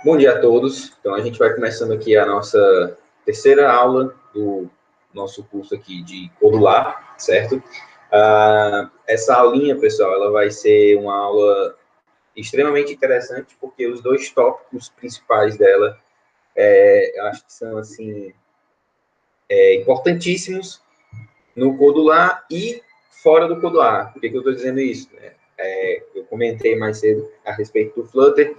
Bom dia a todos. Então, a gente vai começando aqui a nossa terceira aula do nosso curso aqui de Codular, certo? Essa aulinha, pessoal, ela vai ser uma aula extremamente interessante, porque os dois tópicos principais dela, eu acho que são, assim, importantíssimos no Codular e fora do Codular. Por que eu estou dizendo isso? Eu comentei mais cedo a respeito do Flutter.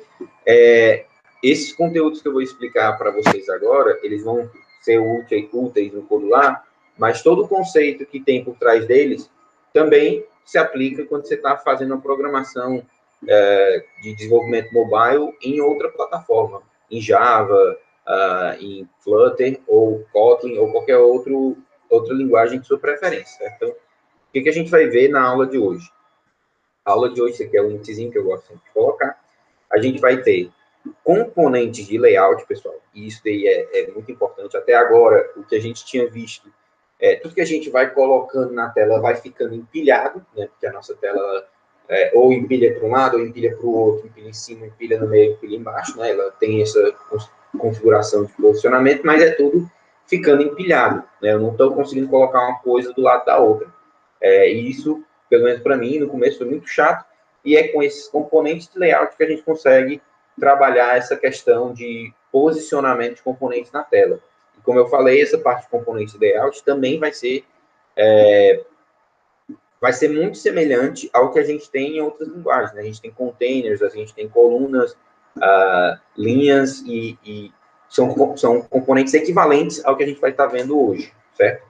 Esses conteúdos que eu vou explicar para vocês agora, eles vão ser úteis no Codular, mas todo o conceito que tem por trás deles também se aplica quando você está fazendo uma programação de desenvolvimento mobile em outra plataforma, em Java, em Flutter, ou Kotlin, ou qualquer outra linguagem de sua preferência. Certo? Então, o que a gente vai ver na aula de hoje? A aula de hoje, esse aqui é um índicezinho que eu gosto sempre de colocar. A gente vai ter componentes de layout, pessoal, e isso daí é muito importante. Até agora, o que a gente tinha visto, tudo que a gente vai colocando na tela vai ficando empilhado, né, porque a nossa tela ou empilha para um lado, ou empilha para o outro, empilha em cima, empilha no meio, empilha embaixo, né, ela tem essa configuração de posicionamento, mas é tudo ficando empilhado, né, eu não estou conseguindo colocar uma coisa do lado da outra. E isso, pelo menos para mim, no começo foi muito chato, e é com esses componentes de layout que a gente consegue trabalhar essa questão de posicionamento de componentes na tela. E como eu falei, essa parte de componentes de layout também vai ser muito semelhante ao que a gente tem em outras linguagens, né? A gente tem containers, a gente tem colunas, linhas, e são componentes equivalentes ao que a gente vai estar vendo hoje, certo?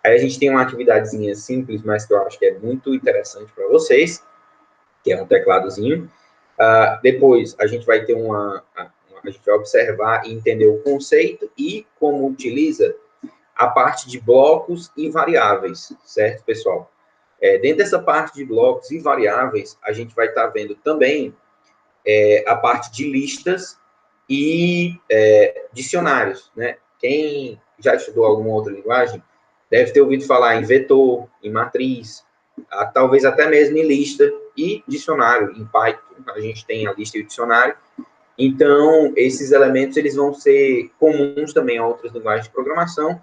Aí a gente tem uma atividadezinha simples, mas que eu acho que é muito interessante para vocês, que é um tecladozinho. Depois, a gente vai ter a gente vai observar e entender o conceito e como utiliza a parte de blocos e variáveis, certo, pessoal? Dentro dessa parte de blocos e variáveis, a gente vai estar vendo também a parte de listas e dicionários, né? Quem já estudou alguma outra linguagem deve ter ouvido falar em vetor, em matriz, talvez até mesmo em lista e dicionário. Em Python, a gente tem a lista e o dicionário. Então, esses elementos eles vão ser comuns também a outras linguagens de programação,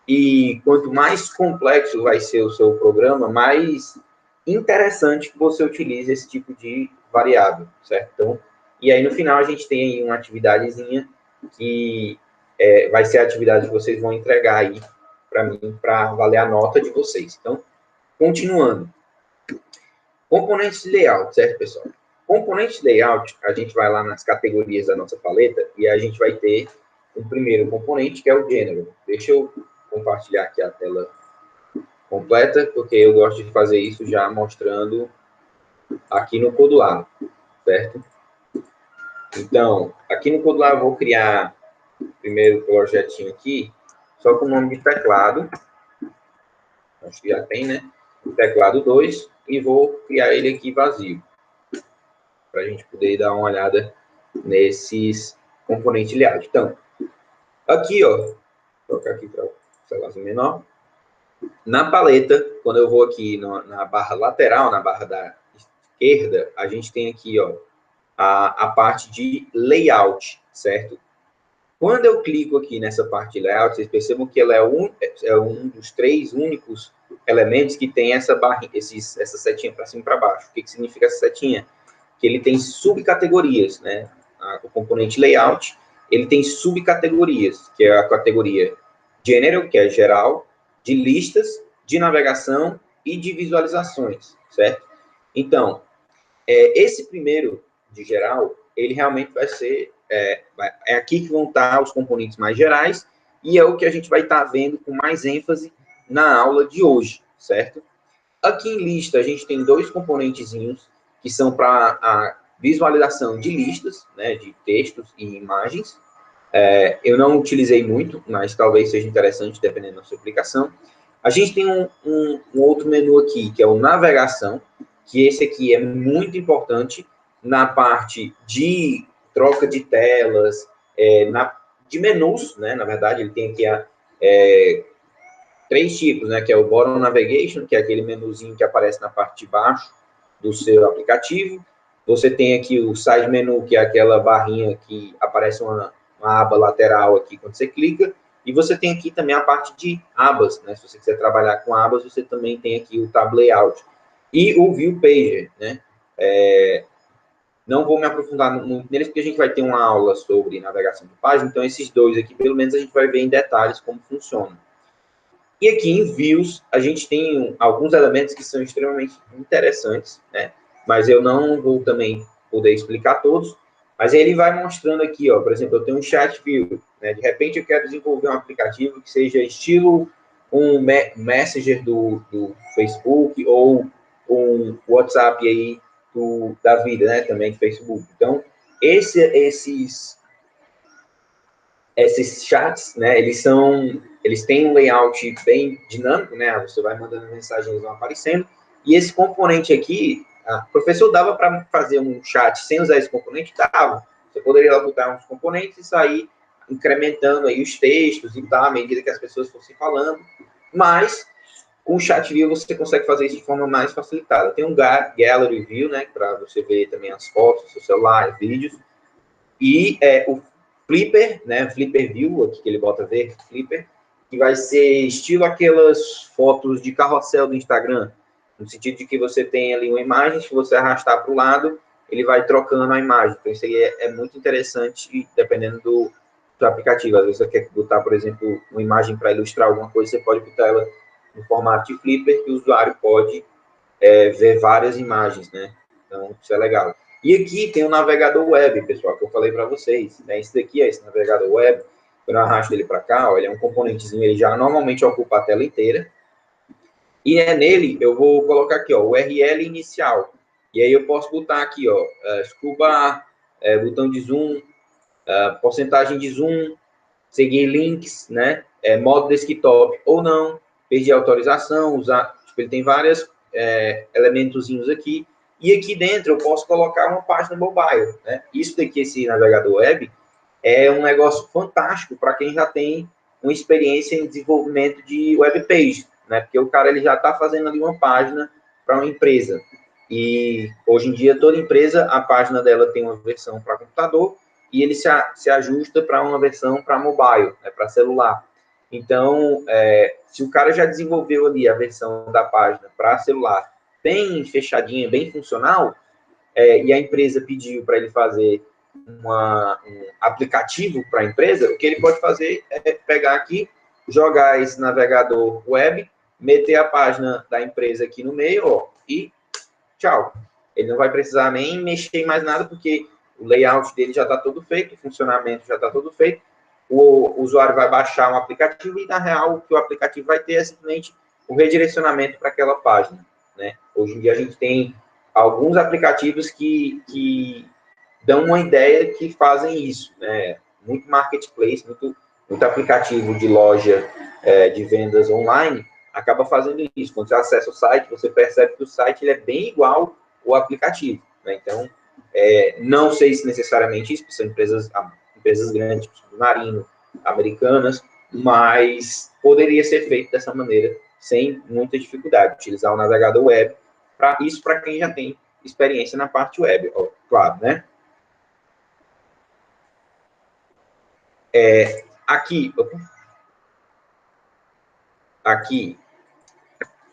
e quanto mais complexo vai ser o seu programa, mais interessante que você utilize esse tipo de variável, certo? Então, e aí no final a gente tem aí uma atividadezinha que vai ser a atividade que vocês vão entregar aí para mim, para valer a nota de vocês. Então, continuando. Componentes de layout, certo, pessoal? Componentes de layout, a gente vai lá nas categorias da nossa paleta e a gente vai ter o primeiro componente, que é o General. Deixa eu compartilhar aqui a tela completa, porque eu gosto de fazer isso já mostrando aqui no Codular, certo? Então, aqui no Codular eu vou criar o primeiro projetinho aqui, só com o nome de teclado. Acho que já tem, né? Teclado 2, e vou criar ele aqui vazio, para a gente poder dar uma olhada nesses componentes layout. Então, aqui, ó, vou colocar aqui para o celularzinho menor. Na paleta, quando eu vou aqui na barra lateral, na barra da esquerda, a gente tem aqui, ó, a parte de layout, certo? Quando eu clico aqui nessa parte de layout, vocês percebam que ela é um dos 3 únicos elementos que tem essa barra, essa setinha para cima e para baixo. O que significa essa setinha? Que ele tem subcategorias, né? O componente layout, ele tem subcategorias, que é a categoria general, que é geral, de listas, de navegação e de visualizações, certo? Então, esse primeiro, de geral, ele realmente vai ser, é aqui que vão estar os componentes mais gerais, e é o que a gente vai estar vendo com mais ênfase na aula de hoje, certo? Aqui em lista, a gente tem 2 componentezinhos que são para a visualização de listas, né, de textos e imagens. Eu não utilizei muito, mas talvez seja interessante, dependendo da sua aplicação. A gente tem um outro menu aqui, que é o navegação, que esse aqui é muito importante na parte de troca de telas, de menus, né? Na verdade, ele tem aqui 3 tipos, né? Que é o Bottom Navigation, que é aquele menuzinho que aparece na parte de baixo do seu aplicativo. Você tem aqui o side menu, que é aquela barrinha que aparece uma aba lateral aqui quando você clica. E você tem aqui também a parte de abas, né? Se você quiser trabalhar com abas, você também tem aqui o Tab Layout. E o View Pager, né? Não vou me aprofundar muito neles, porque a gente vai ter uma aula sobre navegação de página, então esses dois aqui, pelo menos, a gente vai ver em detalhes como funciona. E aqui em Views, a gente tem alguns elementos que são extremamente interessantes, né? Mas eu não vou também poder explicar todos, mas ele vai mostrando aqui, ó, por exemplo, eu tenho um chat view, né? De repente eu quero desenvolver um aplicativo que seja estilo um Messenger do Facebook ou um WhatsApp aí da vida, né? Também do Facebook. Então, esses chats, né, eles têm um layout bem dinâmico, né, você vai mandando mensagens, eles vão aparecendo, e esse componente aqui, o professor dava para fazer um chat sem usar esse componente? Dava. Você poderia lá botar uns componentes e sair incrementando aí os textos e tal, à medida que as pessoas fossem falando, mas com o chat view você consegue fazer isso de forma mais facilitada. Tem um gallery view, né, para você ver também as fotos do seu celular, vídeos, e o Flipper, né? Flipper View, aqui que ele bota verde, Flipper, que vai ser estilo aquelas fotos de carrossel do Instagram, no sentido de que você tem ali uma imagem, se você arrastar para o lado, ele vai trocando a imagem. Então, isso aí é muito interessante, dependendo do aplicativo. Às vezes você quer botar, por exemplo, uma imagem para ilustrar alguma coisa, você pode botar ela no formato de Flipper, que o usuário pode ver várias imagens, né? Então, isso é legal. E aqui tem o navegador web, pessoal, que eu falei para vocês. Né? Esse daqui é esse navegador web. Quando eu arrasto ele para cá, ó, ele é um componentezinho, ele já normalmente ocupa a tela inteira. E nele, eu vou colocar aqui, ó, o URL inicial. E aí eu posso botar aqui, ó, Scuba, botão de zoom, porcentagem de zoom, seguir links, né? Modo desktop ou não, pedir autorização, usar, tipo, ele tem vários elementozinhos aqui. E aqui dentro eu posso colocar uma página mobile, né? Isso daqui, esse navegador web, é um negócio fantástico para quem já tem uma experiência em desenvolvimento de web page, né? Porque o cara ele já está fazendo ali uma página para uma empresa. E hoje em dia toda empresa, a página dela tem uma versão para computador e ele se ajusta para uma versão para mobile, né, para celular. Então, se o cara já desenvolveu ali a versão da página para celular bem fechadinha, bem funcional, e a empresa pediu para ele fazer um aplicativo para a empresa, o que ele pode fazer é pegar aqui, jogar esse navegador web, meter a página da empresa aqui no meio, ó, e tchau. Ele não vai precisar nem mexer em mais nada, porque o layout dele já está todo feito, o funcionamento já está todo feito. O usuário vai baixar um aplicativo e, na real, o que o aplicativo vai ter é simplesmente o redirecionamento para aquela página. Né? Hoje em dia, a gente tem alguns aplicativos que dão uma ideia que fazem isso. Né? Muito marketplace, muito aplicativo de loja de vendas online acaba fazendo isso. Quando você acessa o site, você percebe que o site ele é bem igual ao aplicativo. Né? Então, não sei se necessariamente isso, porque são empresas grandes, tipo submarino, americanas, mas poderia ser feito dessa maneira, sem muita dificuldade, utilizar o navegador web, para quem já tem experiência na parte web, ó, claro, né? Aqui,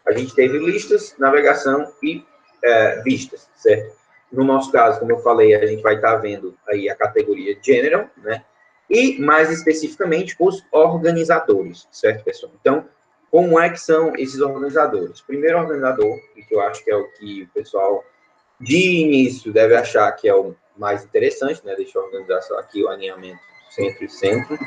a gente teve listas, navegação e vistas, certo? No nosso caso, como eu falei, a gente vai estar vendo aí a categoria General, né? E, mais especificamente, os organizadores, certo, pessoal? Então, como é que são esses organizadores? O primeiro organizador, que eu acho que é o que o pessoal de início deve achar que é o mais interessante, né? Deixa eu organizar só aqui o alinhamento centro e centro.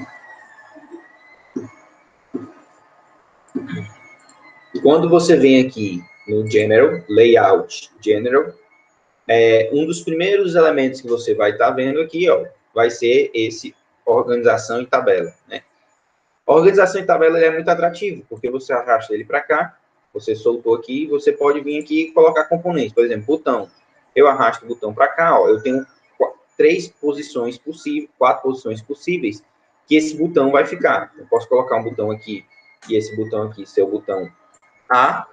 Quando você vem aqui no General, Layout General, um dos primeiros elementos que você vai estar vendo aqui, ó, vai ser esse organização em tabela, né? A organização em tabela é muito atrativo, porque você arrasta ele para cá, você soltou aqui, você pode vir aqui e colocar componentes. Por exemplo, botão. Eu arrasto o botão para cá, ó, eu tenho 4 posições possíveis que esse botão vai ficar. Eu posso colocar um botão aqui e esse botão aqui ser o botão A.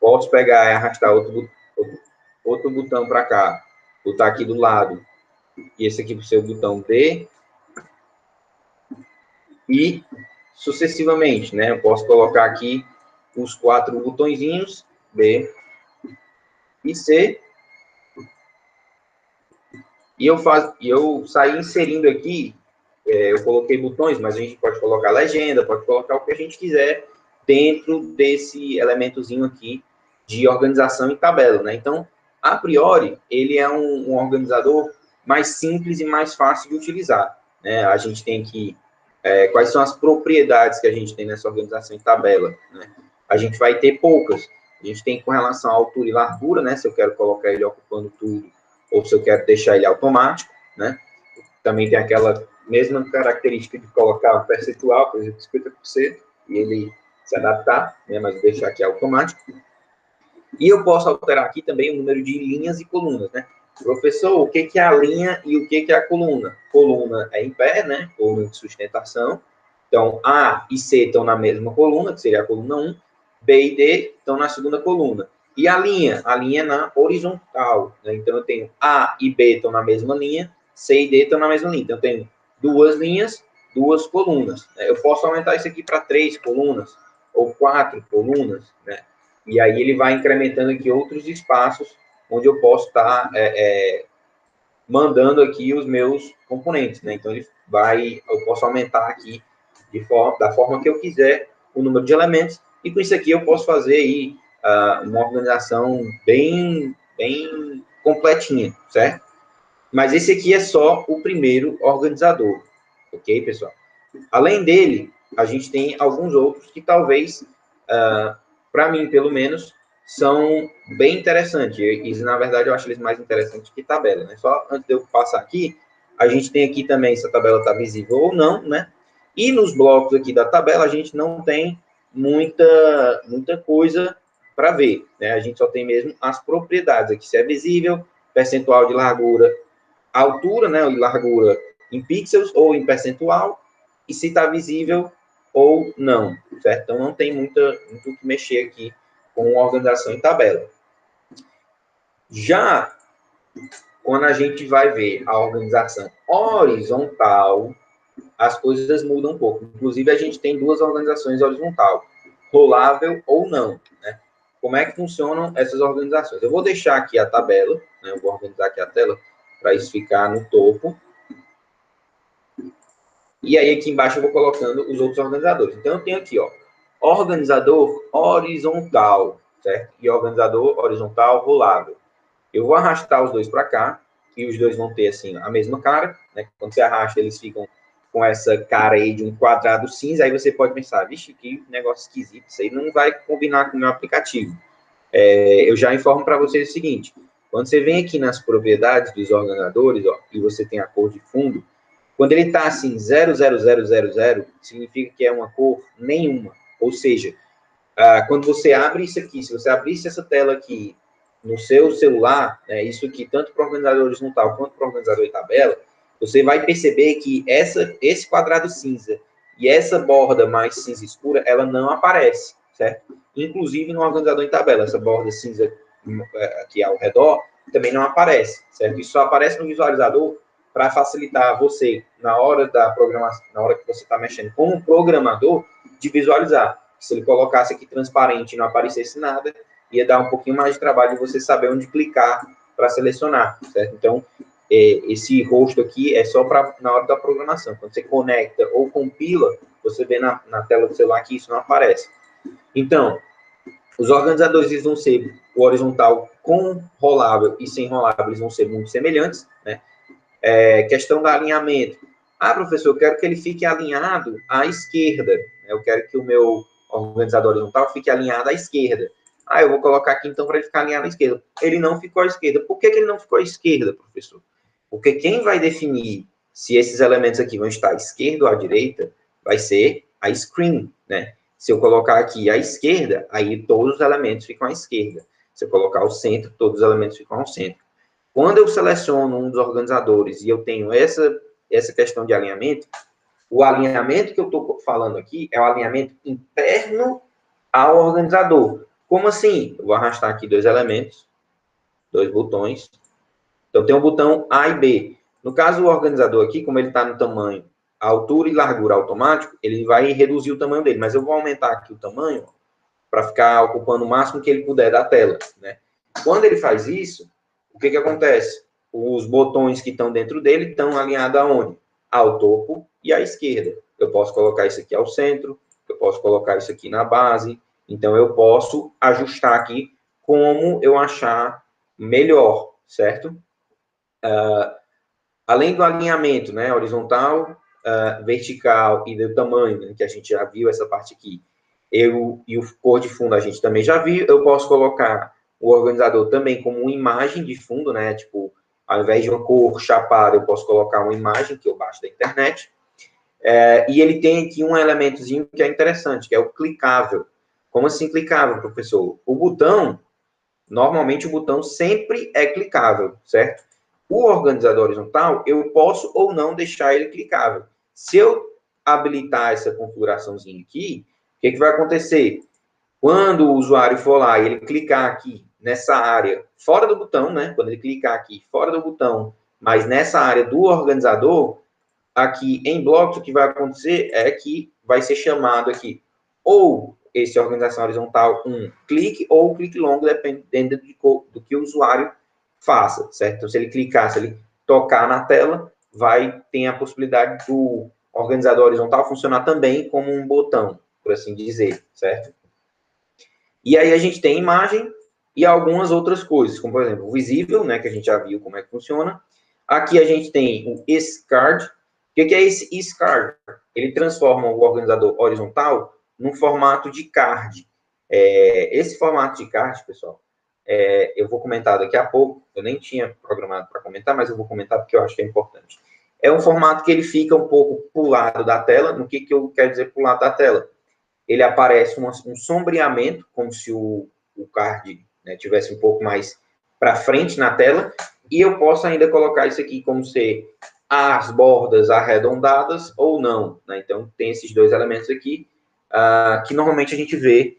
Posso pegar e arrastar outro botão para cá botar aqui do lado, e esse aqui para o seu botão D, e sucessivamente, né? Eu posso colocar aqui os 4 botõezinhos, B e C, e eu saí inserindo aqui, eu coloquei botões, mas a gente pode colocar legenda, pode colocar o que a gente quiser dentro desse elementozinho aqui de organização em tabela, né? Então, a priori, ele é um organizador mais simples e mais fácil de utilizar, né? A gente tem aqui quais são as propriedades que a gente tem nessa organização em tabela, né? A gente vai ter poucas. A gente tem com relação à altura e largura, né? Se eu quero colocar ele ocupando tudo, ou se eu quero deixar ele automático, né? Também tem aquela mesma característica de colocar um percentual, por exemplo, 50%, e ele se adaptar, né? Mas deixar aqui automático. E eu posso alterar aqui também o número de linhas e colunas, né? Professor, o que é a linha e o que é a coluna? Coluna é em pé, né? Coluna de sustentação. Então, A e C estão na mesma coluna, que seria a coluna 1. B e D estão na segunda coluna. E a linha? A linha é na horizontal, né? Então, eu tenho A e B estão na mesma linha, C e D estão na mesma linha. Então, eu tenho 2 linhas, 2 colunas. Eu posso aumentar isso aqui para 3 colunas ou 4 colunas, né? E aí ele vai incrementando aqui outros espaços onde eu posso estar mandando aqui os meus componentes, né? Então eu posso aumentar aqui da forma que eu quiser o número de elementos, e com isso aqui eu posso fazer aí uma organização bem completinha, certo? Mas esse aqui é só o primeiro organizador, ok, pessoal? Além dele, a gente tem alguns outros que talvez, para mim, pelo menos, são bem interessantes. E, na verdade, eu acho eles mais interessantes que tabela, né? Só antes de eu passar aqui, a gente tem aqui também se a tabela está visível ou não, né? E nos blocos aqui da tabela, a gente não tem muita coisa para ver, né? A gente só tem mesmo as propriedades aqui, se é visível, percentual de largura, altura, né? E largura em pixels ou em percentual, e se está visível ou não, certo? Então, não tem muito o que mexer aqui com organização em tabela. Já quando a gente vai ver a organização horizontal, as coisas mudam um pouco. Inclusive, a gente tem 2 organizações horizontal, rolável ou não, né? Como é que funcionam essas organizações? Eu vou deixar aqui a tabela, né? Eu vou organizar aqui a tela para isso ficar no topo. E aí, aqui embaixo, eu vou colocando os outros organizadores. Então, eu tenho aqui, ó, organizador horizontal, certo? E organizador horizontal rolável. Eu vou arrastar os dois para cá, e os dois vão ter, assim, a mesma cara, né? Quando você arrasta, eles ficam com essa cara aí de um quadrado cinza, aí você pode pensar, vixe, que negócio esquisito, isso aí não vai combinar com o meu aplicativo. Eu já informo para vocês o seguinte, quando você vem aqui nas propriedades dos organizadores, ó, e você tem a cor de fundo, quando ele está assim, 00000, significa que é uma cor nenhuma. Ou seja, quando você abre isso aqui, se você abrisse essa tela aqui no seu celular, né, isso aqui, tanto para o organizador horizontal quanto para o organizador de tabela, você vai perceber que esse quadrado cinza e essa borda mais cinza escura, ela não aparece, certo? Inclusive no organizador em tabela, essa borda cinza aqui ao redor também não aparece, certo? Isso só aparece no visualizador para facilitar você, na hora da programação, na hora que você está mexendo como programador, de visualizar. Se ele colocasse aqui transparente e não aparecesse nada, ia dar um pouquinho mais de trabalho de você saber onde clicar para selecionar, certo? Então, esse rosto aqui é só na hora da programação. Quando você conecta ou compila, você vê na tela do celular que isso não aparece. Então, os organizadores eles vão ser o horizontal com rolável e sem rolável, eles vão ser muito semelhantes, né? Questão do alinhamento. Professor, eu quero que ele fique alinhado à esquerda. Eu quero que o meu organizador horizontal fique alinhado à esquerda. Eu vou colocar aqui, então, para ele ficar alinhado à esquerda. Ele não ficou à esquerda. Por que ele não ficou à esquerda, professor? Porque quem vai definir se esses elementos aqui vão estar à esquerda ou à direita vai ser a screen, né? Se eu colocar aqui à esquerda, aí todos os elementos ficam à esquerda. Se eu colocar ao centro, todos os elementos ficam ao centro. Quando eu seleciono um dos organizadores e eu tenho essa questão de alinhamento, o alinhamento que eu estou falando aqui é o alinhamento interno ao organizador. Como assim? Eu vou arrastar aqui 2 elementos, 2 botões. Então, tem o botão A e B. No caso, o organizador aqui, como ele está no tamanho, altura e largura automático, ele vai reduzir o tamanho dele. Mas eu vou aumentar aqui o tamanho para ficar ocupando o máximo que ele puder da tela, né? Quando ele faz isso, o que acontece? Os botões que estão dentro dele estão alinhados aonde? Ao topo e à esquerda. Eu posso colocar isso aqui ao centro, eu posso colocar isso aqui na base, então eu posso ajustar aqui como eu achar melhor, certo? Além do alinhamento, né, horizontal, vertical e do tamanho, né, que a gente já viu essa parte aqui, e o cor de fundo a gente também já viu, eu posso colocar o organizador também como uma imagem de fundo, né, tipo, ao invés de uma cor chapada, eu posso colocar uma imagem que eu baixo da internet, e ele tem aqui um elementozinho que é interessante, que é o clicável. Como assim clicável, professor? O botão, normalmente o botão sempre é clicável, certo? O organizador horizontal, eu posso ou não deixar ele clicável. Se eu habilitar essa configuraçãozinha aqui, o que vai acontecer? Quando o usuário for lá e ele clicar aqui nessa área, fora do botão, né? Quando ele clicar aqui fora do botão, mas nessa área do organizador, aqui em blocos, o que vai acontecer é que vai ser chamado aqui ou esse organização horizontal um clique ou um clique longo, dependendo do que o usuário faça, certo? Então, se ele clicar, se ele tocar na tela, vai ter a possibilidade do organizador horizontal funcionar também como um botão, por assim dizer, certo? E aí a gente tem imagem e algumas outras coisas, como, por exemplo, o visível, né, que a gente já viu como é que funciona. Aqui a gente tem o Iscard. O que é esse Iscard? Ele transforma o organizador horizontal num formato de card. Esse formato de card, pessoal, eu vou comentar daqui a pouco. Eu nem tinha programado para comentar, mas eu vou comentar porque eu acho que é importante. É um formato que ele fica um pouco para o lado da tela. No que eu quero dizer para o lado da tela? Ele aparece um sombreamento, como se o card, né, tivesse um pouco mais para frente na tela, e eu posso ainda colocar isso aqui como ser as bordas arredondadas ou não, né? Então, tem esses dois elementos aqui, que normalmente a gente vê,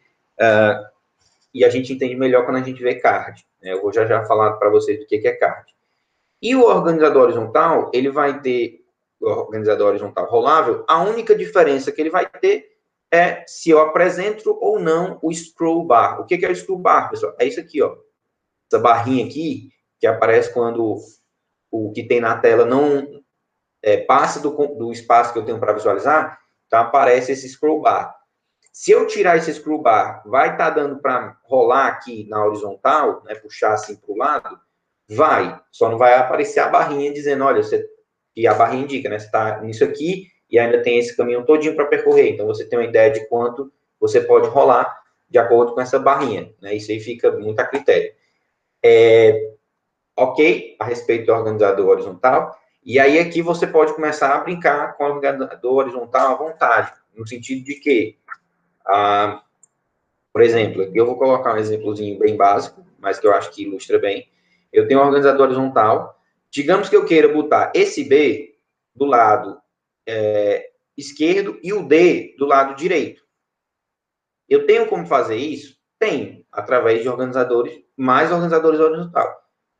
e a gente entende melhor quando a gente vê card, né? Eu vou já falar para vocês do que é card. E o organizador horizontal, ele vai ter, o organizador horizontal rolável, a única diferença que ele vai ter é se eu apresento ou não o scroll bar. O que é o scroll bar, pessoal? É isso aqui, ó. Essa barrinha aqui, que aparece quando o que tem na tela não passa do espaço que eu tenho para visualizar, então aparece esse scroll bar. Se eu tirar esse scroll bar, vai estar dando para rolar aqui na horizontal, né, puxar assim para o lado? Vai, só não vai aparecer a barrinha dizendo, olha, e a barrinha indica, né, você está nisso aqui e ainda tem esse caminho todinho para percorrer, então você tem uma ideia de quanto você pode rolar de acordo com essa barrinha, né, isso aí fica muito a critério. Ok, a respeito do organizador horizontal, e aí aqui você pode começar a brincar com o organizador horizontal à vontade, no sentido de que, por exemplo, eu vou colocar um exemplozinho bem básico, mas que eu acho que ilustra bem. Eu tenho um organizador horizontal. Digamos que eu queira botar esse B do lado esquerdo e o D do lado direito. Eu tenho como fazer isso? Tenho, através de organizadores, mais organizadores horizontais.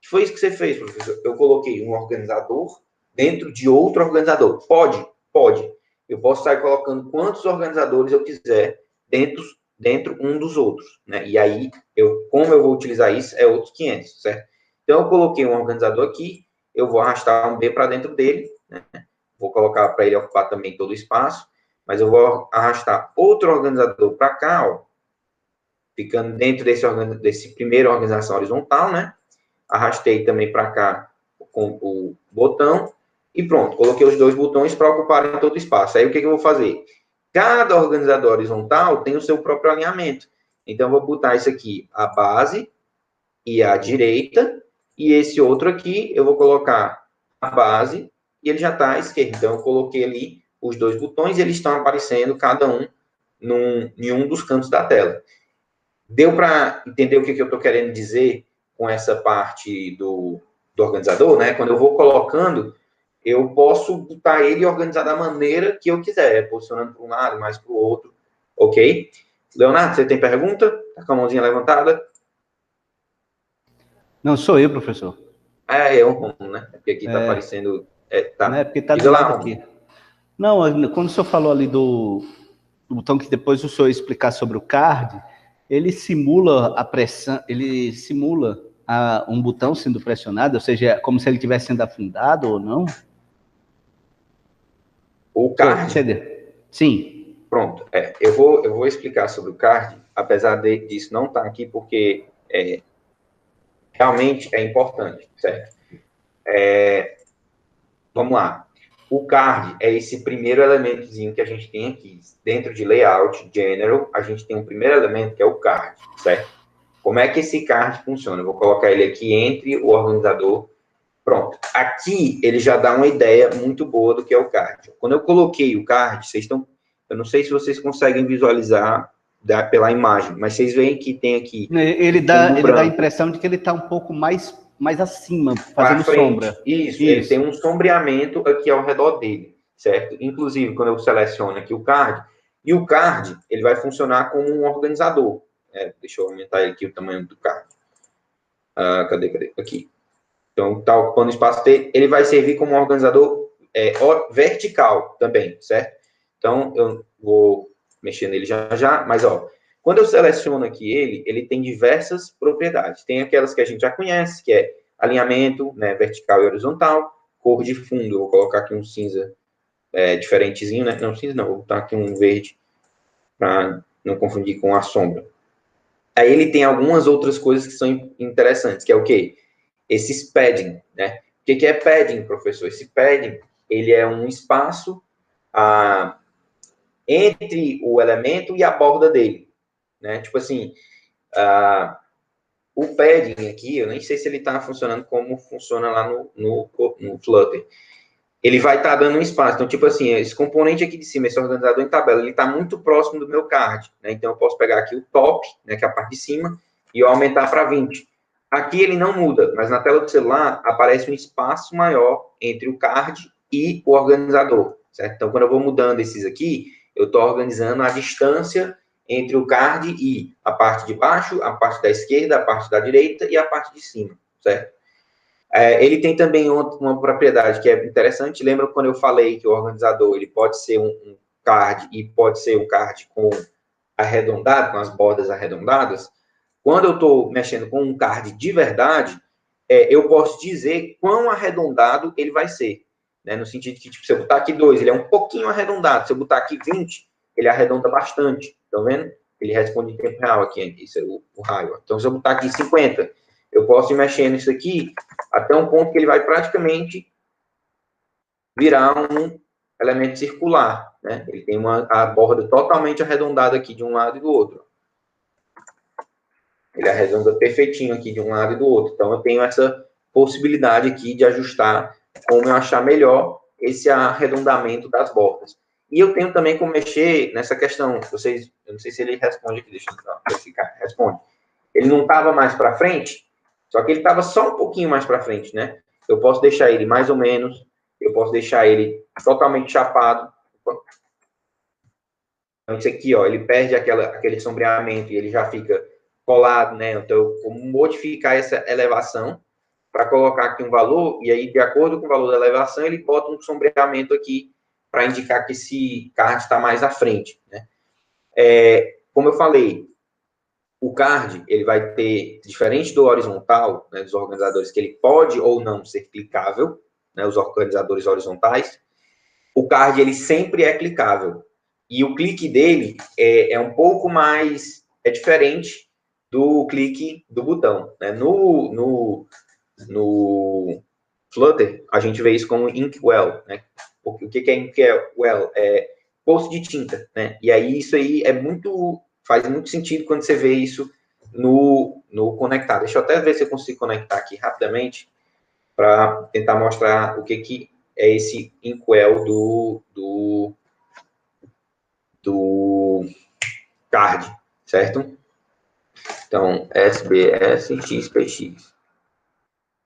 Foi isso que você fez, professor. Eu coloquei um organizador dentro de outro organizador. Pode? Pode. Eu posso estar colocando quantos organizadores eu quiser dentro um dos outros, né? E aí, como eu vou utilizar isso, é outros 500, certo? Então, eu coloquei um organizador aqui, eu vou arrastar um B para dentro dele, né? Vou colocar para ele ocupar também todo o espaço, mas eu vou arrastar outro organizador para cá, ó, ficando dentro desse primeiro organização horizontal, né? Arrastei também para cá com o botão e pronto, coloquei os dois botões para ocuparem todo o espaço. Aí o que eu vou fazer? Cada organizador horizontal tem o seu próprio alinhamento. Então, eu vou botar isso aqui, a base e a direita, e esse outro aqui, eu vou colocar a base e ele já está à esquerda. Então, eu coloquei ali os dois botões e eles estão aparecendo, cada um em um dos cantos da tela. Deu para entender o que eu estou querendo dizer com essa parte do organizador, né? Quando eu vou colocando, eu posso botar ele organizar da maneira que eu quiser, posicionando para um lado, mais para o outro, ok? Leonardo, você tem pergunta? Está com a mãozinha levantada? Não, sou eu, professor. É um Romulo, né? Porque aqui tá aparecendo... Né? Tá. Porque tá do Diga lá, lado Romulo. aqui. Não, quando o senhor falou ali do botão que depois o senhor explicar sobre o card, ele simula a pressão, ele simula um botão sendo pressionado, ou seja, é como se ele estivesse sendo afundado ou não? O O senhor card, entendeu? Sim. pronto. Eu vou explicar sobre o card, apesar disso não estar aqui, porque realmente é importante, certo? Vamos lá. O card é esse primeiro elementozinho que a gente tem aqui. Dentro de Layout General, a gente tem um primeiro elemento que é o card, certo? Como é que esse card funciona? Eu vou colocar ele aqui entre o organizador. Pronto. Aqui ele já dá uma ideia muito boa do que é o card. Quando eu coloquei o card, vocês estão... Eu não sei se vocês conseguem visualizar pela imagem, mas vocês veem que tem aqui Ele um fundo dá a branco impressão de que ele está um pouco mais acima, para fazendo sombra. frente. Isso, ele tem Isso. um sombreamento aqui ao redor dele, certo? Inclusive, quando eu seleciono aqui o card, e o card, ele vai funcionar como um organizador. Deixa eu aumentar aqui o tamanho do card. Cadê? Aqui. Então, está ocupando o espaço dele. Ele vai servir como um organizador vertical também, certo? Então, eu vou mexer nele já, mas, quando eu seleciono aqui ele tem diversas propriedades. Tem aquelas que a gente já conhece, que é alinhamento, né, vertical e horizontal, cor de fundo. Eu vou colocar aqui um cinza diferentezinho, né? Não, cinza não, vou botar aqui um verde para não confundir com a sombra. Aí ele tem algumas outras coisas que são interessantes, que é o quê? Esses padding, né? O que é padding, professor? Esse padding, ele é um espaço entre o elemento e a borda dele, né? Tipo assim, o padding aqui, eu nem sei se ele está funcionando como funciona lá no Flutter. Ele vai estar dando um espaço. Então, tipo assim, esse componente aqui de cima, esse organizador em tabela, ele está muito próximo do meu card, né? Então, eu posso pegar aqui o top, né, que é a parte de cima, e eu aumentar para 20. Aqui ele não muda, mas na tela do celular aparece um espaço maior entre o card e o organizador, certo? Então, quando eu vou mudando esses aqui, eu estou organizando a distância entre o card e a parte de baixo, a parte da esquerda, a parte da direita e a parte de cima, certo? Ele tem também uma propriedade que é interessante. Lembra quando eu falei que o organizador ele pode ser um card e pode ser um card com arredondado, com as bordas arredondadas? Quando eu estou mexendo com um card de verdade, eu posso dizer quão arredondado ele vai ser. Né? No sentido que, tipo, se eu botar aqui 2, ele é um pouquinho arredondado. Se eu botar aqui 20, ele arredonda bastante. Estão vendo? Ele responde em tempo real aqui. Isso é o raio. Então, se eu botar aqui 50, eu posso ir mexendo isso aqui até um ponto que ele vai praticamente virar um elemento circular. Né? Ele tem a borda totalmente arredondada aqui de um lado e do outro. Ele arredonda perfeitinho aqui de um lado e do outro. Então, eu tenho essa possibilidade aqui de ajustar como eu achar melhor esse arredondamento das bordas. E eu tenho também como mexer nessa questão. Eu não sei se ele responde aqui, deixa eu verificar. Responde. Ele não estava mais para frente, só que ele estava só um pouquinho mais para frente, né? Eu posso deixar ele mais ou menos, eu posso deixar ele totalmente chapado. Então, isso aqui, ele perde aquele sombreamento e ele já fica colado, né? Então, eu vou modificar essa elevação para colocar aqui um valor, e aí, de acordo com o valor da elevação, ele bota um sombreamento aqui para indicar que esse card está mais à frente, né? Como eu falei, o card, ele vai ter, diferente do horizontal, né, dos organizadores, que ele pode ou não ser clicável, né, os organizadores horizontais, o card, ele sempre é clicável. E o clique dele é um pouco mais... É diferente do clique do botão. Né? No Flutter, a gente vê isso como Inkwell. Né? O que é Inkwell? É poço de tinta. Né? E aí, isso aí faz muito sentido quando você vê isso no conectar. Deixa eu até ver se eu consigo conectar aqui rapidamente para tentar mostrar o que é esse Inkwell do card, certo? Então, SBS XPX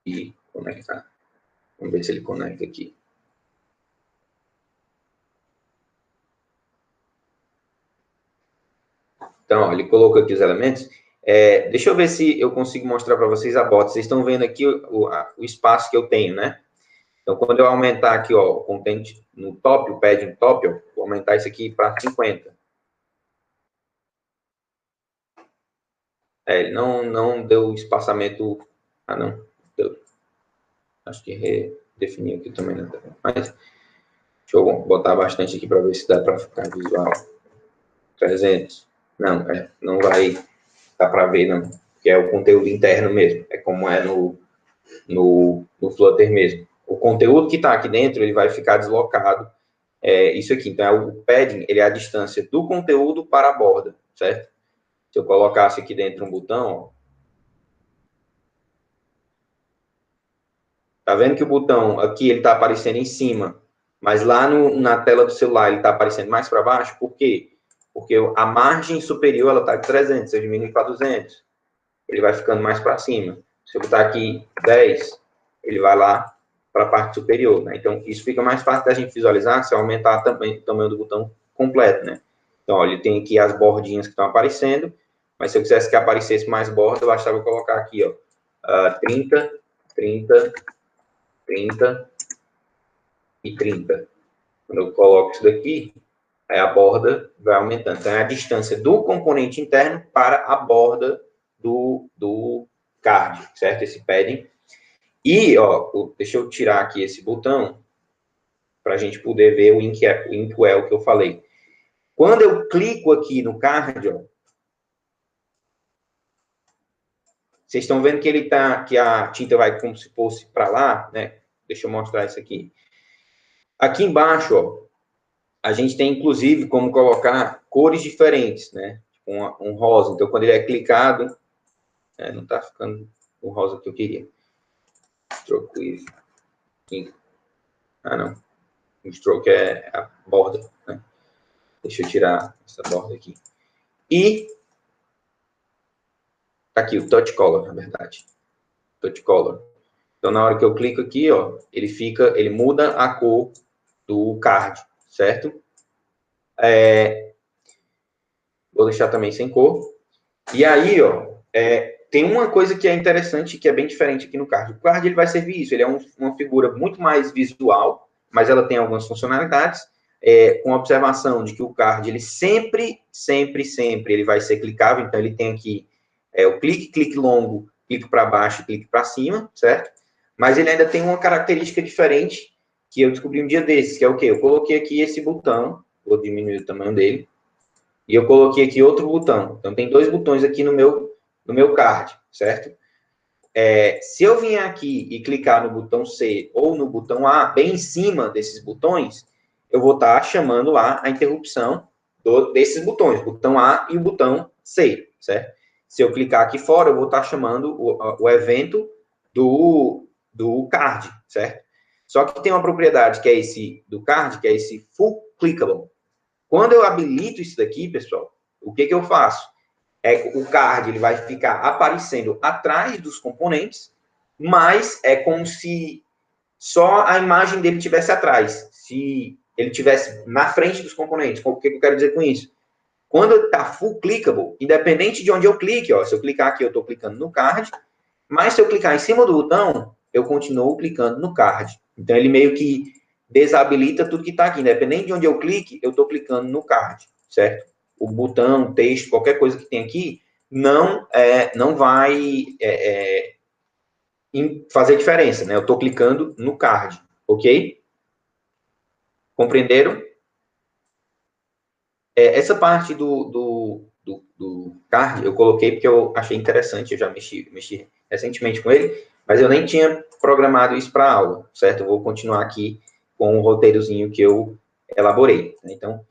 e conectar. Vamos ver se ele conecta aqui. Então, ele colocou aqui os elementos. Deixa eu ver se eu consigo mostrar para vocês a borda. Vocês estão vendo aqui o espaço que eu tenho, né? Então, quando eu aumentar aqui, ó, o content no top, o padding top, ó, vou aumentar isso aqui para 50. Ele não deu espaçamento... Ah, não. Deu. Acho que redefini aqui também, né? Mas deixa eu botar bastante aqui para ver se dá para ficar visual. 300. Não, não vai dar para ver, não. Que é o conteúdo interno mesmo. É como é no Flutter mesmo. O conteúdo que está aqui dentro, ele vai ficar deslocado. Isso aqui. Então, o padding, ele é a distância do conteúdo para a borda, certo? Se eu colocasse aqui dentro um botão, ó, tá vendo que o botão aqui, ele está aparecendo em cima, mas lá na tela do celular, ele está aparecendo mais para baixo? Por quê? Porque a margem superior, ela está de 300, se eu diminuir para 200, ele vai ficando mais para cima. Se eu botar aqui 10, ele vai lá para a parte superior, né? Então, isso fica mais fácil da gente visualizar se eu aumentar também o tamanho do botão completo, né? Então, olha, ele tem aqui as bordinhas que estão aparecendo, mas se eu quisesse que aparecesse mais borda, bastava eu colocar aqui, ó, 30, 30, 30 e 30. Quando eu coloco isso daqui, aí a borda vai aumentando. Então, é a distância do componente interno para a borda do card, certo? Esse padding. E, ó, deixa eu tirar aqui esse botão para a gente poder ver o inkwell que eu falei. Quando eu clico aqui no card, ó, vocês estão vendo que ele tá, que a tinta vai como se fosse para lá, né? Deixa eu mostrar isso aqui. Aqui embaixo, ó, a gente tem, inclusive, como colocar cores diferentes, né? Um rosa. Então, quando ele é clicado... não está ficando o rosa que eu queria. Stroke with... Ah, não. O stroke é a borda, né? Deixa eu tirar essa borda aqui. E... Tá aqui, o touch color, na verdade. Touch color. Então, na hora que eu clico aqui, ó, ele muda a cor do card, certo? Vou deixar também sem cor. E aí, ó, tem uma coisa que é interessante, que é bem diferente aqui no card. O card, ele vai servir isso. Ele é uma figura muito mais visual, mas ela tem algumas funcionalidades, com a observação de que o card, ele sempre, ele vai ser clicável. Então, ele tem aqui o clique longo, clique para baixo, clique para cima, certo? Mas ele ainda tem uma característica diferente que eu descobri um dia desses, que é o quê? Eu coloquei aqui esse botão, vou diminuir o tamanho dele, e eu coloquei aqui outro botão. Então, tem dois botões aqui no meu card, certo? Se eu vier aqui e clicar no botão C ou no botão A, bem em cima desses botões, eu vou estar chamando lá a interrupção desses botões, o botão A e o botão C, certo? Se eu clicar aqui fora, eu vou estar chamando o evento do card, certo? Só que tem uma propriedade que é esse do card, que é esse full clickable. Quando eu habilito isso daqui, pessoal, o que eu faço? O card ele vai ficar aparecendo atrás dos componentes, mas é como se só a imagem dele estivesse atrás. Se ele estivesse na frente dos componentes. O que eu quero dizer com isso? Quando está full clickable, independente de onde eu clique, ó, se eu clicar aqui, eu estou clicando no card, mas se eu clicar em cima do botão, eu continuo clicando no card. Então, ele meio que desabilita tudo que está aqui. Independente de onde eu clique, eu estou clicando no card, certo? O botão, texto, qualquer coisa que tem aqui, não vai fazer diferença, né? Eu estou clicando no card, ok? Compreenderam? Essa parte do card eu coloquei porque eu achei interessante, eu já mexi recentemente com ele, mas eu nem tinha programado isso para aula, certo? Eu vou continuar aqui com o roteirozinho que eu elaborei. Então,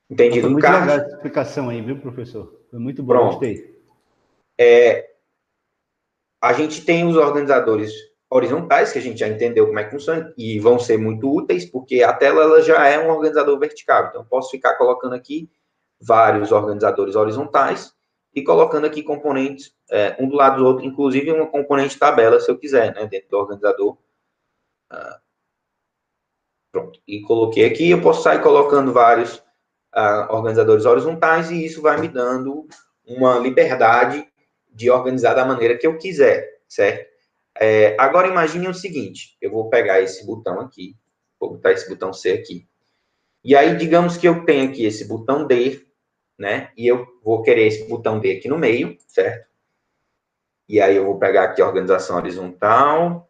entendido o card. Foi muito legal essa explicação aí, viu, professor? Foi muito bom, Pronto. Gostei. A gente tem os organizadores horizontais, que a gente já entendeu como é que funciona, e vão ser muito úteis, porque a tela ela já é um organizador vertical. Então, eu posso ficar colocando aqui vários organizadores horizontais e colocando aqui componentes um do lado do outro, inclusive uma componente tabela, se eu quiser, né, dentro do organizador. Pronto. E coloquei aqui, eu posso sair colocando vários organizadores horizontais e isso vai me dando uma liberdade de organizar da maneira que eu quiser, certo? Agora, imagine o seguinte, eu vou pegar esse botão aqui, vou botar esse botão C aqui. E aí, digamos que eu tenho aqui esse botão D, né? E eu vou querer esse botão D aqui no meio, certo? E aí eu vou pegar aqui a organização horizontal,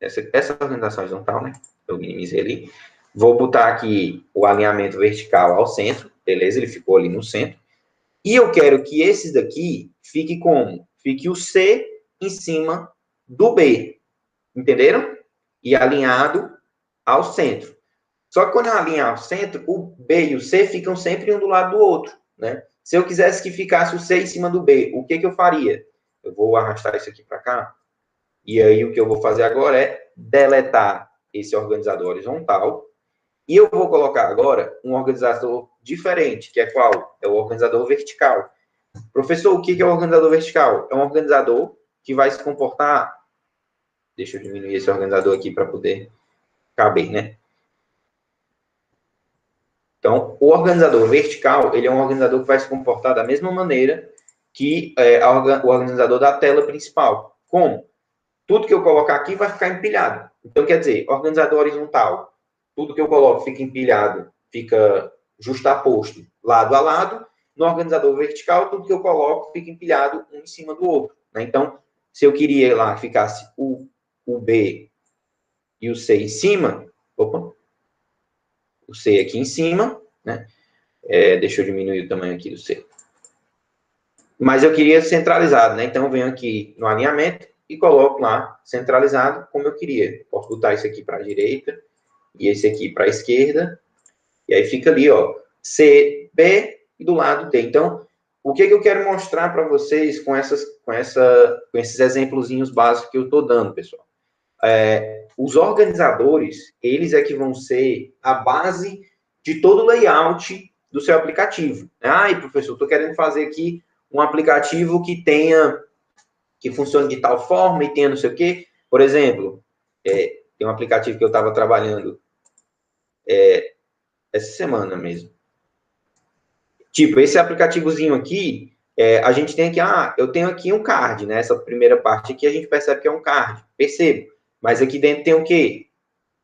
essa organização horizontal, né? Eu minimizei ali. Vou botar aqui o alinhamento vertical ao centro, beleza? Ele ficou ali no centro. E eu quero que esses daqui fique como? Fique o C em cima do B, entenderam? E alinhado ao centro. Só que quando eu alinhar ao centro, o B e o C ficam sempre um do lado do outro, né? Se eu quisesse que ficasse o C em cima do B, o que eu faria? Eu vou arrastar isso aqui para cá. E aí o que eu vou fazer agora é deletar esse organizador horizontal. E eu vou colocar agora um organizador diferente, que é qual? É o organizador vertical. Professor, o que é o organizador vertical? É um organizador que vai se comportar... Deixa eu diminuir esse organizador aqui para poder caber, né? Então, o organizador vertical, ele é um organizador que vai se comportar da mesma maneira que o organizador da tela principal. Como? Tudo que eu colocar aqui vai ficar empilhado. Então, quer dizer, organizador horizontal, tudo que eu coloco fica empilhado, fica justaposto lado a lado. No organizador vertical, tudo que eu coloco fica empilhado um em cima do outro, né? Então, se eu queria lá que ficasse o B e o C em cima, o C aqui em cima, né? Deixa eu diminuir o tamanho aqui do C. Mas eu queria centralizado, né? Então, eu venho aqui no alinhamento e coloco lá centralizado como eu queria. Posso botar isso aqui para a direita e esse aqui para a esquerda. E aí fica ali, ó, C, B e do lado D. Então, o que eu quero mostrar para vocês com esses exemplozinhos básicos que eu estou dando, pessoal? Os organizadores, eles é que vão ser a base de todo o layout do seu aplicativo. Ai, professor, estou querendo fazer aqui um aplicativo que funcione de tal forma e tenha não sei o quê. Por exemplo, tem um aplicativo que eu estava trabalhando essa semana mesmo. Tipo, esse aplicativozinho aqui, a gente tem aqui, eu tenho aqui um card, né? Essa primeira parte aqui a gente percebe que é um card, percebo. Mas aqui dentro tem o quê?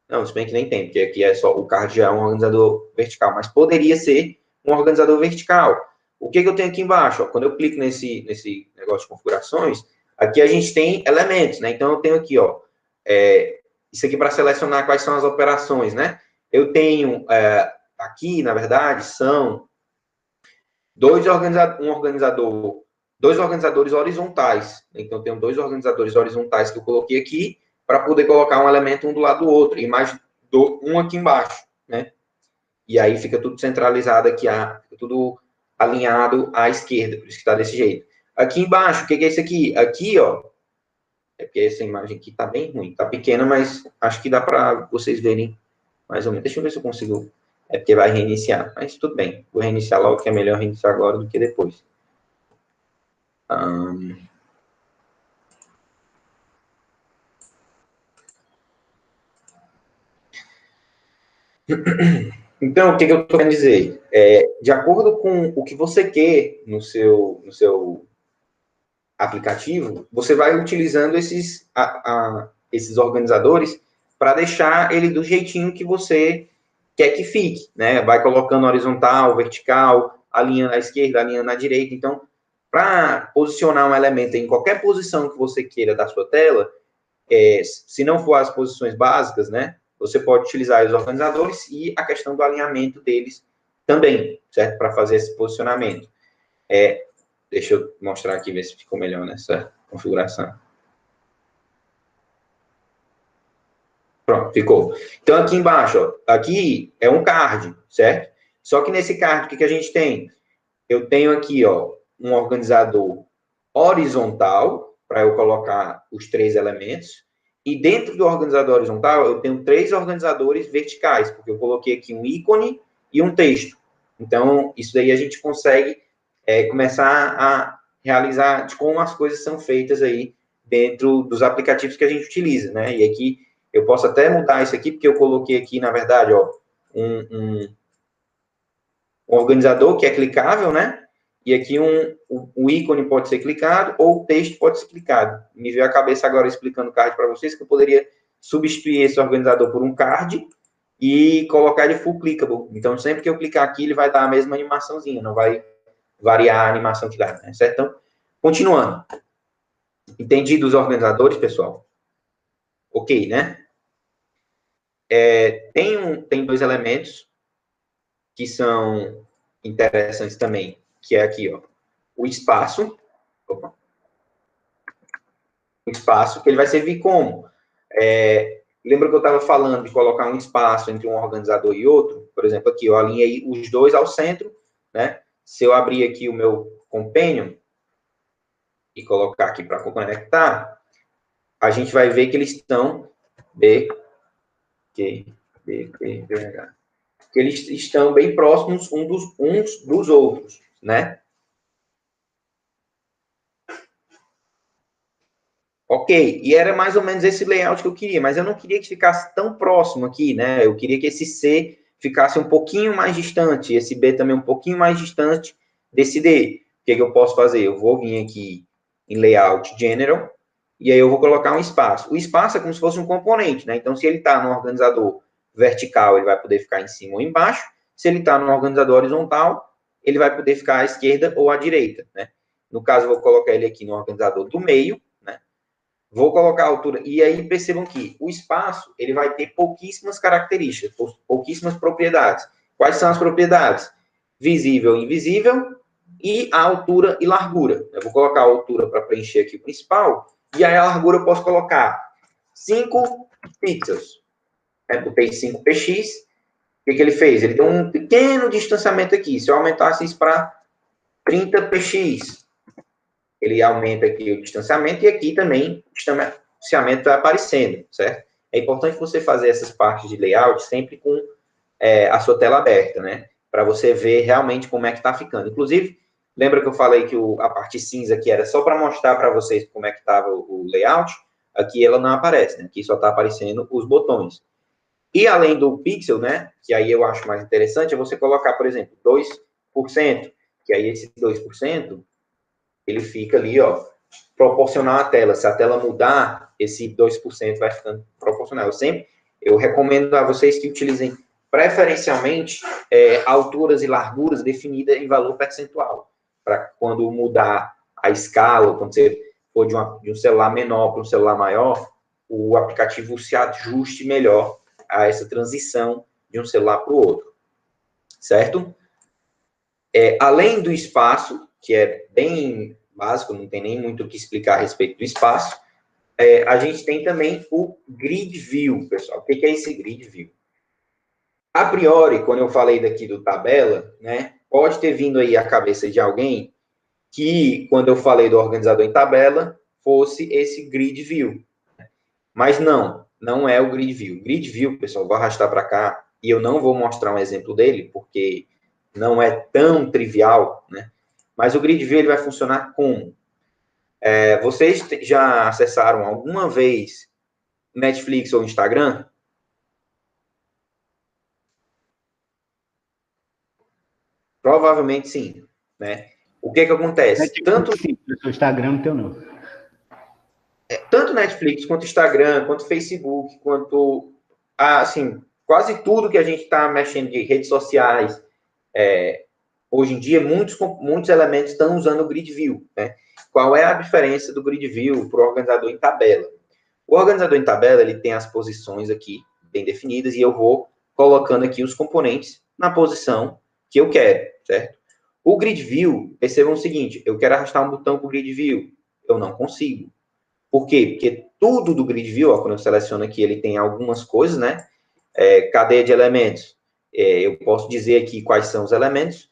Não, se bem que nem tem, porque aqui é só, o card já é um organizador vertical, mas poderia ser um organizador vertical. O que eu tenho aqui embaixo? Ó, quando eu clico nesse negócio de configurações, aqui a gente tem elementos, né? Então, eu tenho aqui, ó, isso aqui para selecionar quais são as operações, né? Eu tenho aqui, na verdade, são dois organizadores horizontais. Então, eu tenho dois organizadores horizontais que eu coloquei aqui para poder colocar um elemento um do lado do outro, e mais um aqui embaixo, né? E aí fica tudo centralizado aqui, fica tudo alinhado à esquerda, por isso que está desse jeito. Aqui embaixo, o que é isso aqui? Aqui, ó, é porque essa imagem aqui está bem ruim, está pequena, mas acho que dá para vocês verem mais ou menos. Deixa eu ver se eu consigo. É porque vai reiniciar, mas tudo bem. Vou reiniciar logo, que é melhor reiniciar agora do que depois. Então, o que eu estou querendo dizer? De acordo com o que você quer no seu aplicativo, você vai utilizando esses organizadores para deixar ele do jeitinho que você quer que fique, né? Vai colocando horizontal, vertical, a linha na esquerda, a linha na direita. Então, para posicionar um elemento em qualquer posição que você queira da sua tela, se não for as posições básicas, né? Você pode utilizar os organizadores e a questão do alinhamento deles também, certo? Para fazer esse posicionamento. Deixa eu mostrar aqui, ver se ficou melhor nessa configuração. Pronto, ficou. Então, aqui embaixo, ó, aqui é um card, certo? Só que nesse card, o que a gente tem? Eu tenho aqui, ó, um organizador horizontal, para eu colocar os 3 elementos, e dentro do organizador horizontal, eu tenho 3 organizadores verticais, porque eu coloquei aqui um ícone e um texto. Então, isso daí a gente consegue começar a realizar de como as coisas são feitas aí dentro dos aplicativos que a gente utiliza, né? E aqui, eu posso até mudar isso aqui, porque eu coloquei aqui, na verdade, ó, um organizador que é clicável, né? e aqui o ícone pode ser clicado ou o texto pode ser clicado. Me veio a cabeça agora explicando o card para vocês que eu poderia substituir esse organizador por um card e colocar ele full clickable. Então, sempre que eu clicar aqui, ele vai dar a mesma animaçãozinha, não vai variar a animação que dá, né? Certo? Então, continuando. Entendido os organizadores, pessoal? Ok, né? Tem dois elementos que são interessantes também, que é aqui, ó, o espaço. Opa. O espaço, que ele vai servir como? Lembra que eu estava falando de colocar um espaço entre um organizador e outro? Por exemplo, aqui eu alinhei os dois ao centro, né? Se eu abrir aqui o meu Companion e colocar aqui para conectar, a gente vai ver que eles estão que eles estão bem próximos uns dos outros, né? Ok, e era mais ou menos esse layout que eu queria, mas eu não queria que ficasse tão próximo aqui, né? Eu queria que esse C ficasse um pouquinho mais distante, esse B também um pouquinho mais distante desse D. O que eu posso fazer? Eu vou vir aqui em Layout General, e aí eu vou colocar um espaço. O espaço é como se fosse um componente, né? Então, se ele está no organizador vertical, ele vai poder ficar em cima ou embaixo. Se ele está no organizador horizontal, ele vai poder ficar à esquerda ou à direita, né? No caso, eu vou colocar ele aqui no organizador do meio, vou colocar a altura, e aí percebam que o espaço, ele vai ter pouquíssimas características, pouquíssimas propriedades. Quais são as propriedades? Visível e invisível, e a altura e largura. Eu vou colocar a altura para preencher aqui o principal, e aí a largura eu posso colocar 5 pixels. Botei 5px, o que ele fez? Ele deu um pequeno distanciamento aqui. Se eu aumentasse isso para 30px, ele aumenta aqui o distanciamento e aqui também o distanciamento está aparecendo, certo? É importante você fazer essas partes de layout sempre com a sua tela aberta, né? Para você ver realmente como é que está ficando. Inclusive, lembra que eu falei que a parte cinza aqui era só para mostrar para vocês como é que estava o layout? Aqui ela não aparece, né? Aqui só está aparecendo os botões. E além do pixel, né? Que aí eu acho mais interessante, é você colocar, por exemplo, 2%, que aí esse 2%, ele fica ali, ó, proporcional à tela. Se a tela mudar, esse 2% vai ficando proporcional. Eu recomendo a vocês que utilizem preferencialmente alturas e larguras definidas em valor percentual, para quando mudar a escala, ou quando você for de um celular menor para um celular maior, o aplicativo se ajuste melhor a essa transição de um celular para o outro, certo? Além do espaço, que é bem básico, não tem nem muito o que explicar a respeito do espaço, a gente tem também o Grid View, pessoal. O que é esse Grid View? A priori, quando eu falei daqui do tabela, né, pode ter vindo aí a cabeça de alguém que, quando eu falei do organizador em tabela, fosse esse Grid View. Mas não é o Grid View. O Grid View, pessoal, vou arrastar para cá, e eu não vou mostrar um exemplo dele, porque não é tão trivial, né? Mas o Grid View ele vai funcionar como? Vocês já acessaram alguma vez Netflix ou Instagram? Provavelmente sim, né? O que acontece? Sim, o Instagram não tem, não. Tanto Netflix, quanto Instagram, quanto Facebook, quanto, assim, quase tudo que a gente está mexendo de redes sociais, hoje em dia, muitos elementos estão usando o Grid View, né? Qual é a diferença do Grid View para o organizador em tabela? O organizador em tabela, ele tem as posições aqui bem definidas e eu vou colocando aqui os componentes na posição que eu quero, certo? O Grid View, percebam o seguinte, eu quero arrastar um botão para o Grid View, eu não consigo. Por quê? Porque tudo do Grid View, ó, quando eu seleciono aqui, ele tem algumas coisas, né? Cadeia de elementos. Eu posso dizer aqui quais são os elementos.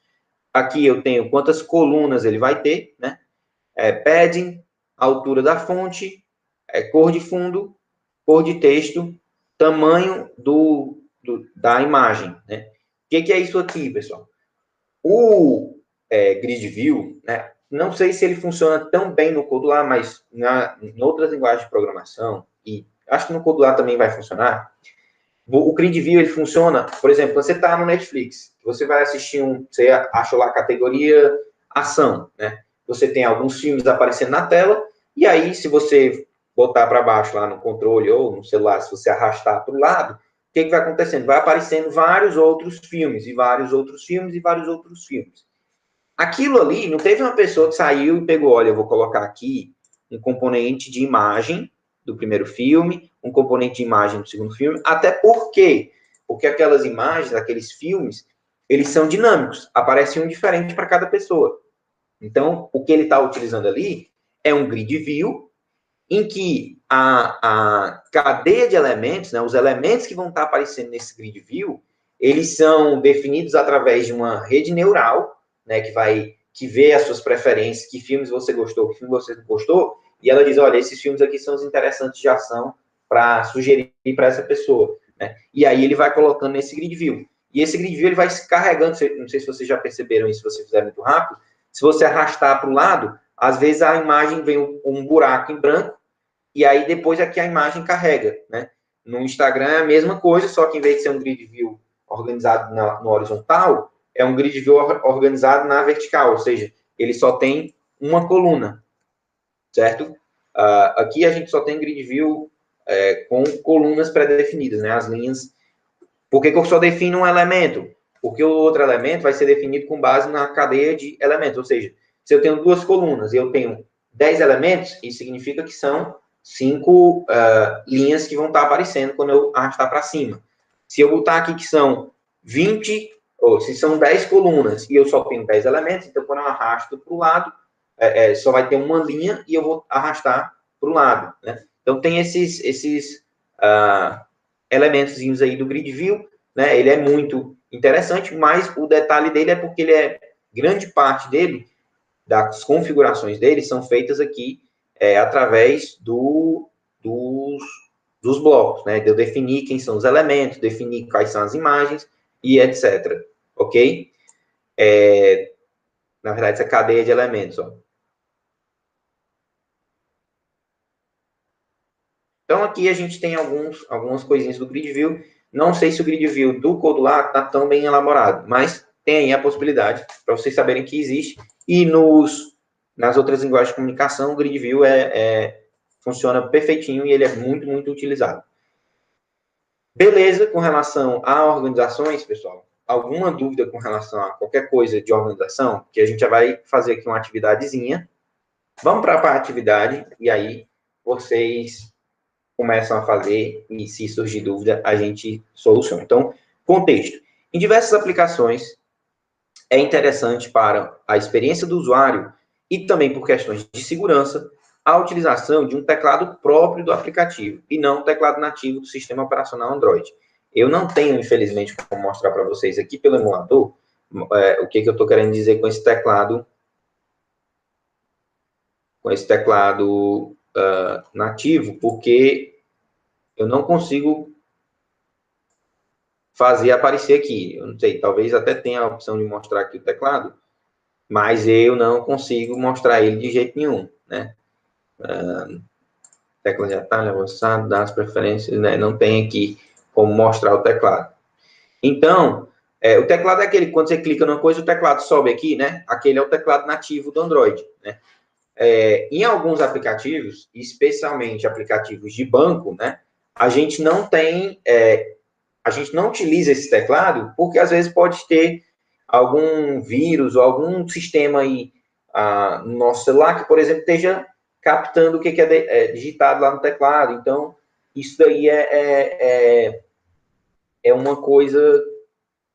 Aqui eu tenho quantas colunas ele vai ter, né? Padding, altura da fonte, cor de fundo, cor de texto, tamanho da imagem, né? O que é isso aqui, pessoal? O Grid View, né? Não sei se ele funciona tão bem no Codular, mas em outras linguagens de programação, e acho que no Codular também vai funcionar, o Grid View, ele funciona, por exemplo, você está no Netflix, você vai assistir você achou lá a categoria ação, né? Você tem alguns filmes aparecendo na tela, e aí, se você botar para baixo lá no controle ou no celular, se você arrastar para o lado, o que vai acontecendo? Vai aparecendo vários outros filmes, e vários outros filmes, e vários outros filmes. Aquilo ali, não teve uma pessoa que saiu e pegou, olha, eu vou colocar aqui um componente de imagem do primeiro filme, um componente de imagem do segundo filme, até porque aquelas imagens, aqueles filmes, eles são dinâmicos, aparece um diferente para cada pessoa. Então, o que ele está utilizando ali é um grid view, em que a cadeia de elementos, né, os elementos que vão estar aparecendo nesse grid view, eles são definidos através de uma rede neural, né, que vê as suas preferências, que filmes você gostou, que filmes você não gostou, e ela diz, olha, esses filmes aqui são os interessantes de ação para sugerir para essa pessoa, né? E aí ele vai colocando nesse grid view. E esse grid view ele vai se carregando, não sei se vocês já perceberam isso, se você fizer muito rápido, se você arrastar para o lado, às vezes a imagem vem um buraco em branco, e aí depois aqui a imagem carrega, né? No Instagram é a mesma coisa, só que em vez de ser um grid view organizado no horizontal, é um grid view organizado na vertical, ou seja, ele só tem uma coluna, certo? Aqui a gente só tem grid view com colunas pré-definidas, né? As linhas. Por que eu só defino um elemento? Porque o outro elemento vai ser definido com base na cadeia de elementos, ou seja, se eu tenho duas colunas e eu tenho 10 elementos, isso significa que são 5 linhas que vão estar aparecendo quando eu arrastar para cima. Se eu botar aqui que são 20, ou se são 10 colunas e eu só tenho 10 elementos, então quando eu arrasto para o lado, só vai ter uma linha e eu vou arrastar para o lado, né? Então tem esses elementozinhos aí do grid view, né? Ele é muito interessante, mas o detalhe dele é porque grande parte dele, das configurações dele, são feitas aqui através dos blocos, né? De eu definir quem são os elementos, definir quais são as imagens e etc. Ok? Na verdade, essa cadeia de elementos, ó. Então, aqui a gente tem algumas coisinhas do grid view. Não sei se o grid view do Codular está tão bem elaborado, mas tem aí a possibilidade para vocês saberem que existe. E nas outras linguagens de comunicação, o grid view funciona perfeitinho e ele é muito, muito utilizado. Beleza, com relação a organizações, pessoal, alguma dúvida com relação a qualquer coisa de organização, que a gente já vai fazer aqui uma atividadezinha. Vamos para a atividade e aí vocês começam a fazer e, se surgir dúvida, a gente soluciona. Então, contexto. Em diversas aplicações, é interessante para a experiência do usuário e também por questões de segurança, a utilização de um teclado próprio do aplicativo e não o teclado nativo do sistema operacional Android. Eu não tenho, infelizmente, como mostrar para vocês aqui pelo emulador, o que eu estou querendo dizer com esse teclado nativo, porque eu não consigo fazer aparecer aqui. Eu não sei, talvez até tenha a opção de mostrar aqui o teclado, mas eu não consigo mostrar ele de jeito nenhum, né? Tecla de atalho, avançado, dados, preferências, né? Não tem aqui como mostrar o teclado. Então, o teclado é aquele, quando você clica numa coisa, o teclado sobe aqui, né? Aquele é o teclado nativo do Android, né? Em alguns aplicativos, especialmente aplicativos de banco, né? A gente não utiliza esse teclado porque às vezes pode ter algum vírus ou algum sistema aí no nosso celular que, por exemplo, esteja captando o que é digitado lá no teclado. Então, isso daí é uma coisa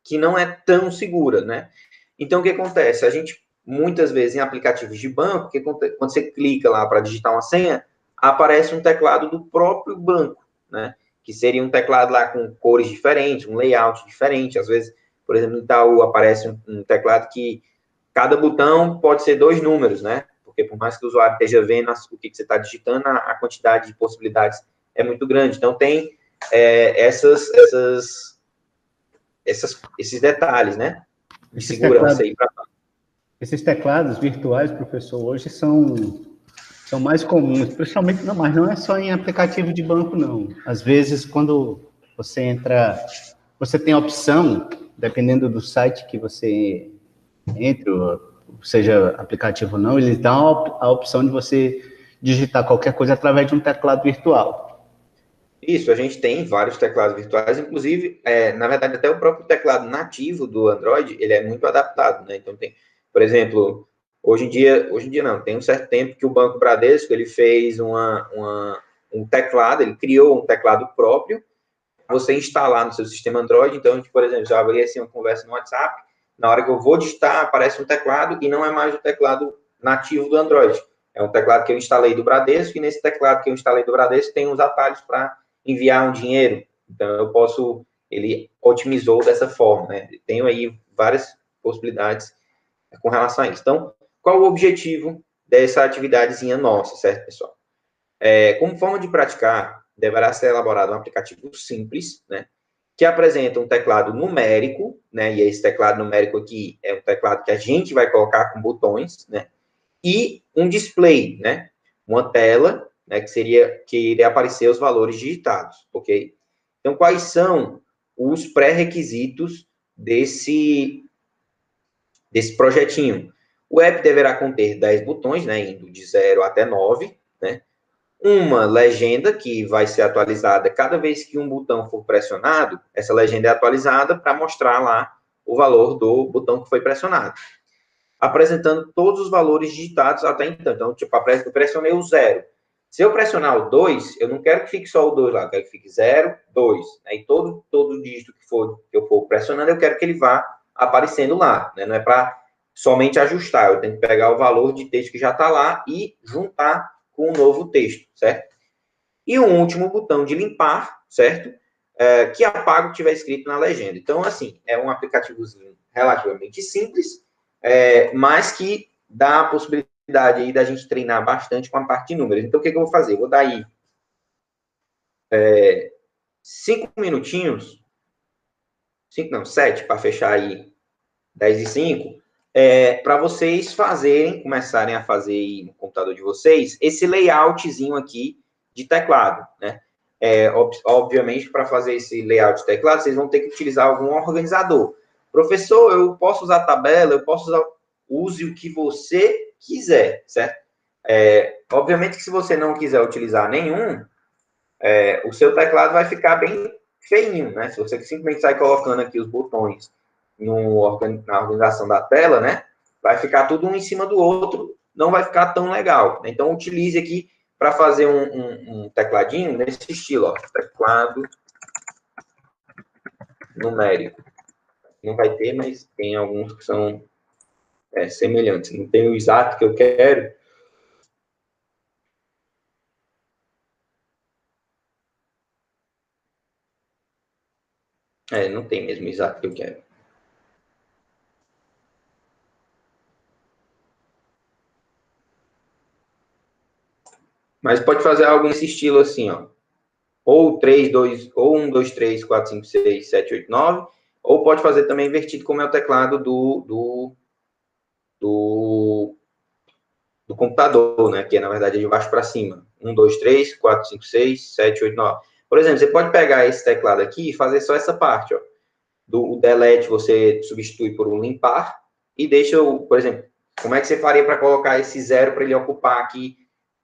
que não é tão segura, né? Então, o que acontece? A gente, muitas vezes, em aplicativos de banco, quando você clica lá para digitar uma senha, aparece um teclado do próprio banco, né? Que seria um teclado lá com cores diferentes, um layout diferente. Às vezes, por exemplo, no Itaú aparece um teclado que cada botão pode ser 2 números, né? Porque por mais que o usuário esteja vendo o que você está digitando, a quantidade de possibilidades é muito grande. Então, tem esses detalhes, né? De segurança aí para. Esses teclados virtuais, professor, hoje são mais comuns, principalmente, mas não é só em aplicativo de banco, não. Às vezes, quando você entra, você tem a opção, dependendo do site que você entra, seja aplicativo ou não, ele dá a opção de você digitar qualquer coisa através de um teclado virtual. Isso, a gente tem vários teclados virtuais, inclusive, na verdade, até o próprio teclado nativo do Android, ele é muito adaptado, né? Então tem, por exemplo, hoje em dia não, tem um certo tempo que o Banco Bradesco, ele fez um teclado, ele criou um teclado próprio, você instalar no seu sistema Android. Então, a gente, por exemplo, já abri assim uma conversa no WhatsApp, na hora que eu vou digitar, aparece um teclado e não é mais o teclado nativo do Android. É um teclado que eu instalei do Bradesco, e nesse teclado que eu instalei do Bradesco tem os atalhos para enviar um dinheiro. Então, eu posso, ele otimizou dessa forma, né? Tenho aí várias possibilidades com relação a isso. Então, qual o objetivo dessa atividadezinha nossa, certo, pessoal? Como forma de praticar, deverá ser elaborado um aplicativo simples, né, que apresenta um teclado numérico, né, e esse teclado numérico aqui é um teclado que a gente vai colocar com botões, né, e um display, né, uma tela, né, que iria aparecer os valores digitados, ok? Então, quais são os pré-requisitos desse projetinho? O app deverá conter 10 botões, né, indo de 0 até 9, né, uma legenda que vai ser atualizada cada vez que um botão for pressionado. Essa legenda é atualizada para mostrar lá o valor do botão que foi pressionado, apresentando todos os valores digitados até então. Então, tipo, eu pressionei o 0. Se eu pressionar o 2, eu não quero que fique só o 2 lá, eu quero que fique 0, 2. Aí todo dígito que eu for pressionando, eu quero que ele vá aparecendo lá, né? Não é para somente ajustar, eu tenho que pegar o valor de texto que já está lá e juntar com o novo texto, certo? E um último botão de limpar, certo? Que apaga o que tiver escrito na legenda. Então, assim, é um aplicativozinho relativamente simples, mas que dá a possibilidade aí da gente treinar bastante com a parte de números. Então, o que eu vou fazer? Eu vou dar aí 5 minutinhos, 5 não, 7, para fechar aí 10 e 5, para vocês começarem a fazer aí no computador de vocês, esse layoutzinho aqui de teclado, né? Obviamente, para fazer esse layout de teclado, vocês vão ter que utilizar algum organizador. Professor, eu posso usar tabela, use o que você quiser, certo? Obviamente que se você não quiser utilizar nenhum, o seu teclado vai ficar bem feinho, né? Se você simplesmente sai colocando aqui os botões na organização da tela, né? Vai ficar tudo um em cima do outro, não vai ficar tão legal. Então, utilize aqui para fazer um tecladinho nesse estilo, ó, teclado numérico. Não vai ter, mas tem alguns que são semelhantes. Não tem o exato que eu quero. Não tem mesmo o exato que eu quero. Mas pode fazer algo nesse estilo assim, ó. Ou 3, 2, ou 1, 2, 3, 4, 5, 6, 7, 8, 9. Ou pode fazer também invertido, como é o teclado do computador, né? Que é, na verdade, de baixo para cima. 1, 2, 3, 4, 5, 6, 7, 8, 9. Por exemplo, você pode pegar esse teclado aqui e fazer só essa parte, ó. O delete você substitui por um limpar e deixa, por exemplo, como é que você faria para colocar esse 0 para ele ocupar aqui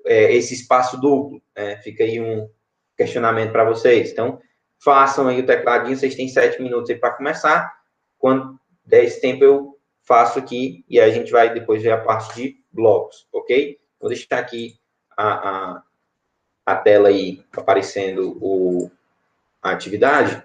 esse espaço duplo? Fica aí um questionamento para vocês. Então, façam aí o tecladinho, vocês têm 7 minutos aí para começar. Quando der esse tempo, eu faço aqui e a gente vai depois ver a parte de blocos, ok? Vou deixar aqui a tela aí aparecendo a atividade.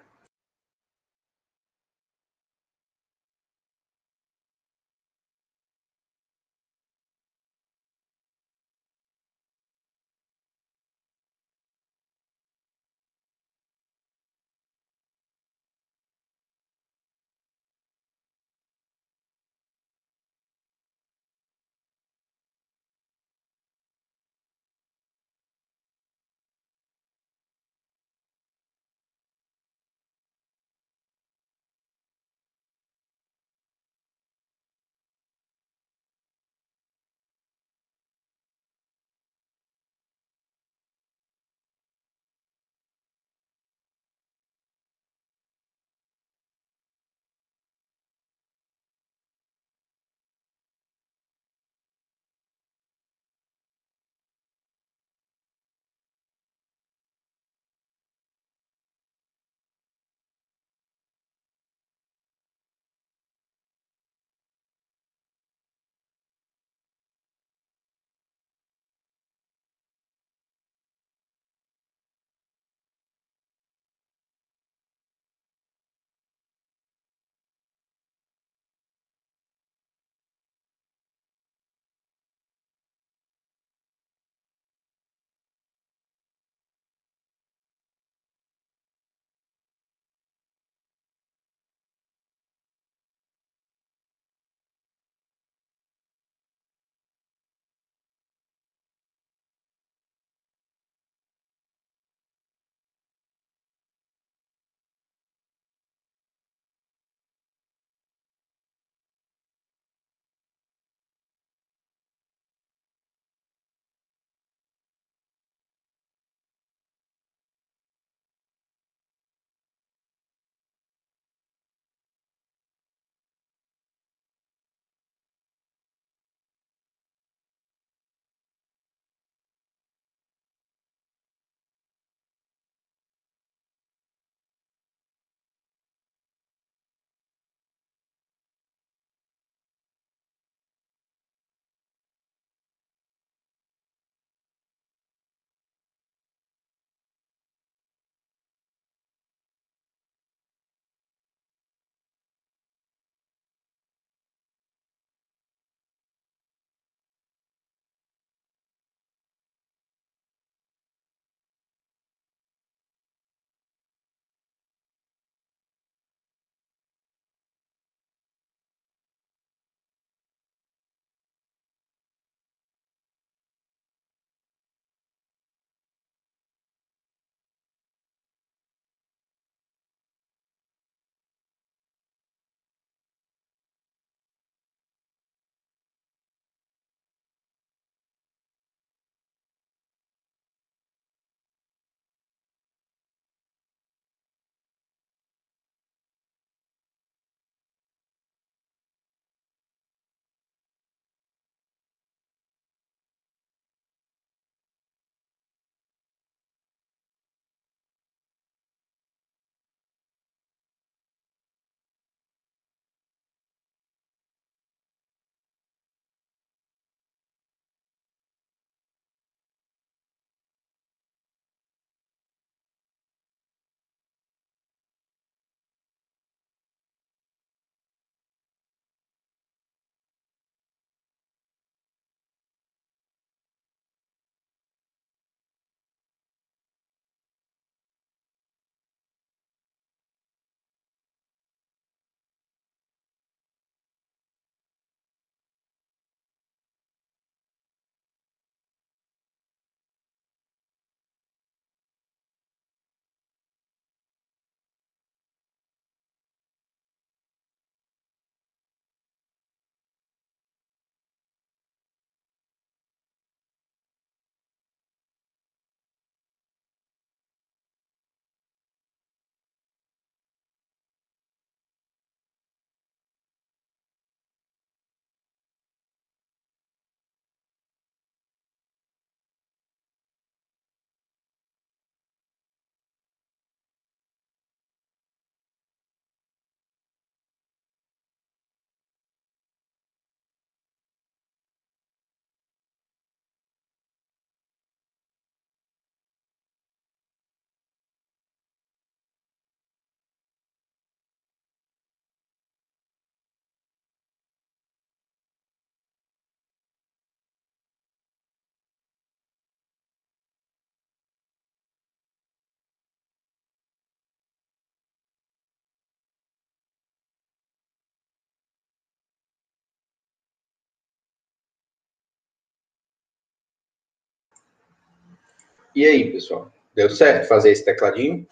E aí, pessoal? Deu certo fazer esse tecladinho?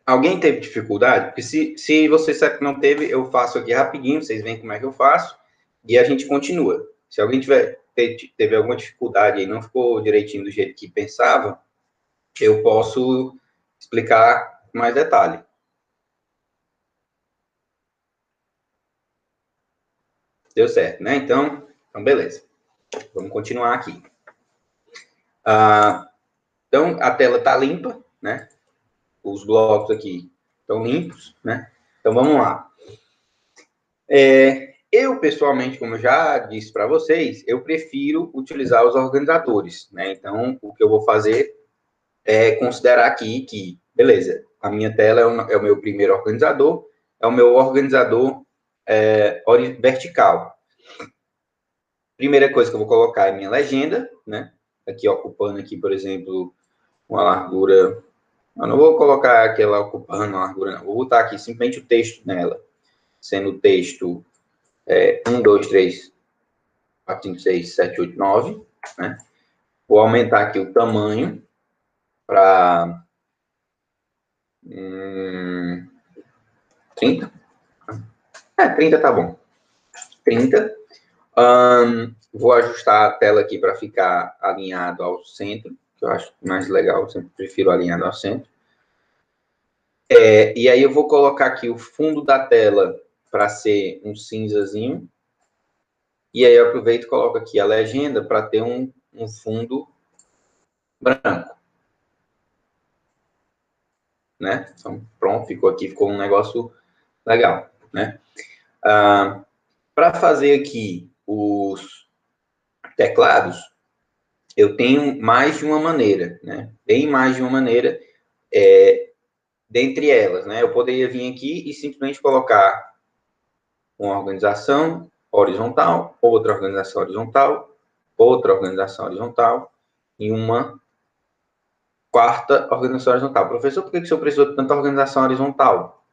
Alguém teve dificuldade? Porque se você sabe que não teve, eu faço aqui rapidinho, vocês veem como é que eu faço, e a gente continua. Se alguém teve alguma dificuldade e não ficou direitinho do jeito que pensava, eu posso explicar com mais detalhe. Deu certo, né? Então beleza. Vamos continuar aqui. Então, a tela está limpa, né? Os blocos aqui estão limpos, né? Então, vamos lá. Eu, pessoalmente, como eu já disse para vocês, eu prefiro utilizar os organizadores, né? Então, o que eu vou fazer é considerar aqui que, beleza, a minha tela é o meu primeiro organizador, é o meu organizador vertical. Primeira coisa que eu vou colocar é minha legenda, né? Aqui ocupando aqui, por exemplo, uma largura. Eu não vou colocar aquela ocupando a largura, não. Vou botar aqui simplesmente o texto nela, sendo o texto 1, 2, 3, 4, 5, 6, 7, 8, 9, né? Vou aumentar aqui o tamanho para 30. 30 tá bom. 30. Vou ajustar a tela aqui para ficar alinhado ao centro, que eu acho mais legal, eu sempre prefiro alinhado ao centro. E aí eu vou colocar aqui o fundo da tela para ser um cinzazinho. E aí eu aproveito e coloco aqui a legenda para ter um fundo branco. Né? Então, pronto, ficou um negócio legal, né? Para fazer aqui os teclados, eu tenho mais de uma maneira, né? Bem mais de uma maneira, dentre elas, né? Eu poderia vir aqui e simplesmente colocar uma organização horizontal, outra organização horizontal e uma quarta organização horizontal. Professor, por que o senhor precisou de tanta organização horizontal?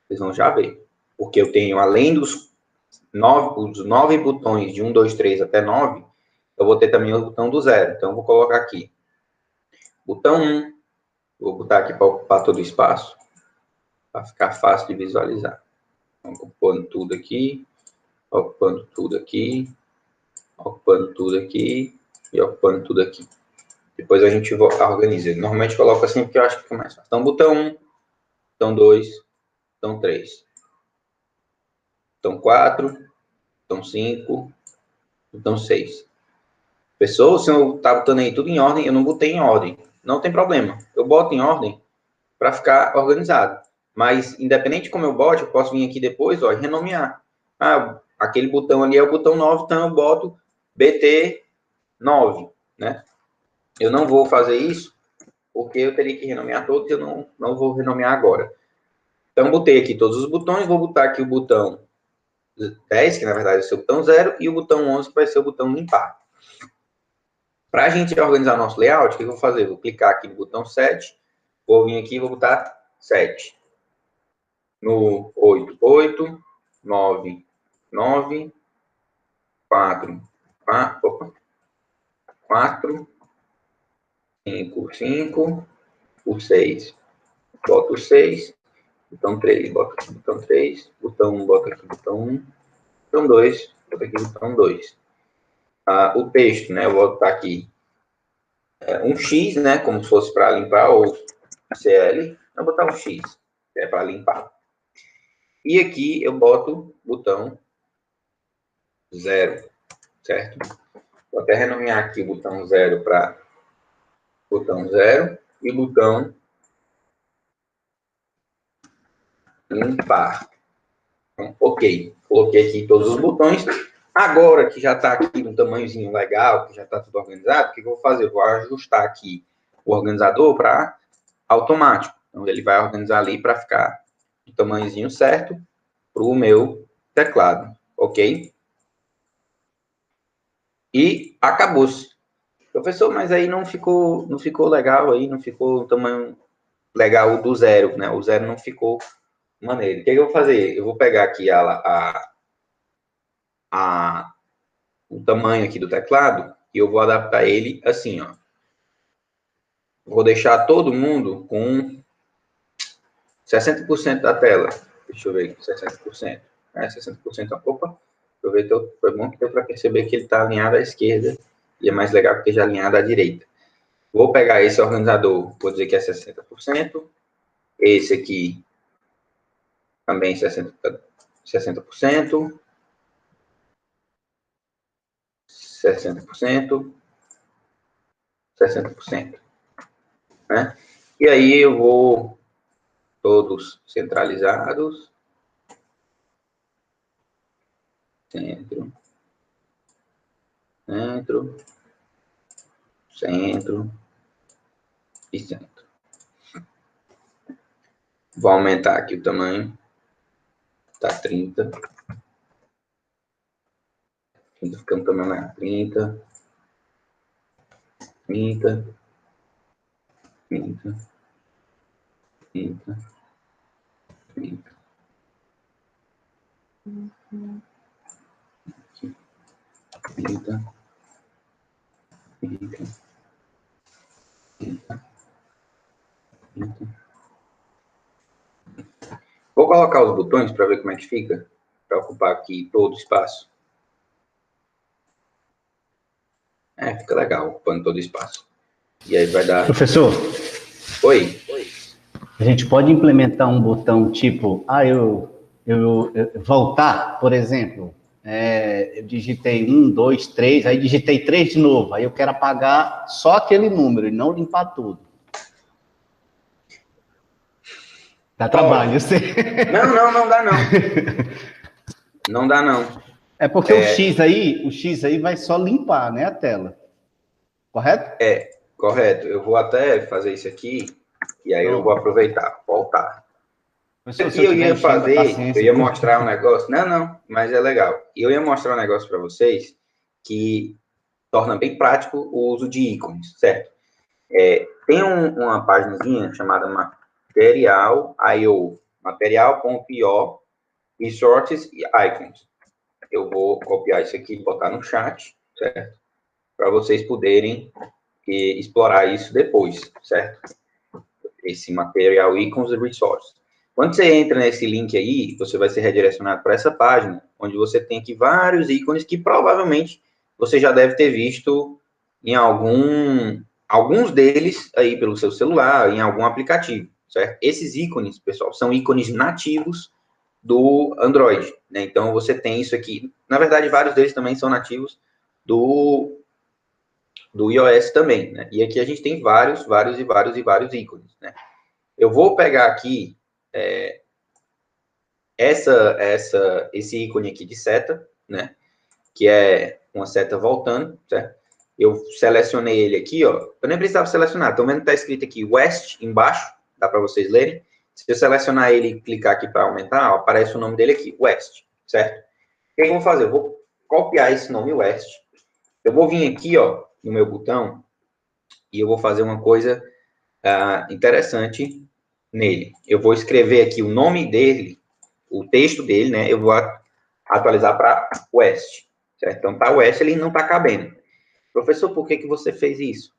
Vocês vão já ver. Porque eu tenho, além dos 9 botões de 1, 2, 3 até 9, eu vou ter também o botão do 0. Então, eu vou colocar aqui. Botão 1, vou botar aqui para ocupar todo o espaço, para ficar fácil de visualizar. Então, ocupando tudo aqui, ocupando tudo aqui, ocupando tudo aqui e ocupando tudo aqui. Depois a gente organiza. Normalmente coloco assim porque eu acho que fica mais fácil. Então, botão 1, botão 2, botão 3, botão 4, botão 5, botão 6. Pessoal, se eu tá botando aí tudo em ordem, eu não botei em ordem. Não tem problema. Eu boto em ordem para ficar organizado. Mas, independente de como eu bote, eu posso vir aqui depois, ó, e renomear. Aquele botão ali é o botão 9, então eu boto BT9, né? Eu não vou fazer isso, porque eu teria que renomear todos, eu não vou renomear agora. Então, botei aqui todos os botões, vou botar aqui o botão 10, que na verdade vai ser o botão 0, e o botão 11, que vai ser o botão limpar. Para a gente organizar nosso layout, o que eu vou fazer? Vou clicar aqui no botão 7, vou vir aqui e vou botar 7. No 8, 8, 9, 9, 4, 4, 5, 5, o 6, boto o 6, botão 3, bota aqui botão 3, botão 1, bota aqui botão 1, botão 2, bota aqui botão 2. O texto, né, eu vou botar aqui um X, né, como se fosse para limpar, ou CL, eu vou botar um X, que é para limpar. E aqui eu boto botão 0, certo? Vou até renomear aqui o botão 0 para botão 0 e botão limpar. Então, ok. Coloquei aqui todos os botões. Agora que já está aqui no tamanhozinho legal, que já está tudo organizado, o que eu vou fazer? Eu vou ajustar aqui o organizador para automático. Então, ele vai organizar ali para ficar do tamanhozinho certo para o meu teclado. Ok? E acabou-se. Professor, mas aí não ficou legal aí, não ficou o tamanho legal do 0, né? O 0 não ficou maneiro. O que eu vou fazer? Eu vou pegar aqui o tamanho aqui do teclado e eu vou adaptar ele assim, ó. Vou deixar todo mundo com 60% da tela. Deixa eu ver aqui, 60%. 60%. Opa, deixa eu ver, foi bom que deu para perceber que ele está alinhado à esquerda e é mais legal que esteja alinhado à direita. Vou pegar esse organizador, vou dizer que é 60%. Esse aqui também 60%. 60%. 60%. Né? E aí eu vou todos centralizados. Centro. Centro. Centro. E centro. Vou aumentar aqui o tamanho. Tá 30. 30 ficando também lá. 30. 30. 30. 30. 30. 30. 30. 30. Vou colocar os botões para ver como é que fica. Para ocupar aqui todo o espaço. Fica legal, ocupando todo o espaço. E aí vai dar... Professor? Oi. A gente pode implementar um botão tipo, eu voltar, por exemplo, eu digitei 1, 2, 3, aí digitei 3 de novo, aí eu quero apagar só aquele número e não limpar tudo. Dá trabalho, eu sei. Não dá não. Não dá não. É porque o X aí vai só limpar, né, a tela. Correto? Correto. Eu vou até fazer isso aqui e aí eu vou aproveitar, voltar. Professor, E eu ia fazer, eu ia viu? mostrar um negócio. Não, mas é legal. E eu ia mostrar um negócio para vocês que torna bem prático o uso de ícones, certo? Tem uma páginazinha chamada Material.io, material.io, resources e icons. Eu vou copiar isso aqui e botar no chat, certo? Para vocês poderem explorar isso depois, certo? Esse Material Icons e Resources. Quando você entra nesse link aí, você vai ser redirecionado para essa página, onde você tem aqui vários ícones que provavelmente você já deve ter visto em alguns deles aí pelo seu celular, em algum aplicativo, certo? Esses ícones, pessoal, são ícones nativos do Android, né? Então, você tem isso aqui. Na verdade, vários deles também são nativos do iOS também, né? E aqui a gente tem vários ícones, né? Eu vou pegar aqui esse ícone aqui de seta, né? Que é uma seta voltando, certo? Eu selecionei ele aqui, ó. Eu nem precisava selecionar. Estão vendo que está escrito aqui West embaixo? Dá para vocês lerem? Se eu selecionar ele e clicar aqui para aumentar, ó, aparece o nome dele aqui, West, certo? O que eu vou fazer? Eu vou copiar esse nome West. Eu vou vir aqui, ó, no meu botão e eu vou fazer uma coisa interessante nele. Eu vou escrever aqui o nome dele, o texto dele, né? Eu vou atualizar para West, certo? Então, para West ele não está cabendo. Professor, por que você fez isso?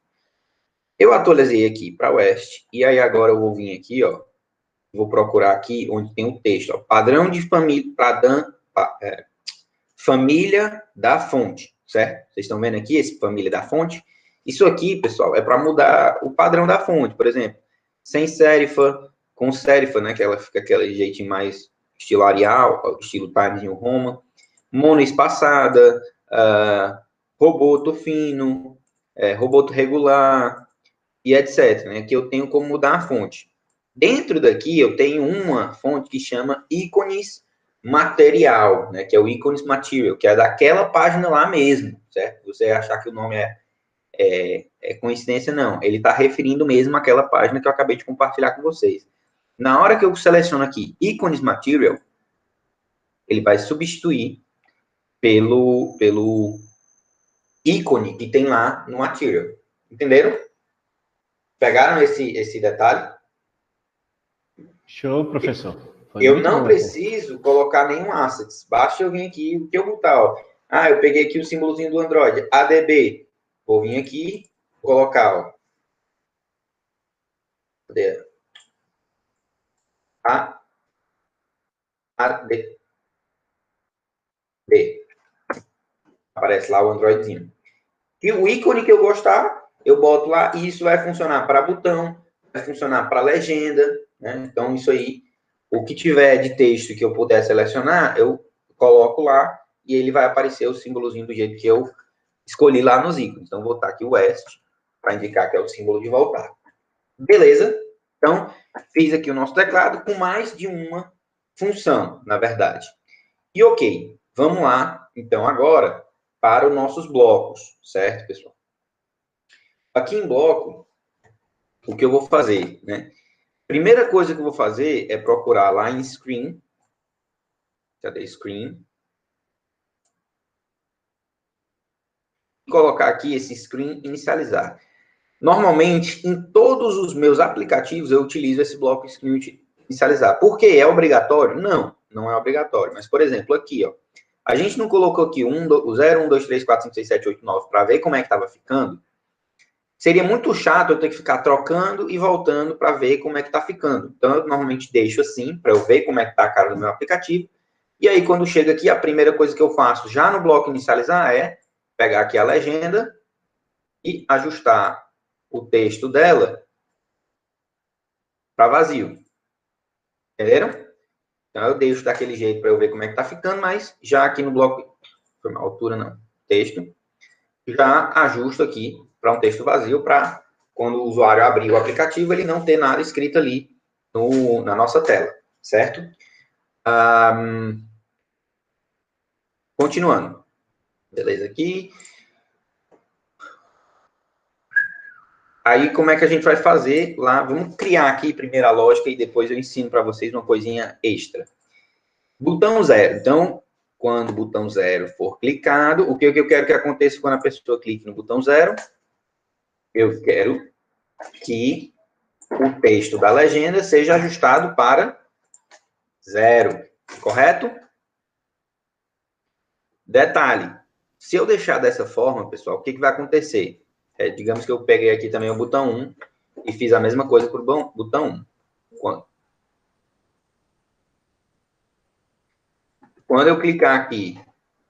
Eu atualizei aqui para West, e aí agora eu vou vir aqui, ó, vou procurar aqui onde tem o texto, ó, padrão de família, família da fonte, certo? Vocês estão vendo aqui esse família da fonte? Isso aqui, pessoal, é para mudar o padrão da fonte, por exemplo, sem serifa, com serifa, né, que ela fica aquele jeitinho mais estilo Arial, estilo Times New Roman, monoespaçada, roboto fino, roboto regular, e etc. Né? Que eu tenho como mudar a fonte. Dentro daqui, eu tenho uma fonte que chama ícones material, né? Que é o ícones material, que é daquela página lá mesmo, certo? Você achar que o nome é coincidência, não. Ele está referindo mesmo àquela página que eu acabei de compartilhar com vocês. Na hora que eu seleciono aqui ícones material, ele vai substituir pelo ícone que tem lá no material. Entenderam? Pegaram esse detalhe? Show, professor. Eu não preciso colocar nenhum assets. Basta eu vir aqui, o que eu botar, ó. Ah, eu peguei aqui o símbolozinho do Android, ADB. Vou vir aqui, colocar, ó. Cadê? ADB. Aparece lá o Androidzinho. E o ícone que eu gostar, eu boto lá e isso vai funcionar para botão, vai funcionar para legenda, né? Então, isso aí, o que tiver de texto que eu puder selecionar, eu coloco lá e ele vai aparecer o símbolozinho do jeito que eu escolhi lá nos ícones. Então, vou botar aqui o West para indicar que é o símbolo de voltar. Beleza? Então, fiz aqui o nosso teclado com mais de uma função, na verdade. E ok, vamos lá, então, agora, para os nossos blocos, certo, pessoal? Aqui em bloco, o que eu vou fazer, né? Primeira coisa que eu vou fazer é procurar lá em Screen. Cadê Screen? E colocar aqui esse Screen inicializar. Normalmente, em todos os meus aplicativos, eu utilizo esse bloco Screen inicializar. Por quê? É obrigatório? Não, não é obrigatório. Mas, por exemplo, aqui, ó. A gente não colocou aqui o 0, 1, 2, 3, 4, 5, 6, 7, 8, 9 para ver como é que estava ficando. Seria muito chato eu ter que ficar trocando e voltando para ver como é que está ficando. Então, eu normalmente deixo assim, para eu ver como é que está a cara do meu aplicativo. E aí, quando chega aqui, a primeira coisa que eu faço já no bloco inicializar é pegar aqui a legenda e ajustar o texto dela para vazio. Entenderam? Então, eu deixo daquele jeito para eu ver como é que está ficando, mas já aqui no bloco, foi uma altura não, texto, já ajusto aqui para um texto vazio, para quando o usuário abrir o aplicativo, ele não ter nada escrito ali na nossa tela, certo? Continuando. Beleza aqui. Aí, como é que a gente vai fazer lá? Vamos criar aqui primeiro a lógica e depois eu ensino para vocês uma coisinha extra. Botão 0. Então, quando o botão 0 for clicado, o que eu quero que aconteça quando a pessoa clique no botão 0? Eu quero que o texto da legenda seja ajustado para 0. Correto? Detalhe. Se eu deixar dessa forma, pessoal, o que vai acontecer? Digamos que eu peguei aqui também o botão 1 e fiz a mesma coisa para o botão 1. Quando eu clicar aqui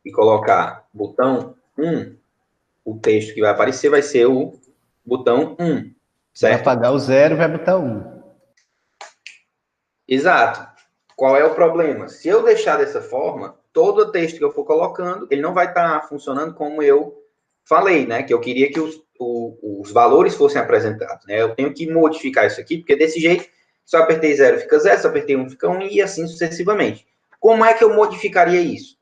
e colocar botão 1, o texto que vai aparecer vai ser o botão 1, certo? Vai apagar o 0 e vai botar 1. Exato. Qual é o problema? Se eu deixar dessa forma, todo o texto que eu for colocando, ele não vai estar funcionando como eu falei, né? Que eu queria que os valores fossem apresentados, né? Eu tenho que modificar isso aqui, porque desse jeito, se eu apertei 0, fica 0, se eu apertei 1, fica 1, e assim sucessivamente. Como é que eu modificaria isso?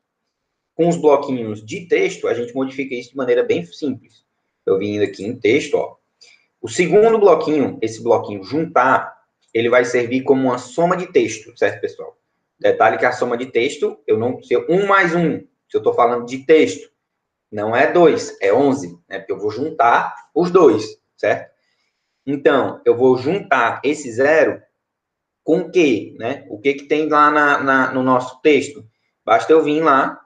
Com os bloquinhos de texto, a gente modifica isso de maneira bem simples. Eu vim aqui em texto, ó. O segundo bloquinho, esse bloquinho juntar, ele vai servir como uma soma de texto, certo, pessoal? Detalhe que a soma de texto, eu não sei 1 mais 1, se eu estou falando de texto, não é 2, é 11, né? Porque eu vou juntar os dois, certo? Então, eu vou juntar esse 0 com o quê, né? O que tem lá no nosso texto? Basta eu vir lá,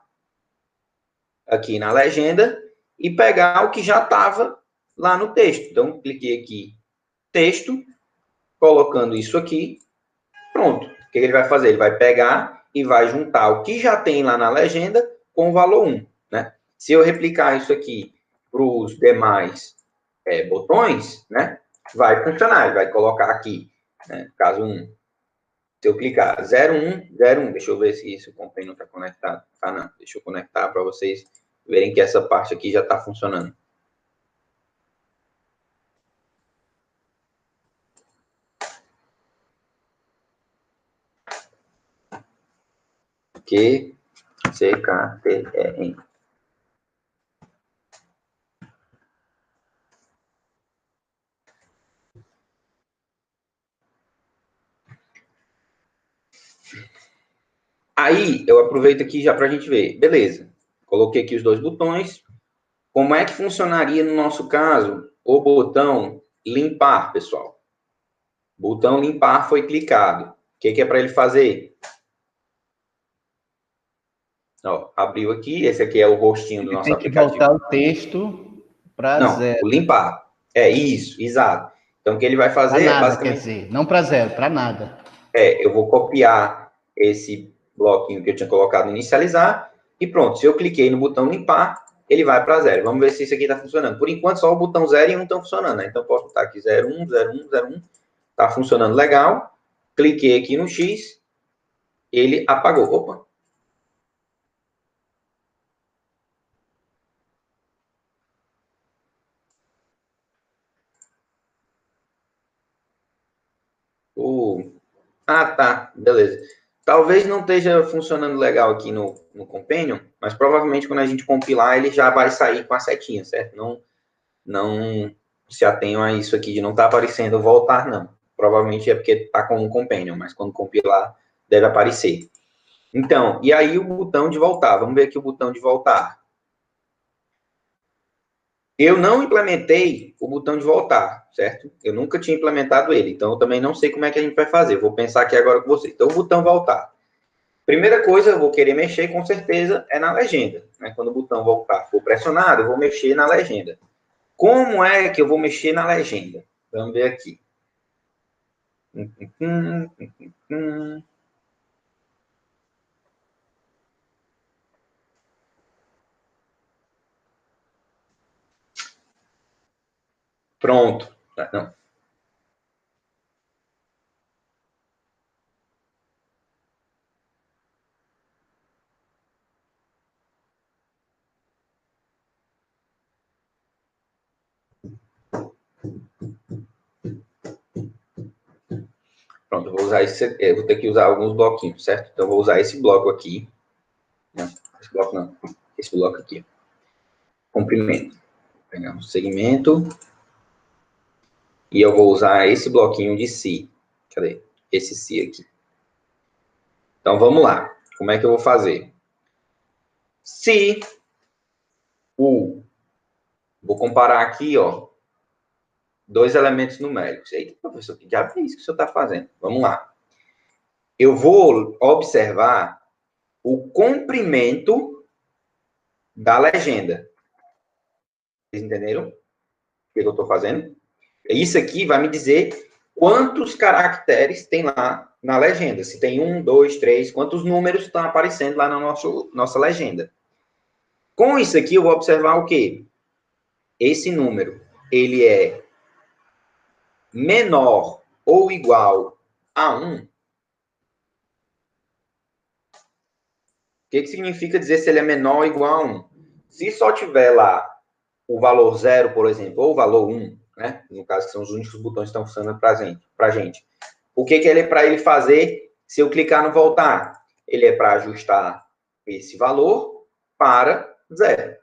aqui na legenda, e pegar o que já estava lá no texto. Então, cliquei aqui, texto, colocando isso aqui, pronto. O que ele vai fazer? Ele vai pegar e vai juntar o que já tem lá na legenda com o valor 1, né? Se eu replicar isso aqui para os demais botões, né, vai funcionar. Ele vai colocar aqui, né, caso 1. Se eu clicar 01, 01, deixa eu ver se isso o não está conectado. Ah, não. Deixa eu conectar para vocês verem que essa parte aqui já está funcionando. QCKTEN. Aí, eu aproveito aqui já para a gente ver. Beleza. Coloquei aqui os dois botões. Como é que funcionaria no nosso caso o botão limpar, pessoal? O botão limpar foi clicado. O que é para ele fazer? Ó, abriu aqui, esse aqui é o rostinho do Ele nosso tem que aplicativo. voltar o texto para Não, zero. o limpar. É isso, exato. Então, o que ele vai Para fazer é nada, quer basicamente, dizer, não para zero, para nada. eu vou copiar esse bloquinho que eu tinha colocado no inicializar e pronto. Se eu cliquei no botão limpar, ele vai para zero. Vamos ver se isso aqui está funcionando. Por enquanto, só o botão 0 e 1 estão funcionando, né? Então, posso botar aqui 01, 01, 01. Está funcionando legal. Cliquei aqui no X, ele apagou. Opa! Tá, beleza. Talvez não esteja funcionando legal aqui no Companion, mas provavelmente quando a gente compilar, ele já vai sair com a setinha, certo? Não se atenham a isso aqui de não estar aparecendo voltar, não. Provavelmente é porque está com um Companion, mas quando compilar, deve aparecer. Então, e aí o botão de voltar. Vamos ver aqui o botão de voltar. Eu não implementei o botão de voltar, certo? Eu nunca tinha implementado ele, então eu também não sei como é que a gente vai fazer. Vou pensar aqui agora com você. Então, o botão voltar. Primeira coisa, eu vou querer mexer, com certeza, é na legenda. Né? Quando o botão voltar for pressionado, eu vou mexer na legenda. Como é que eu vou mexer na legenda? Vamos ver aqui. Pronto. Não. Pronto, eu vou usar esse. Eu vou ter que usar alguns bloquinhos, certo? Então, eu vou usar esse bloco aqui. Não, esse bloco não. Esse bloco aqui. Comprimento. Vou pegar um segmento. E eu vou usar esse bloquinho de si. Cadê? Esse si aqui. Então, vamos lá. Como é que eu vou fazer? Se vou comparar aqui, ó, dois elementos numéricos. Eita, professor, que diabo é isso que o senhor está fazendo? Vamos lá. Eu vou observar o comprimento da legenda. Vocês entenderam o que eu estou fazendo? Isso aqui vai me dizer quantos caracteres tem lá na legenda. Se tem 1, 2, 3, quantos números estão aparecendo lá na nossa legenda. Com isso aqui, eu vou observar o quê? Esse número, ele é menor ou igual a 1. O que significa dizer se ele é menor ou igual a 1? Se só tiver lá o valor 0, por exemplo, ou o valor 1, né? No caso, que são os únicos botões que estão funcionando para a gente. O que ele é para ele fazer se eu clicar no voltar? Ele é para ajustar esse valor para 0.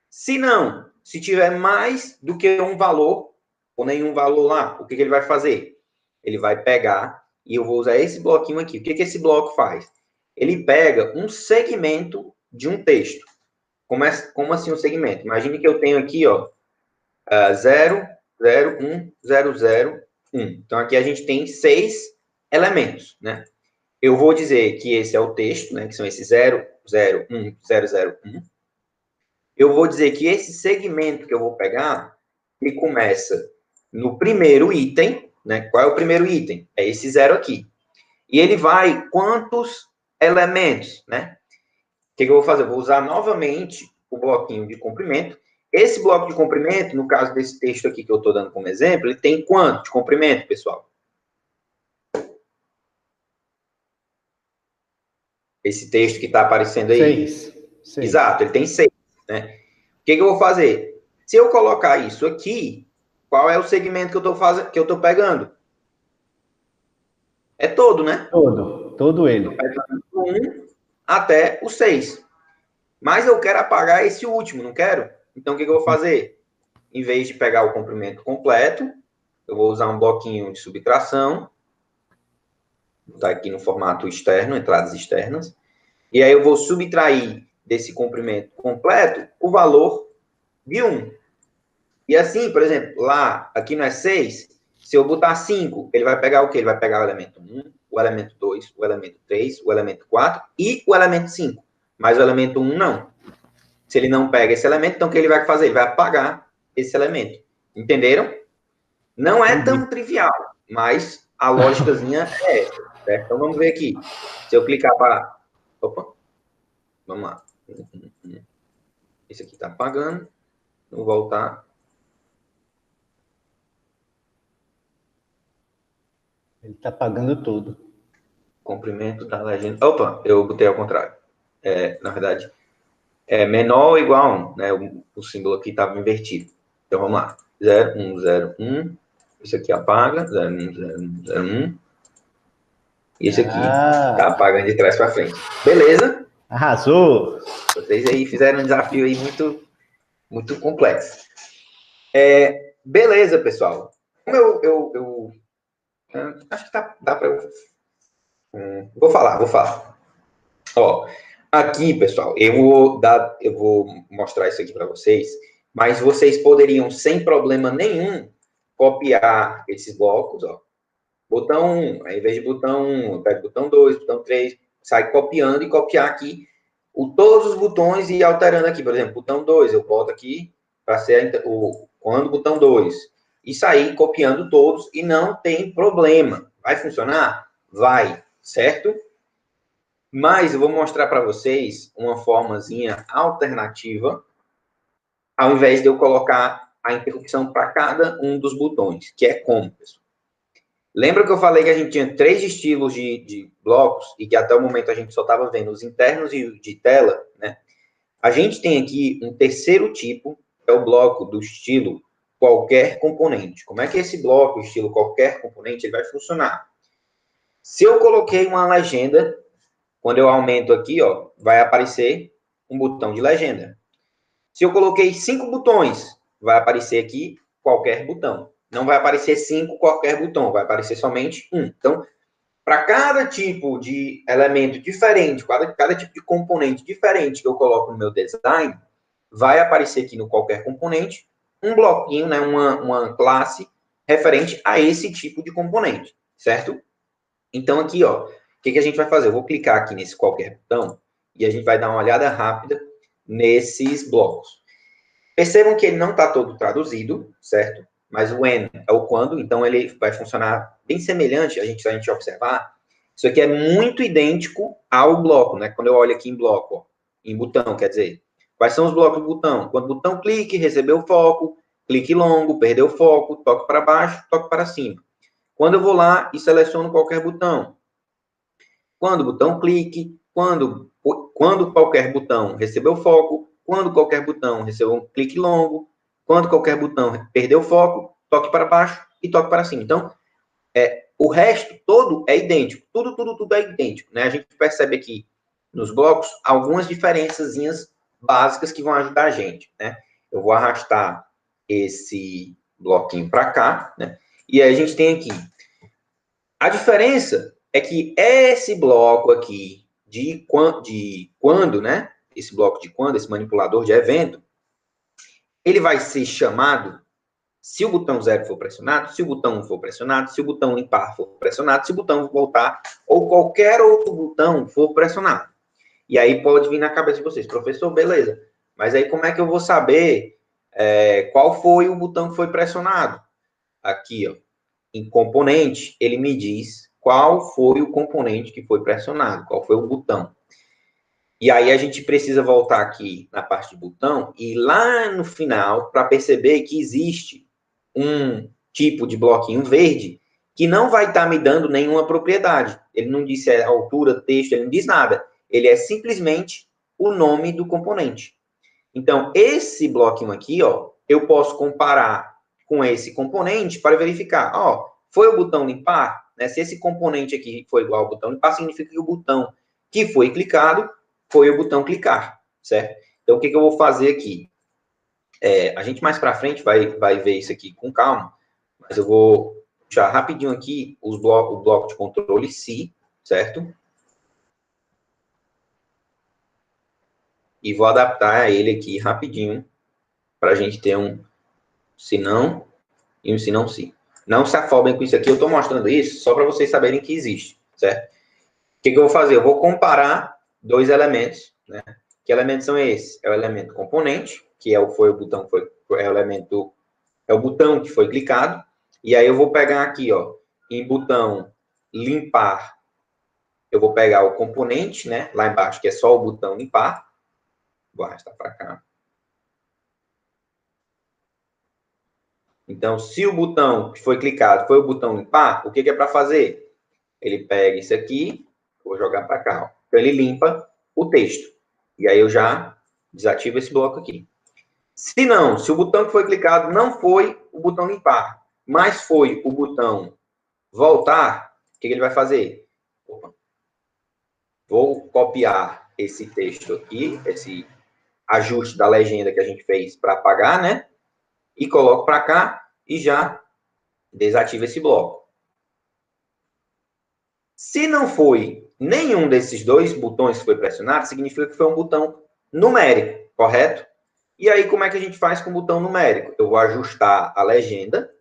Se não, se tiver mais do que um valor, ou nenhum valor lá, o que ele vai fazer? Ele vai pegar, e eu vou usar esse bloquinho aqui. O que esse bloco faz? Ele pega um segmento de um texto. Como assim um segmento? Imagine que eu tenho aqui, ó, 0, 0, 1, 0, 0, 1. Então, aqui a gente tem 6 elementos, né? Eu vou dizer que esse é o texto, né? Que são esses 0, 0, 1, 0, 0, 1. Eu vou dizer que esse segmento que eu vou pegar, ele começa no primeiro item, né? Qual é o primeiro item? É esse 0 aqui. E ele vai quantos elementos, né? O que eu vou fazer? Eu vou usar novamente o bloquinho de comprimento. Esse bloco de comprimento, no caso desse texto aqui que eu estou dando como exemplo, ele tem quanto de comprimento, pessoal? Esse texto que está aparecendo aí. 6. Exato, ele tem 6. Né? O que eu vou fazer? Se eu colocar isso aqui, qual é o segmento que eu estou fazendo, que eu estou pegando? É todo, né? Todo ele. Estou pegando do 1 até o 6. Mas eu quero apagar esse último, não quero? Então, o que eu vou fazer? Em vez de pegar o comprimento completo, eu vou usar um bloquinho de subtração. Vou botar aqui no formato externo, entradas externas. E aí eu vou subtrair desse comprimento completo o valor de 1. E assim, por exemplo, lá, aqui não é 6, se eu botar 5, ele vai pegar o quê? Ele vai pegar o elemento 1, o elemento 2, o elemento 3, o elemento 4 e o elemento 5. mas o elemento 1 não. Se ele não pega esse elemento, então o que ele vai fazer? Ele vai apagar esse elemento. Entenderam? Não é tão trivial, mas a lógicazinha é essa, certo? Então vamos ver aqui. Se eu clicar para... Opa, vamos lá. Esse aqui está apagando. Vou voltar. Ele está apagando tudo. Comprimento da legenda. Opa, eu botei ao contrário. Na verdade, é menor ou igual a 1, né? O símbolo aqui estava invertido. Então vamos lá. 0, 1, 0, 1. Esse aqui apaga. 0, 1, 0, 1, 0, 1. E esse aqui tá apagando de trás para frente. Beleza? Arrasou! Vocês aí fizeram um desafio aí muito complexo. Beleza, pessoal. Como eu acho que dá para eu... Vou falar. Ó, aqui, pessoal, eu vou mostrar isso aqui para vocês, mas vocês poderiam, sem problema nenhum, copiar esses blocos, ó. Botão 1, ao invés de botão 1, eu pego botão 2, botão 3, sai copiando e copiar aqui todos os botões e ir alterando aqui. Por exemplo, botão 2, eu boto aqui para ser quando botão 2. E sair copiando todos e não tem problema. Vai funcionar? Vai, certo? Mas eu vou mostrar para vocês uma formazinha alternativa, ao invés de eu colocar a interrupção para cada um dos botões, que é como, pessoal. Lembra que eu falei que a gente tinha 3 estilos de blocos e que até o momento a gente só estava vendo os internos e de tela, né? A gente tem aqui um terceiro tipo, que é o bloco do estilo qualquer componente. Como é que esse bloco, estilo qualquer componente, ele vai funcionar? Se eu coloquei uma legenda, quando eu aumento aqui, ó, vai aparecer um botão de legenda. Se eu coloquei 5 botões, vai aparecer aqui qualquer botão. Não vai aparecer 5 qualquer botão, vai aparecer somente 1. Então, para cada tipo de elemento diferente, cada tipo de componente diferente que eu coloco no meu design, vai aparecer aqui no qualquer componente um bloquinho, né, uma classe referente a esse tipo de componente, certo? Então, aqui, ó, o que a gente vai fazer? Eu vou clicar aqui nesse qualquer botão e a gente vai dar uma olhada rápida nesses blocos. Percebam que ele não está todo traduzido, certo? Mas o when é o quando, então ele vai funcionar bem semelhante, a gente observar. Isso aqui é muito idêntico ao bloco, né? Quando eu olho aqui em bloco, ó, em botão, quer dizer, quais são os blocos do botão? Quando o botão clique, recebeu foco, clique longo, perdeu foco, toque para baixo, toque para cima. Quando eu vou lá e seleciono qualquer botão, quando o botão clique, quando qualquer botão recebeu foco, quando qualquer botão recebeu um clique longo, quando qualquer botão perdeu foco, toque para baixo e toque para cima. Então, o resto todo é idêntico. Tudo é idêntico, né? A gente percebe aqui nos blocos algumas diferençazinhas básicas que vão ajudar a gente, né? Eu vou arrastar esse bloquinho para cá, né? E aí a gente tem aqui. A diferença é que esse bloco aqui de quando, né? Esse bloco de quando, esse manipulador de evento, ele vai ser chamado se o botão 0 for pressionado, se o botão 1 for pressionado, se o botão impar for pressionado, se o botão voltar ou qualquer outro botão for pressionado. E aí pode vir na cabeça de vocês, professor, beleza, mas aí como é que eu vou saber qual foi o botão que foi pressionado? Aqui, ó, em componente, ele me diz qual foi o componente que foi pressionado, qual foi o botão. E aí a gente precisa voltar aqui na parte de botão e lá no final para perceber que existe um tipo de bloquinho verde que não vai estar me dando nenhuma propriedade. Ele não disse a altura, texto, ele não diz nada. Ele é simplesmente o nome do componente. Então, esse bloquinho aqui, ó, eu posso comparar com esse componente para verificar, ó, foi o botão limpar? Né? Se esse componente aqui for igual ao botão limpar, significa que o botão que foi clicado foi o botão clicar, certo? Então, o que eu vou fazer aqui? A gente mais para frente vai ver isso aqui com calma, mas eu vou puxar rapidinho aqui o bloco de controle C, certo? E vou adaptar a ele aqui rapidinho, para a gente ter um se não e um se não se. Não se afobem com isso aqui, eu estou mostrando isso só para vocês saberem que existe, certo? O que eu vou fazer? Eu vou comparar dois elementos né? Que elementos são esses? É o elemento componente, que foi o botão, é o elemento, é o botão que foi clicado. E aí eu vou pegar aqui, ó, em botão limpar, eu vou pegar o componente, né? Lá embaixo, que é só o botão limpar. Vou arrastar para cá. Então, se o botão que foi clicado foi o botão limpar, o que é para fazer? Ele pega isso aqui, vou jogar para cá. Ó. Então, ele limpa o texto. E aí eu já desativo esse bloco aqui. Se não, se o botão que foi clicado não foi o botão limpar, mas foi o botão voltar, o que ele vai fazer? Opa. Vou copiar esse texto aqui, esse ajuste da legenda que a gente fez para apagar, né? E coloco para cá e já desativo esse bloco. Se não foi nenhum desses dois botões que foi pressionado, significa que foi um botão numérico, correto? E aí, como é que a gente faz com o botão numérico? Eu vou ajustar a legenda.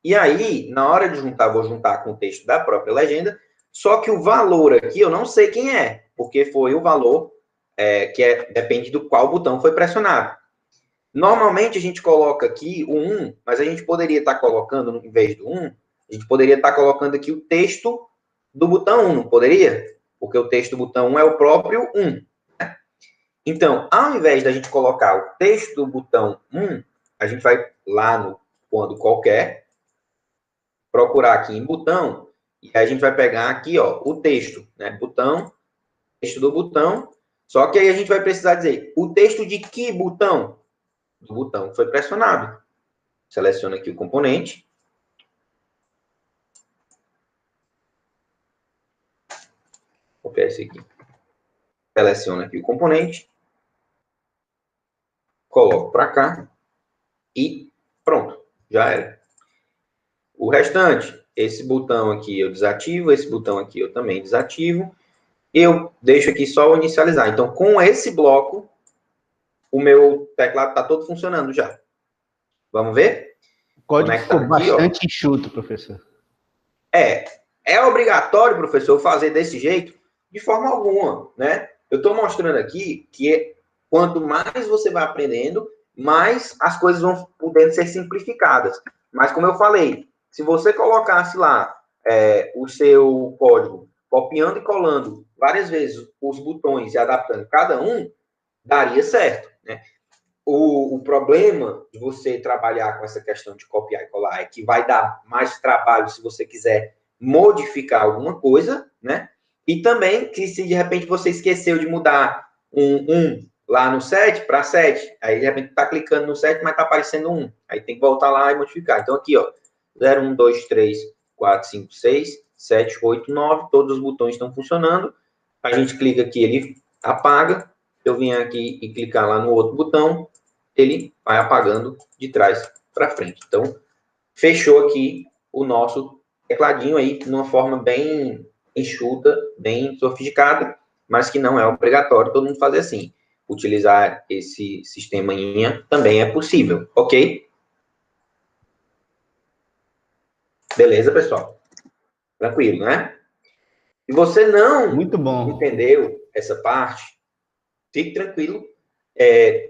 E aí, na hora de juntar, vou juntar com o texto da própria legenda. Só que o valor aqui, eu não sei quem é, porque foi o valor depende do qual botão foi pressionado. Normalmente, a gente coloca aqui o 1, mas a gente poderia estar colocando, em vez do 1, a gente poderia estar colocando aqui o texto do botão 1, não poderia? Porque o texto do botão 1 é o próprio 1. Então, ao invés da gente colocar o texto do botão 1, a gente vai lá no quando qualquer, procurar aqui em botão, e aí a gente vai pegar aqui, ó, o texto, né? Botão, texto do botão, só que aí a gente vai precisar dizer, o texto de que botão? Do botão que foi pressionado. Seleciona aqui o componente. Vou copiar esse aqui. Seleciona aqui o componente. Coloco para cá. E pronto. Já era. O restante, esse botão aqui eu desativo, esse botão aqui eu também desativo. Eu deixo aqui só o inicializar. Então, com esse bloco, o meu teclado está todo funcionando já. Vamos ver? O código ficou aqui, bastante ó. Enxuto, professor. É obrigatório, professor, fazer desse jeito? De forma alguma, né? Eu estou mostrando aqui que quanto mais você vai aprendendo, mais as coisas vão podendo ser simplificadas. Mas, como eu falei, se você colocasse lá o seu código, copiando e colando várias vezes os botões e adaptando cada um, daria certo, né? O problema de você trabalhar com essa questão de copiar e colar é que vai dar mais trabalho se você quiser modificar alguma coisa, né? E também que se de repente você esqueceu de mudar um lá no 7 para 7, aí de repente está clicando no 7, mas está aparecendo 1. Aí tem que voltar lá e modificar. Então aqui, ó, 0, 1, 2, 3, 4, 5, 6, 7, 8, 9, todos os botões estão funcionando. A gente clica aqui, ele apaga. Eu vim aqui e clicar lá no outro botão, ele vai apagando de trás para frente. Então, fechou aqui o nosso tecladinho aí de uma forma bem enxuta, bem sofisticada, mas que não é obrigatório todo mundo fazer assim. Utilizar esse sistemainha também é possível, ok? Beleza, pessoal? Tranquilo, né? Se você não Muito bom. Entendeu essa parte, fique tranquilo.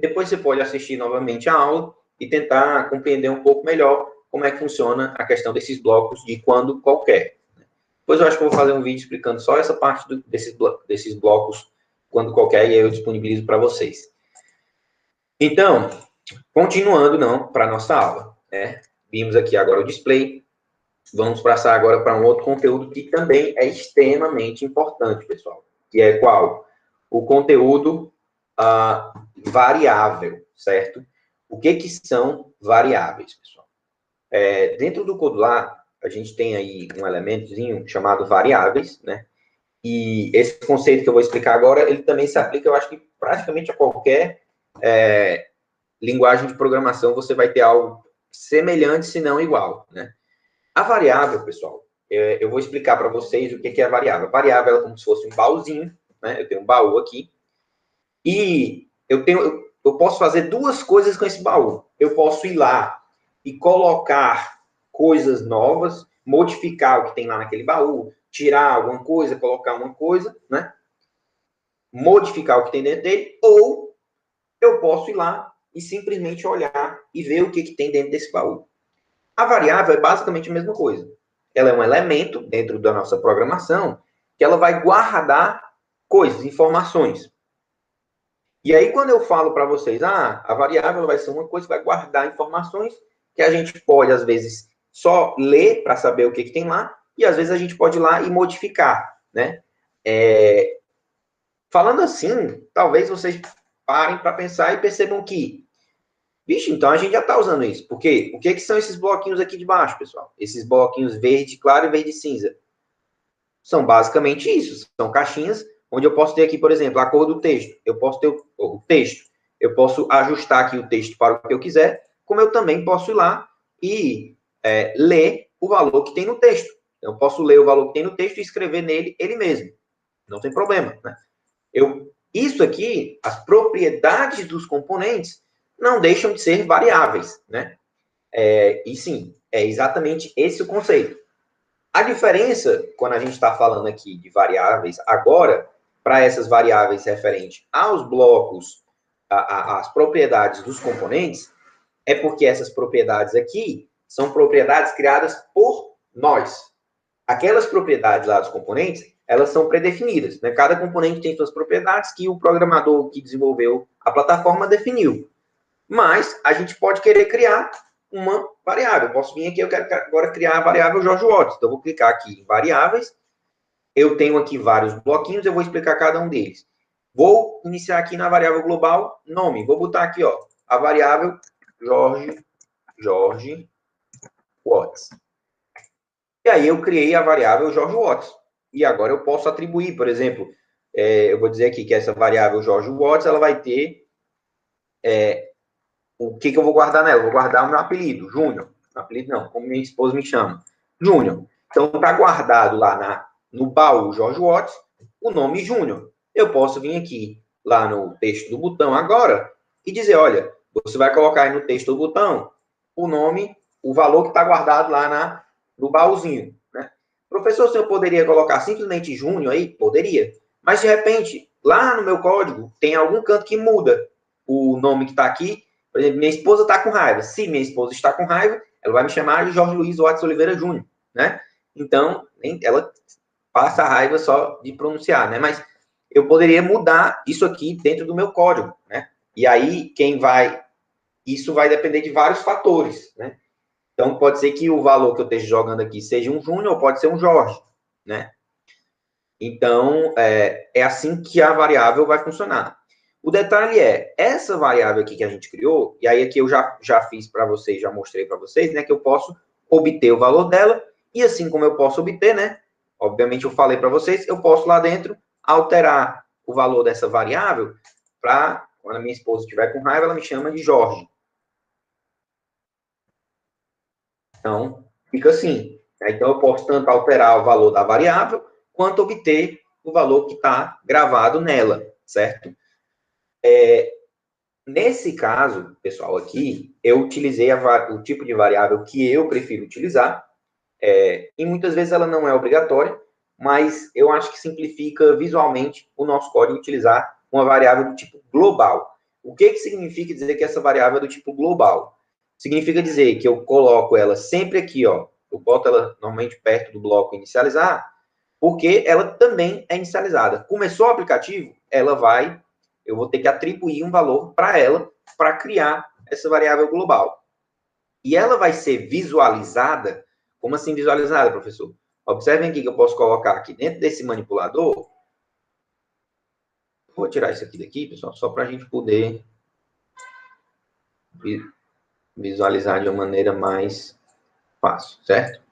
Depois você pode assistir novamente a aula e tentar compreender um pouco melhor como é que funciona a questão desses blocos de quando qualquer. Depois eu acho que eu vou fazer um vídeo explicando só essa parte desses blocos quando qualquer e aí eu disponibilizo para vocês. Então, continuando para a nossa aula. Né? Vimos aqui agora o display. Vamos passar agora para um outro conteúdo que também é extremamente importante, pessoal. Que é qual? O conteúdo variável, certo? O que são variáveis, pessoal? Dentro do Codular, a gente tem aí um elementozinho chamado variáveis, né? E esse conceito que eu vou explicar agora, ele também se aplica, eu acho que praticamente a qualquer linguagem de programação, você vai ter algo semelhante, se não igual, né? A variável, pessoal, eu vou explicar para vocês o que é a variável. A variável é como se fosse um baúzinho, né? Eu tenho um baú aqui, e eu posso fazer duas coisas com esse baú. Eu posso ir lá e colocar coisas novas, modificar o que tem lá naquele baú, tirar alguma coisa, colocar uma coisa, né? modificar o que tem dentro dele, ou eu posso ir lá e simplesmente olhar e ver o que tem dentro desse baú. A variável é basicamente a mesma coisa. Ela é um elemento dentro da nossa programação que ela vai guardar coisas, informações. E aí, quando eu falo para vocês, a variável vai ser uma coisa que vai guardar informações que a gente pode, às vezes, só ler para saber o que tem lá, e às vezes a gente pode ir lá e modificar, né? Falando assim, talvez vocês parem para pensar e percebam que, vixe, então a gente já está usando isso. Por quê? O que são esses bloquinhos aqui de baixo, pessoal? Esses bloquinhos verde claro e verde cinza. São basicamente isso. São caixinhas onde eu posso ter aqui, por exemplo, a cor do texto. Eu posso ter o texto. Eu posso ajustar aqui o texto para o que eu quiser, como eu também posso ir lá e ler o valor que tem no texto. Eu posso ler o valor que tem no texto e escrever nele ele mesmo. Não tem problema, né? Isso aqui, as propriedades dos componentes não deixam de ser variáveis, né? E sim, é exatamente esse o conceito. A diferença, quando a gente está falando aqui de variáveis, agora, para essas variáveis referentes aos blocos, às propriedades dos componentes, é porque essas propriedades aqui são propriedades criadas por nós. Aquelas propriedades lá dos componentes, elas são predefinidas, né? Cada componente tem suas propriedades que o programador que desenvolveu a plataforma definiu. Mas a gente pode querer criar uma variável. Eu posso vir aqui, eu quero agora criar a variável Jorge Watts. Então, eu vou clicar aqui em variáveis. Eu tenho aqui vários bloquinhos, eu vou explicar cada um deles. Vou iniciar aqui na variável global, nome. Vou botar aqui, ó, a variável Jorge Watts. E aí eu criei a variável Jorge Watts. E agora eu posso atribuir, por exemplo, eu vou dizer aqui que essa variável Jorge Watts, ela vai ter o que eu vou guardar nela? Eu vou guardar o meu apelido, Júnior. Apelido não, como minha esposa me chama. Júnior. Então, está guardado lá no baú Jorge Watts o nome Júnior. Eu posso vir aqui, lá no texto do botão agora, e dizer, olha, você vai colocar aí no texto do botão o nome, o valor que está guardado lá no baúzinho. Né? Professor, se eu poderia colocar simplesmente Júnior aí? Poderia. Mas, de repente, lá no meu código, tem algum canto que muda o nome que está aqui. Por exemplo, minha esposa está com raiva. Se minha esposa está com raiva, ela vai me chamar de Jorge Luiz Watts Oliveira Júnior, né? Então, ela passa a raiva só de pronunciar, né? Mas eu poderia mudar isso aqui dentro do meu código, né? E aí, isso vai depender de vários fatores, né? Então, pode ser que o valor que eu esteja jogando aqui seja um Júnior ou pode ser um Jorge, né? Então, é assim que a variável vai funcionar. O detalhe essa variável aqui que a gente criou, e aí aqui eu já fiz para vocês, já mostrei para vocês, né, que eu posso obter o valor dela, e assim como eu posso obter, né, obviamente eu falei para vocês, eu posso lá dentro alterar o valor dessa variável para, quando a minha esposa estiver com raiva, ela me chama de Jorge. Então, fica assim. Então, eu posso tanto alterar o valor da variável, quanto obter o valor que está gravado nela, certo? Nesse caso, pessoal, aqui, eu utilizei o tipo de variável que eu prefiro utilizar, e muitas vezes ela não é obrigatória, mas eu acho que simplifica visualmente o nosso código utilizar uma variável do tipo global. O que significa dizer que essa variável é do tipo global? Significa dizer que eu coloco ela sempre aqui, ó, eu boto ela normalmente perto do bloco inicializar, porque ela também é inicializada. Começou o aplicativo, eu vou ter que atribuir um valor para ela para criar essa variável global. E ela vai ser visualizada. Como assim visualizada, professor? Observem aqui que eu posso colocar aqui dentro desse manipulador. Vou tirar isso aqui daqui, pessoal, só para a gente poder visualizar de uma maneira mais fácil, certo?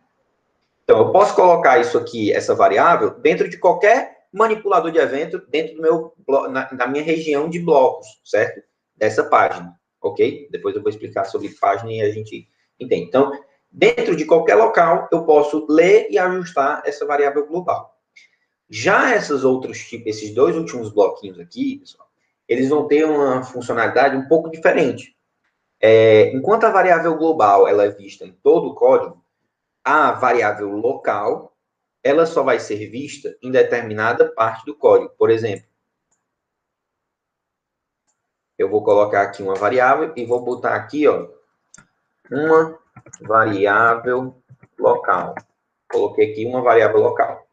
Então, eu posso colocar isso aqui, essa variável, dentro de qualquer manipulador de evento, dentro do meu, na minha região de blocos, certo? Dessa página, ok? Depois eu vou explicar sobre página e a gente entende. Então, dentro de qualquer local, eu posso ler e ajustar essa variável global. Já esses dois últimos bloquinhos aqui, pessoal, eles vão ter uma funcionalidade um pouco diferente. Enquanto a variável global ela é vista em todo o código, a variável local ela só vai ser vista em determinada parte do código. Por exemplo, eu vou colocar aqui uma variável e vou botar aqui, ó, uma variável local. Coloquei aqui uma variável local.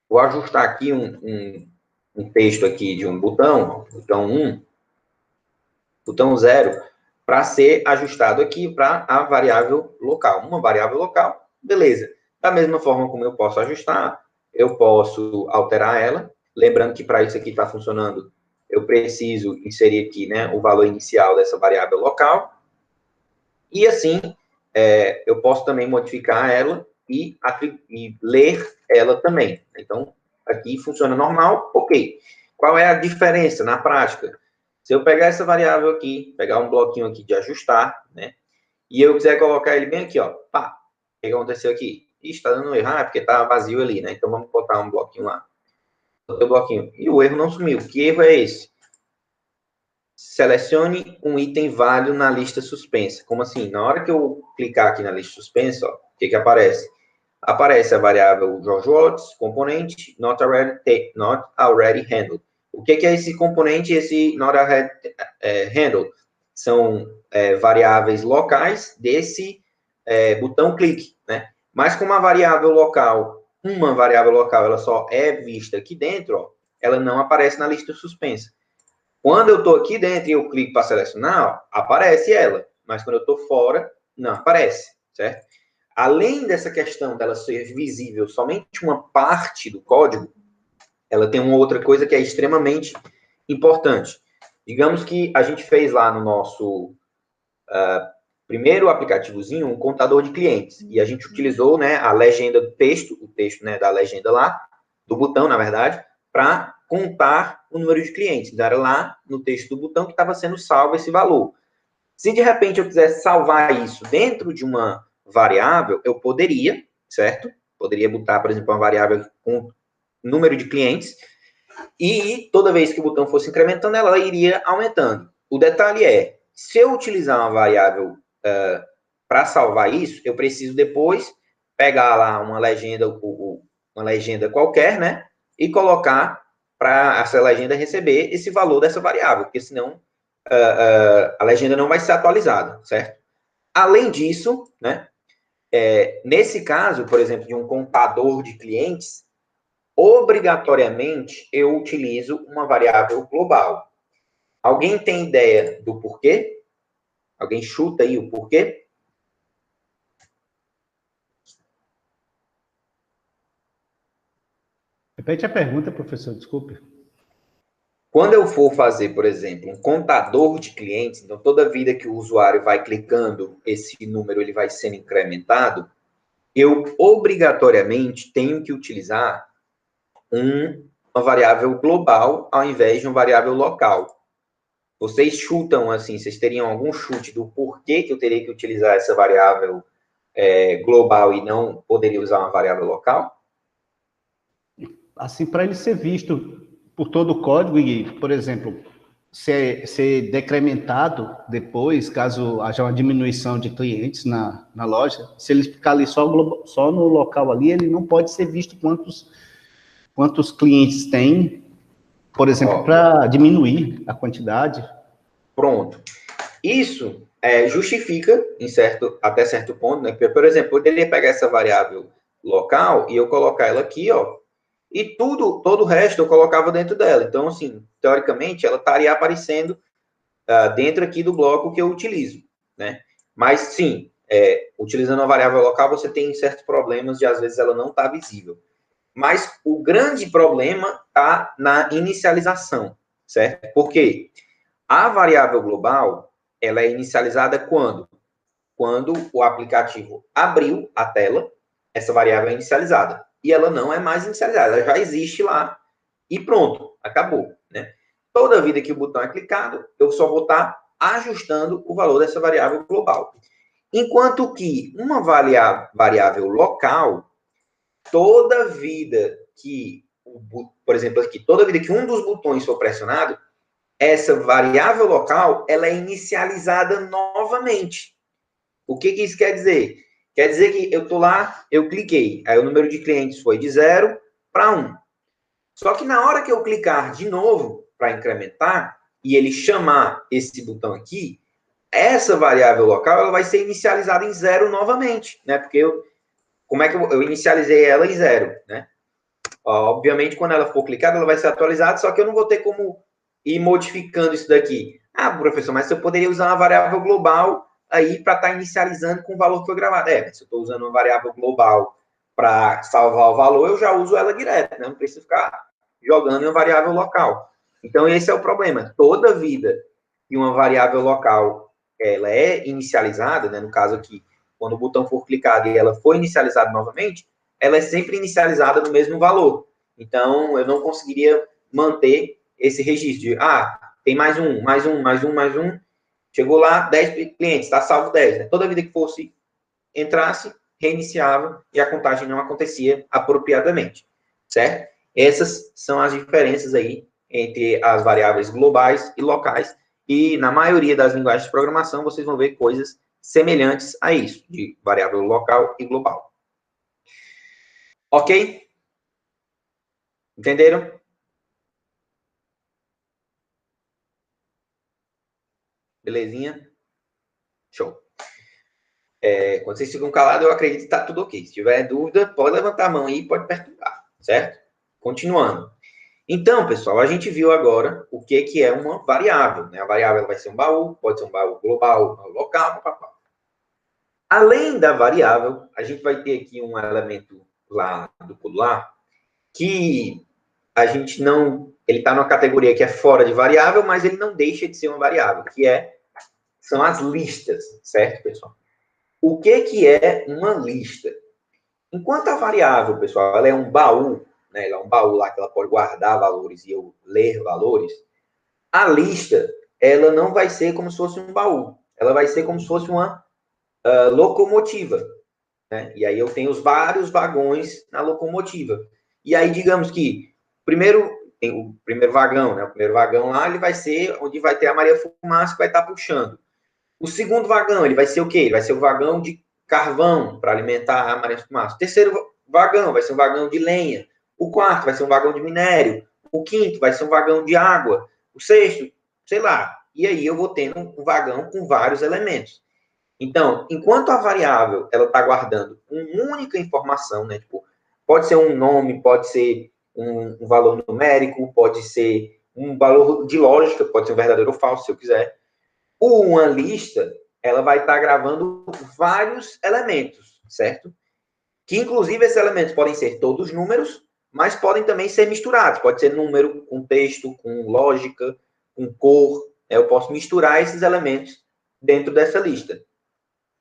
Vou ajustar aqui um texto aqui de um botão, botão 1, botão 0, para ser ajustado aqui para a variável local. Uma variável local, beleza. Da mesma forma como eu posso ajustar, eu posso alterar ela. Lembrando que para isso aqui estar funcionando, eu preciso inserir aqui, né, o valor inicial dessa variável local. E assim, eu posso também modificar ela e ler ela também. Então, aqui funciona normal, ok. Qual é a diferença na prática? Se eu pegar essa variável aqui, pegar um bloquinho aqui de ajustar, né? E eu quiser colocar ele bem aqui, ó. Pá, o que aconteceu aqui? Ixi, está dando erro, porque está vazio ali, né? Então, vamos botar um bloquinho lá. Botei o bloquinho. E o erro não sumiu. Que erro é esse? Selecione um item válido na lista suspensa. Como assim? Na hora que eu clicar aqui na lista suspensa, ó, o que aparece? Aparece a variável George Watts, componente not already handled. O que é esse componente e esse not already handled? São variáveis locais desse botão clique, né? Mas como a variável local, uma variável local, ela só é vista aqui dentro, ó, ela não aparece na lista suspensa. Quando eu estou aqui dentro e eu clico para selecionar, aparece ela. Mas quando eu estou fora, não aparece, certo? Além dessa questão dela ser visível somente uma parte do código, ela tem uma outra coisa que é extremamente importante. Digamos que a gente fez lá no nosso primeiro aplicativozinho um contador de clientes. E a gente utilizou, né, a legenda do texto, o texto, né, da legenda lá, do botão, na verdade, para contar o número de clientes. Então, era lá no texto do botão que estava sendo salvo esse valor. Se de repente eu quisesse salvar isso dentro de uma variável, eu poderia, certo? Poderia botar, por exemplo, uma variável com número de clientes e toda vez que o botão fosse incrementando, ela iria aumentando. O detalhe é, se eu utilizar uma variável para salvar isso, eu preciso depois pegar lá uma legenda qualquer, né? E colocar para essa legenda receber esse valor dessa variável, porque senão a legenda não vai ser atualizada, certo? Além disso, né? Nesse caso, por exemplo, de um contador de clientes, obrigatoriamente eu utilizo uma variável global. Alguém tem ideia do porquê? Alguém chuta aí o porquê? Repete a pergunta, professor, desculpe. Quando eu for fazer, por exemplo, um contador de clientes, então toda vida que o usuário vai clicando, esse número ele vai sendo incrementado, eu obrigatoriamente tenho que utilizar uma variável global ao invés de uma variável local. Vocês chutam assim, vocês teriam algum chute do porquê que eu teria que utilizar essa variável global e não poderia usar uma variável local? Assim, para ele ser visto por todo o código e, por exemplo, ser decrementado depois, caso haja uma diminuição de clientes na loja, se ele ficar ali só no local ali, ele não pode ser visto quantos clientes tem, por exemplo, para diminuir a quantidade. Pronto. Isso justifica, até certo ponto, né? Por exemplo, eu poderia pegar essa variável local e eu colocar ela aqui, ó, e todo o resto eu colocava dentro dela. Então, assim, teoricamente, ela estaria aparecendo dentro aqui do bloco que eu utilizo, né? Mas, sim, utilizando a variável local, você tem certos problemas de, às vezes, ela não está visível. Mas o grande problema está na inicialização, certo? Por quê? A variável global, ela é inicializada quando? Quando o aplicativo abriu a tela, essa variável é inicializada. E ela não é mais inicializada, ela já existe lá e pronto, acabou, né? Toda vida que o botão é clicado, eu só vou estar ajustando o valor dessa variável global. Enquanto que uma variável local, toda vida que, por exemplo, aqui, toda vida que um dos botões for pressionado, essa variável local, ela é inicializada novamente. O que isso quer dizer? Quer dizer que eu estou lá, eu cliquei, aí o número de clientes foi de 0 para 1. Só que na hora que eu clicar de novo para incrementar, e ele chamar esse botão aqui, essa variável local ela vai ser inicializada em 0 novamente, né? Porque como é que eu inicializei ela em 0, né? Obviamente, quando ela for clicada, ela vai ser atualizada, só que eu não vou ter como ir modificando isso daqui. Ah, professor, mas eu poderia usar uma variável global aí para estar inicializando com o valor que foi gravado. É, mas se eu estou usando uma variável global para salvar o valor, eu já uso ela direto, né? Não preciso ficar jogando em uma variável local. Então, esse é o problema. Toda vida que uma variável local ela é inicializada, né? No caso aqui, quando o botão for clicado e ela for inicializada novamente, ela é sempre inicializada no mesmo valor. Então, eu não conseguiria manter esse registro de, tem mais um. Chegou lá, 10 clientes, está salvo 10. Né? Toda vida que fosse, entrasse, reiniciava e a contagem não acontecia apropriadamente, certo? Essas são as diferenças aí entre as variáveis globais e locais. E na maioria das linguagens de programação, vocês vão ver coisas semelhantes a isso, de variável local e global. Ok? Entenderam? Belezinha? Show. Quando vocês ficam calados, eu acredito que está tudo ok. Se tiver dúvida, pode levantar a mão aí, pode perguntar, certo? Continuando. Então, pessoal, a gente viu agora o que é uma variável. Né? A variável vai ser um baú, pode ser um baú global, um baú local, papapá. Além da variável, a gente vai ter aqui um elemento lá do código lá, que a gente não... Ele está numa categoria que é fora de variável, mas ele não deixa de ser uma variável, que são as listas, certo, pessoal? O que é uma lista? Enquanto a variável, pessoal, ela é um baú, né? Ela é um baú lá que ela pode guardar valores e eu ler valores, a lista, ela não vai ser como se fosse um baú. Ela vai ser como se fosse uma locomotiva, né? E aí eu tenho os vários vagões na locomotiva. E aí, digamos que tem o primeiro vagão, né? O primeiro vagão lá, ele vai ser onde vai ter a Maria Fumaça que vai estar puxando. O segundo vagão, ele vai ser o quê? Ele vai ser o vagão de carvão para alimentar a Maria Fumaça. O terceiro vagão vai ser um vagão de lenha. O quarto vai ser um vagão de minério. O quinto vai ser um vagão de água. O sexto, sei lá. E aí eu vou tendo um vagão com vários elementos. Então, enquanto a variável ela está guardando uma única informação, né? Tipo, pode ser um nome, pode ser um valor numérico, pode ser um valor de lógica, pode ser um verdadeiro ou falso, se eu quiser. Uma lista, ela vai estar gravando vários elementos, certo? Que, inclusive, esses elementos podem ser todos números, mas podem também ser misturados. Pode ser número com texto, com lógica, com cor. Eu posso misturar esses elementos dentro dessa lista.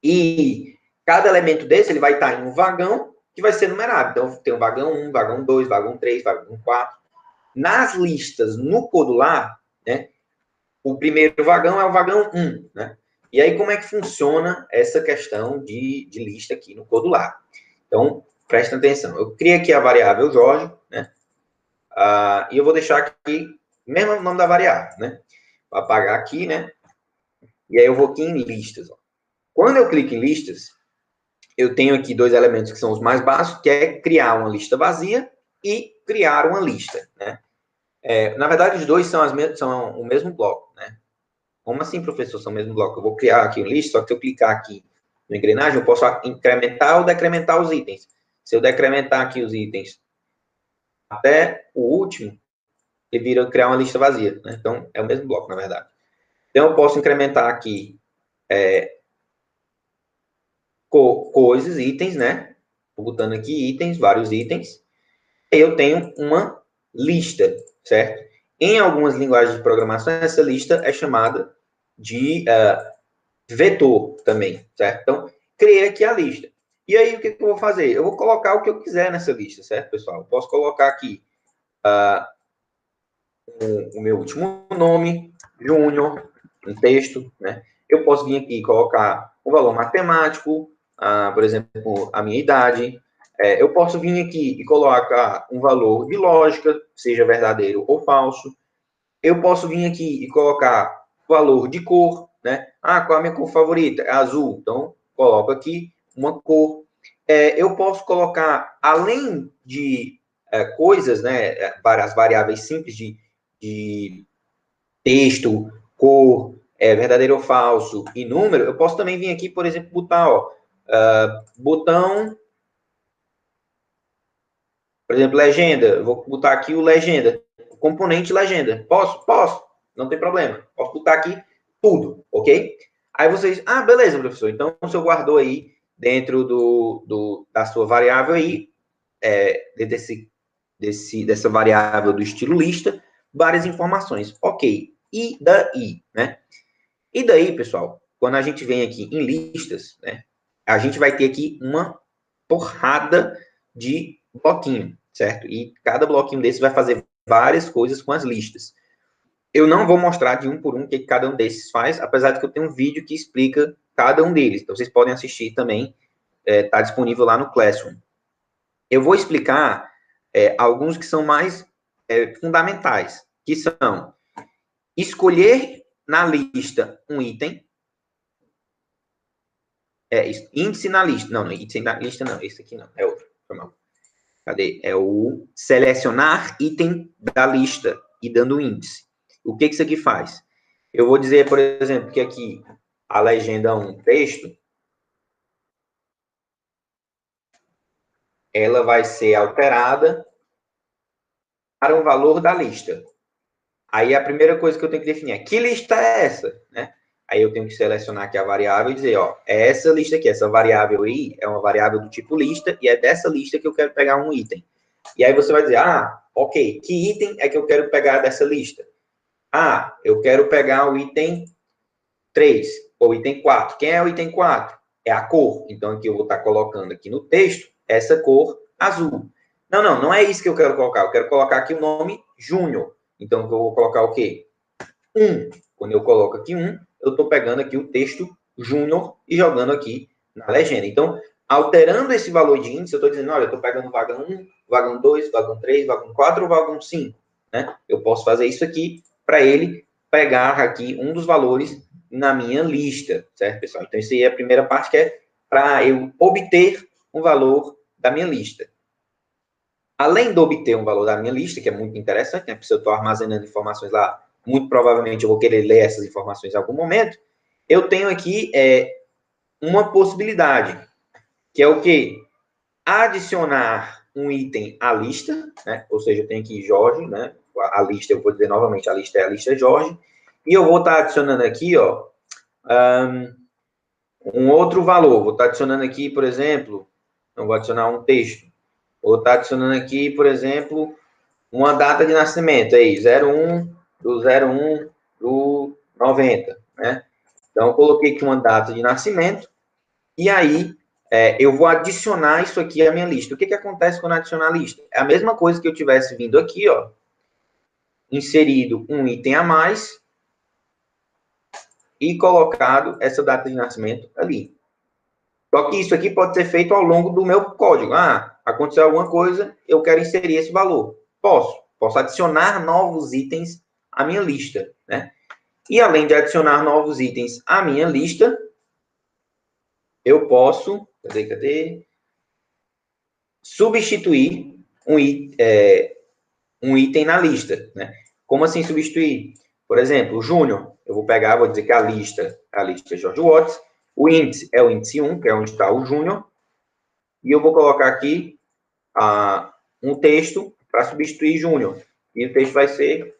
E cada elemento desse, ele vai estar em um vagão que vai ser numerado. Então, tem o vagão 1, vagão 2, vagão 3, vagão 4. Nas listas, no codular, né, o primeiro vagão é o vagão 1, né? E aí, como é que funciona essa questão de lista aqui no codular? Então, presta atenção. Eu criei aqui a variável Jorge, né? E eu vou deixar aqui, mesmo o nome da variável, né? Vou apagar aqui, né? E aí eu vou aqui em listas. Ó. Quando eu clico em listas, eu tenho aqui dois elementos que são os mais básicos, que é criar uma lista vazia e criar uma lista, né? Na verdade, os dois são o mesmo bloco, né? Como assim, professor, são o mesmo bloco? Eu vou criar aqui uma lista, só que se eu clicar aqui no engrenagem, eu posso incrementar ou decrementar os itens. Se eu decrementar aqui os itens até o último, ele vira criar uma lista vazia, né? Então, é o mesmo bloco, na verdade. Então, eu posso incrementar aqui coisas, itens, né? Estou botando aqui itens, vários itens. E eu tenho uma lista, certo? Em algumas linguagens de programação, essa lista é chamada de vetor também, certo? Então, criei aqui a lista. E aí, o que eu vou fazer? Eu vou colocar o que eu quiser nessa lista, certo, pessoal? Eu posso colocar aqui o meu último nome, Júnior, um texto, né? Eu posso vir aqui e colocar um valor matemático, por exemplo, a minha idade. Eu posso vir aqui e colocar um valor de lógica, seja verdadeiro ou falso. Eu posso vir aqui e colocar valor de cor, né? Qual é a minha cor favorita? É azul. Então, coloco aqui uma cor. Eu posso colocar, além de coisas, né? Várias variáveis simples de texto, cor, verdadeiro ou falso e número, eu posso também vir aqui, por exemplo, botar, ó, botão, por exemplo, legenda. Eu vou botar aqui o legenda, o componente legenda. Posso? Posso. Não tem problema. Posso botar aqui tudo, ok? Aí vocês, beleza, professor. Então, você guardou aí dentro da sua variável aí, dessa variável do estilo lista, várias informações. Ok. E daí, né? E daí, pessoal, quando a gente vem aqui em listas, né? A gente vai ter aqui uma porrada de bloquinho, certo? E cada bloquinho desse vai fazer várias coisas com as listas. Eu não vou mostrar de um por um o que cada um desses faz, apesar de que eu tenho um vídeo que explica cada um deles. Então, vocês podem assistir também, está disponível lá no Classroom. Eu vou explicar alguns que são mais fundamentais, que são escolher na lista um item, índice na lista, não, índice na lista não, esse aqui não, é outro, foi mal. Cadê? É o selecionar item da lista e dando índice. O que isso aqui faz? Eu vou dizer, por exemplo, que aqui a legenda 1 texto, ela vai ser alterada para um valor da lista. Aí a primeira coisa que eu tenho que definir é que lista é essa, né? Aí eu tenho que selecionar aqui a variável e dizer, ó, é essa lista aqui, essa variável aí é uma variável do tipo lista e é dessa lista que eu quero pegar um item. E aí você vai dizer, ok, que item é que eu quero pegar dessa lista? Eu quero pegar o item 3 ou item 4. Quem é o item 4? É a cor. Então aqui eu vou estar colocando aqui no texto essa cor azul. Não é isso que eu quero colocar. Eu quero colocar aqui o nome Júnior. Então eu vou colocar o quê? 1. Quando eu coloco aqui 1, eu estou pegando aqui o texto Júnior e jogando aqui na legenda. Então, alterando esse valor de índice, eu estou dizendo, olha, eu estou pegando vagão 1, vagão 2, vagão 3, vagão 4 ou vagão 5. Né? Eu posso fazer isso aqui para ele pegar aqui um dos valores na minha lista, certo, pessoal? Então, isso aí é a primeira parte, que é para eu obter um valor da minha lista. Além de obter um valor da minha lista, que é muito interessante, né? Porque se eu estou armazenando informações lá, muito provavelmente eu vou querer ler essas informações em algum momento, eu tenho aqui uma possibilidade, que é o quê? Adicionar um item à lista, né? Ou seja, eu tenho aqui Jorge, né? A lista, eu vou dizer novamente, a lista é a lista Jorge, e eu vou estar adicionando aqui, ó, um outro valor. Vou estar adicionando aqui, por exemplo, eu vou adicionar um texto. Vou estar adicionando aqui, por exemplo, uma data de nascimento, aí, 01 do 01 do 90, né? Então, eu coloquei aqui uma data de nascimento, e aí eu vou adicionar isso aqui à minha lista. O que acontece quando adicionar a lista? É a mesma coisa que eu tivesse vindo aqui, ó, inserido um item a mais e colocado essa data de nascimento ali. Só que isso aqui pode ser feito ao longo do meu código. Aconteceu alguma coisa, eu quero inserir esse valor. Posso adicionar novos itens à minha lista, né? E além de adicionar novos itens à minha lista, eu posso, substituir um item na lista, né? Como assim substituir? Por exemplo, o Júnior, eu vou pegar, vou dizer que a lista é George Watts, o índice é o índice 1, que é onde está o Júnior, e eu vou colocar aqui um texto para substituir Júnior. E o texto vai ser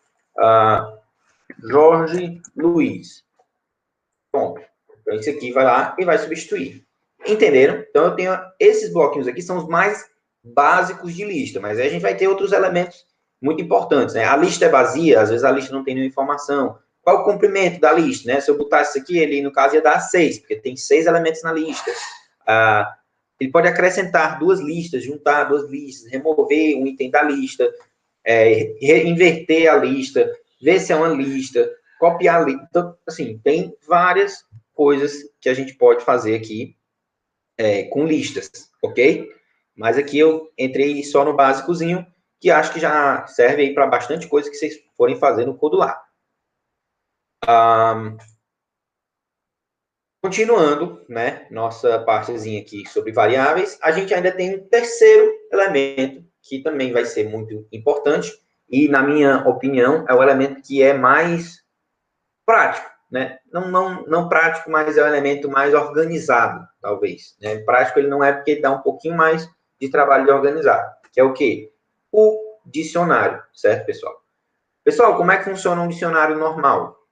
Jorge Luiz. Pronto. Então, esse aqui vai lá e vai substituir. Entenderam? Então, eu tenho esses bloquinhos aqui, são os mais básicos de lista, mas aí a gente vai ter outros elementos muito importantes, né? A lista é vazia, às vezes a lista não tem nenhuma informação. Qual o comprimento da lista, né? Se eu botasse isso aqui, ele, no caso, ia dar 6, porque tem 6 elementos na lista. Ele pode acrescentar 2 listas, juntar 2 listas, remover um item da lista, inverter a lista, ver se é uma lista, copiar a lista. Então, assim, tem várias coisas que a gente pode fazer aqui com listas, ok? Mas aqui eu entrei só no básicozinho, que acho que já serve aí para bastante coisa que vocês forem fazer no Codular. Continuando, né, nossa partezinha aqui sobre variáveis, a gente ainda tem um terceiro elemento que também vai ser muito importante e, na minha opinião, é o elemento que é mais prático, né? Não prático, mas é um elemento mais organizado, talvez. Né? Prático ele não é porque dá um pouquinho mais de trabalho de organizar. Que é o quê? O dicionário, certo, pessoal? Pessoal, como é que funciona um dicionário normal?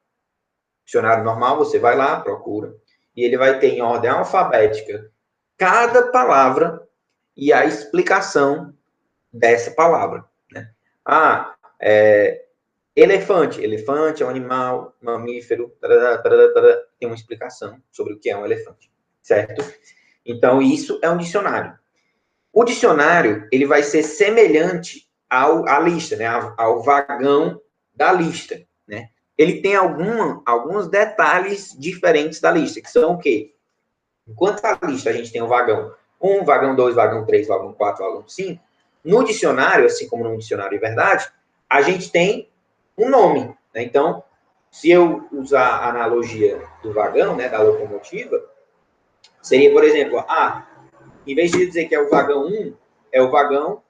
Dicionário normal, você vai lá, procura, e ele vai ter em ordem alfabética cada palavra e a explicação dessa palavra. Né? Elefante. Elefante é um animal mamífero, tem uma explicação sobre o que é um elefante, certo? Então, isso é um dicionário. O dicionário, ele vai ser semelhante à lista, né? Ao vagão da lista, né? Ele tem alguns detalhes diferentes da lista, que são o quê? Enquanto a lista a gente tem o vagão 1, vagão 2, vagão 3, vagão 4, vagão 5, no dicionário, assim como no dicionário de verdade, a gente tem um nome. Né? Então, se eu usar a analogia do vagão, né, da locomotiva, seria, por exemplo, em vez de dizer que é o vagão 1, é o vagão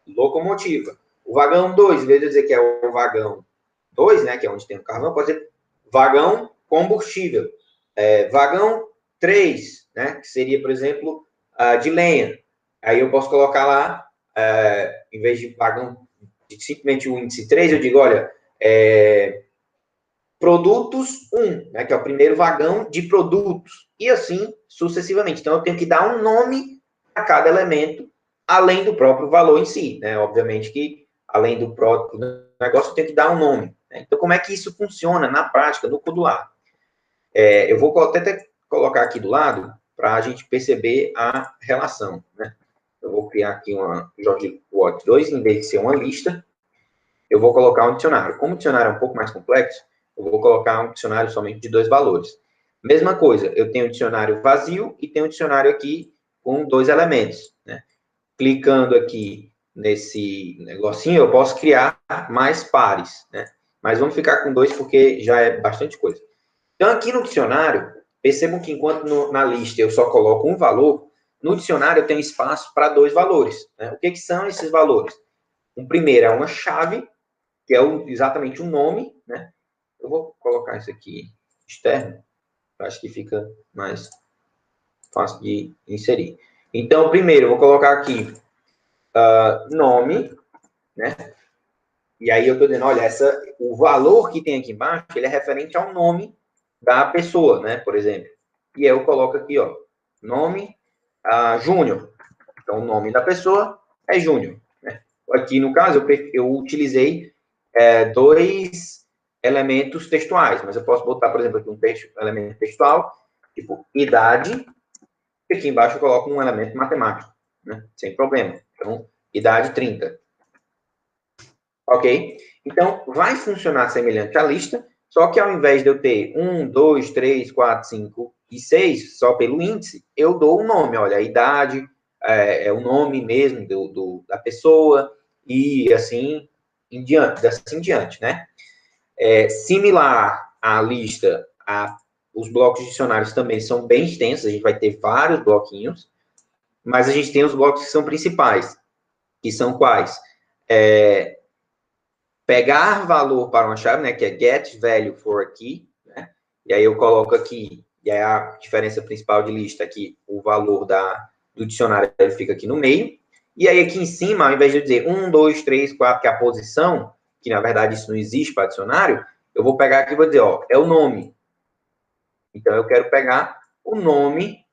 locomotiva. O vagão 2, em vez de dizer que é o vagão 2, né, que é onde tem o carvão, pode ser vagão combustível. Vagão 3, né, que seria, por exemplo, de lenha. Aí eu posso colocar lá, em vez de vagão, simplesmente o índice 3, eu digo, olha, produtos 1, né, que é o primeiro vagão de produtos, e assim sucessivamente. Então, eu tenho que dar um nome a cada elemento, além do próprio valor em si. Né? Obviamente que, além do próprio negócio, eu tenho que dar um nome. Né? Então, como é que isso funciona na prática, no Codular? Eu vou até colocar aqui do lado, para a gente perceber a relação. Né? Eu vou criar aqui uma George Watt 2, em vez de ser uma lista, eu vou colocar um dicionário. Como o dicionário é um pouco mais complexo, eu vou colocar um dicionário somente de 2 valores. Mesma coisa, eu tenho um dicionário vazio e tenho um dicionário aqui com 2 elementos. Né? Clicando aqui nesse negocinho, eu posso criar mais pares. Né? Mas vamos ficar com 2 porque já é bastante coisa. Então, aqui no dicionário, percebam que enquanto na lista eu só coloco um valor, no dicionário eu tenho espaço para 2 valores. Né? O que são esses valores? O primeiro é uma chave, que é exatamente o nome, né? Eu vou colocar isso aqui externo, acho que fica mais fácil de inserir. Então, primeiro, eu vou colocar aqui nome, né? E aí eu estou dizendo, olha, o valor que tem aqui embaixo, ele é referente ao nome da pessoa, né? Por exemplo. E aí eu coloco aqui, ó, nome Júnior. Então, o nome da pessoa é Júnior. Né? Aqui, no caso, eu utilizei 2 elementos textuais, mas eu posso botar, por exemplo, aqui um elemento textual, tipo idade, e aqui embaixo eu coloco um elemento matemático, né? Sem problema. Então, idade 30. Ok? Então, vai funcionar semelhante à lista, só que ao invés de eu ter 1, 2, 3, 4, 5 e 6, só pelo índice, eu dou um nome. Olha, a idade é o nome mesmo da pessoa, e assim em diante, né? Similar à lista, os blocos dicionários também são bem extensos, a gente vai ter vários bloquinhos, mas a gente tem os blocos que são principais, que são quais? Pegar valor para uma chave, né, que é get value for key, né, e aí eu coloco aqui, e aí a diferença principal de lista aqui, o valor do dicionário, ele fica aqui no meio, e aí aqui em cima, ao invés de eu dizer 1, 2, 3, 4, que é a posição, que na verdade isso não existe para dicionário, eu vou pegar aqui e vou dizer, ó, é o nome. Então, eu quero pegar o nome.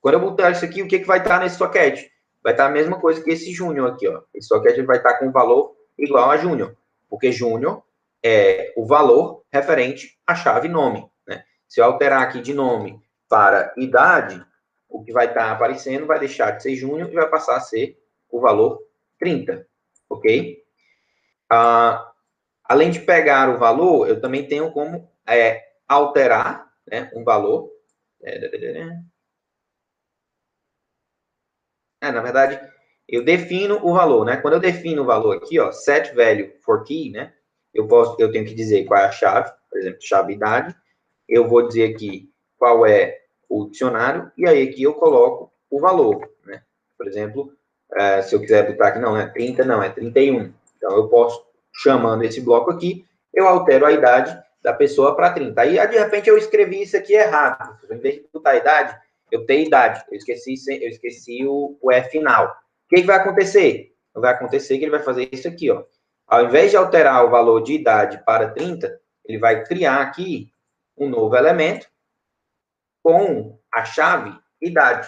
Quando eu botar isso aqui, o que vai estar nesse socket? Vai estar a mesma coisa que esse Júnior aqui, ó. Esse socket vai estar com um valor igual a Júnior, porque Júnior é o valor referente à chave nome. Né? Se eu alterar aqui de nome para idade, o que vai estar aparecendo vai deixar de ser Júnior e vai passar a ser o valor 30. Ok? Além de pegar o valor, eu também tenho como alterar, né, um valor. Na verdade, eu defino o valor, né? Quando eu defino o valor aqui, ó, set value for key, né? Eu tenho que dizer qual é a chave, por exemplo, chave idade. Eu vou dizer aqui qual é o dicionário, e aí aqui eu coloco o valor, né? Por exemplo, se eu quiser botar aqui, não é 30, não, é 31. Então, eu posso, chamando esse bloco aqui, eu altero a idade da pessoa para 30. Aí, de repente, eu escrevi isso aqui errado. Em vez de botar a idade, eu tenho idade. Eu esqueci o E final. O que vai acontecer? Vai acontecer que ele vai fazer isso aqui, ó. Ao invés de alterar o valor de idade para 30, ele vai criar aqui um novo elemento com a chave idade.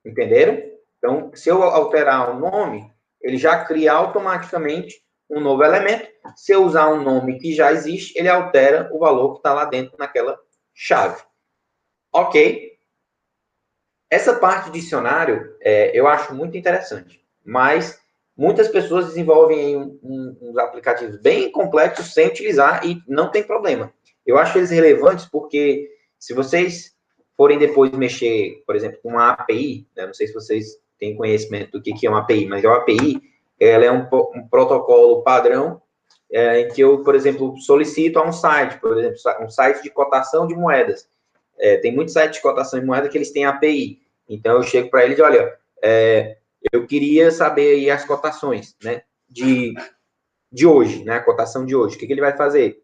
Entenderam? Então, se eu alterar o nome, ele já cria automaticamente um novo elemento. Se eu usar um nome que já existe, ele altera o valor que está lá dentro naquela chave. Ok? Essa parte de dicionário eu acho muito interessante, mas muitas pessoas desenvolvem uns aplicativos bem complexos sem utilizar e não tem problema. Eu acho eles relevantes porque se vocês forem depois mexer, por exemplo, com uma API, né, não sei se vocês têm conhecimento do que é uma API, mas a API ela é um protocolo padrão em que eu, por exemplo, solicito a um site, por exemplo, um site de cotação de moedas. Tem muitos sites de cotação de moeda que eles têm API. Então, eu chego para eles e olha, eu queria saber aí as cotações, né, de hoje, né, a cotação de hoje. O que ele vai fazer?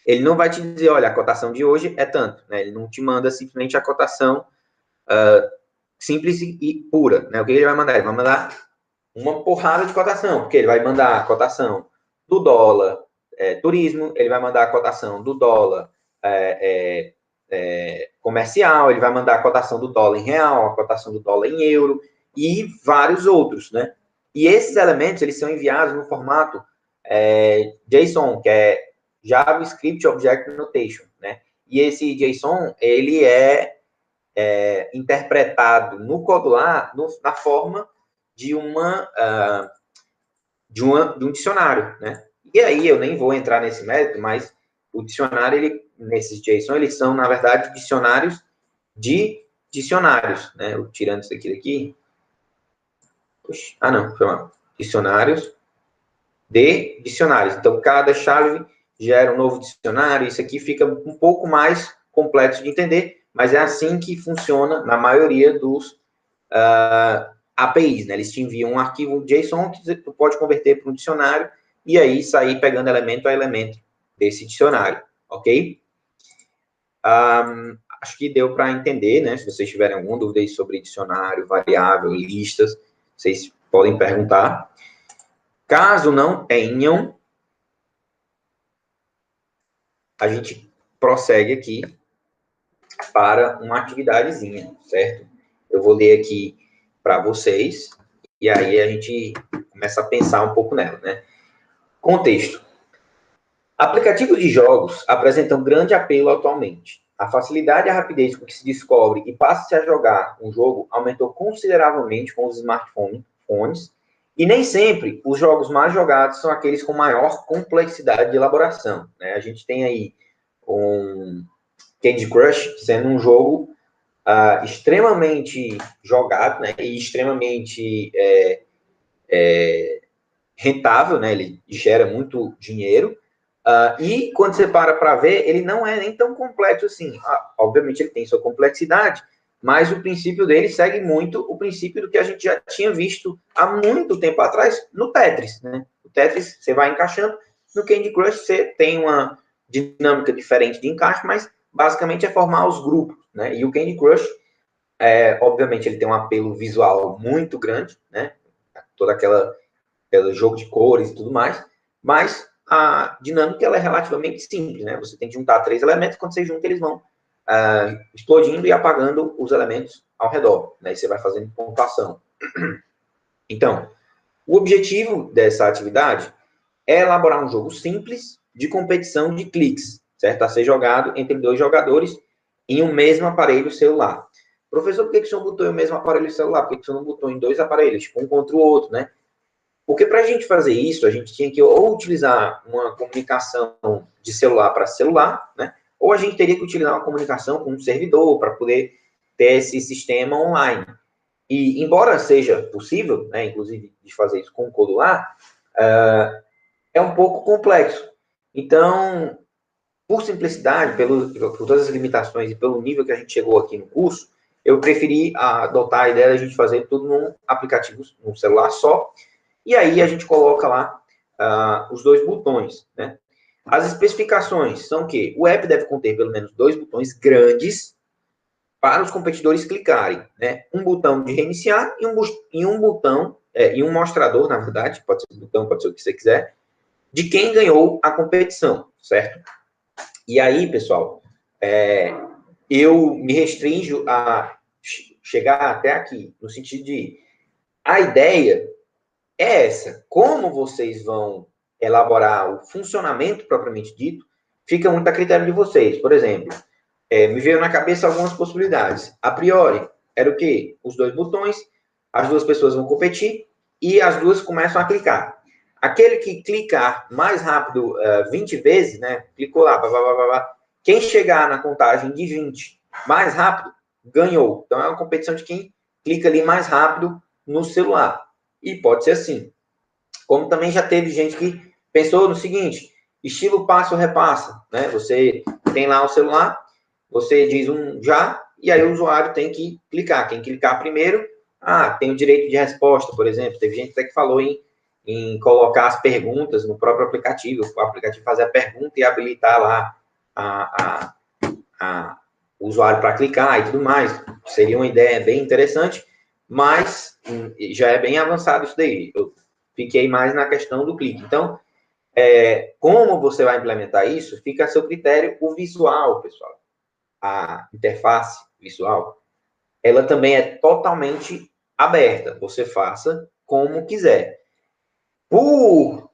Ele não vai te dizer, olha, a cotação de hoje é tanto, né, ele não te manda simplesmente a cotação simples e pura, né, o que ele vai mandar? Ele vai mandar uma porrada de cotação, porque ele vai mandar a cotação do dólar turismo, ele vai mandar a cotação do dólar comercial, ele vai mandar a cotação do dólar em real, a cotação do dólar em euro e vários outros, né? E esses elementos, eles são enviados no formato JSON, que é JavaScript Object Notation, né? E esse JSON, ele é interpretado no Codular na forma de um dicionário, né? E aí, eu nem vou entrar nesse mérito, mas o dicionário, nesses JSON, eles são, na verdade, dicionários de dicionários, né? Tirando isso daqui. Puxa, não, foi mal. Dicionários de dicionários. Então, cada chave gera um novo dicionário. Isso aqui fica um pouco mais complexo de entender, mas é assim que funciona na maioria dos APIs, né? Eles te enviam um arquivo JSON que tu pode converter para um dicionário e aí sair pegando elemento a elemento desse dicionário, ok? Acho que deu para entender, né? Se vocês tiverem alguma dúvida aí sobre dicionário, variável, listas, vocês podem perguntar. Caso não tenham, a gente prossegue aqui para uma atividadezinha, certo? Eu vou ler aqui para vocês e aí a gente começa a pensar um pouco nela, né? Contexto. Aplicativos de jogos apresentam grande apelo atualmente. A facilidade e a rapidez com que se descobre e passa-se a jogar um jogo aumentou consideravelmente com os smartphones, e nem sempre os jogos mais jogados são aqueles com maior complexidade de elaboração, né? A gente tem aí um Candy Crush sendo um jogo extremamente jogado, né? E extremamente rentável, né? Ele gera muito dinheiro. E quando você para ver, ele não é nem tão complexo assim. Obviamente ele tem sua complexidade, mas o princípio dele segue muito o princípio do que a gente já tinha visto há muito tempo atrás no Tetris, né? O Tetris você vai encaixando, no Candy Crush você tem uma dinâmica diferente de encaixe, mas basicamente é formar os grupos, né? E o Candy Crush, obviamente ele tem um apelo visual muito grande, né? Toda aquele jogo de cores e tudo mais, mas a dinâmica ela é relativamente simples, né? Você tem que juntar 3 elementos, quando você junta, eles vão explodindo e apagando os elementos ao redor, né? E você vai fazendo pontuação. Então, o objetivo dessa atividade é elaborar um jogo simples de competição de cliques, certo? A ser jogado entre 2 jogadores em um mesmo aparelho celular. Professor, por que o senhor botou em um mesmo aparelho celular? Por que o senhor não botou em 2 aparelhos, tipo, um contra o outro, né? Porque para a gente fazer isso, a gente tinha que ou utilizar uma comunicação de celular para celular, né? Ou a gente teria que utilizar uma comunicação com um servidor para poder ter esse sistema online. E, embora seja possível, né, inclusive, de fazer isso com o Codular, é um pouco complexo. Então, por simplicidade, por todas as limitações e pelo nível que a gente chegou aqui no curso, eu preferi adotar a ideia da gente fazer tudo num aplicativo, num celular só. E aí a gente coloca lá os dois botões, né? As especificações são que o app deve conter pelo menos 2 botões grandes para os competidores clicarem, né? Um botão de reiniciar e um botão, e um mostrador, na verdade, pode ser botão, pode ser o que você quiser, de quem ganhou a competição, certo? E aí, pessoal, eu me restringo a chegar até aqui, no sentido de a ideia é essa. Como vocês vão elaborar o funcionamento propriamente dito, fica muito a critério de vocês. Por exemplo, me veio na cabeça algumas possibilidades. A priori, era o quê? Os 2 botões, as 2 pessoas vão competir e as 2 começam a clicar. Aquele que clicar mais rápido 20 vezes, né? Clicou lá, blá, blá, blá, blá, quem chegar na contagem de 20 mais rápido, ganhou. Então, é uma competição de quem clica ali mais rápido no celular. E pode ser assim. Como também já teve gente que pensou no seguinte, estilo passo repassa, né? Você tem lá o celular, você diz um já, e aí o usuário tem que clicar. Quem clicar primeiro, tem o direito de resposta, por exemplo. Teve gente até que falou em colocar as perguntas no próprio aplicativo, o aplicativo fazer a pergunta e habilitar lá o usuário para clicar e tudo mais. Seria uma ideia bem interessante, mas já é bem avançado isso daí. Eu fiquei mais na questão do clique. Então, como você vai implementar isso, fica a seu critério o visual, pessoal. A interface visual, ela também é totalmente aberta. Você faça como quiser. Por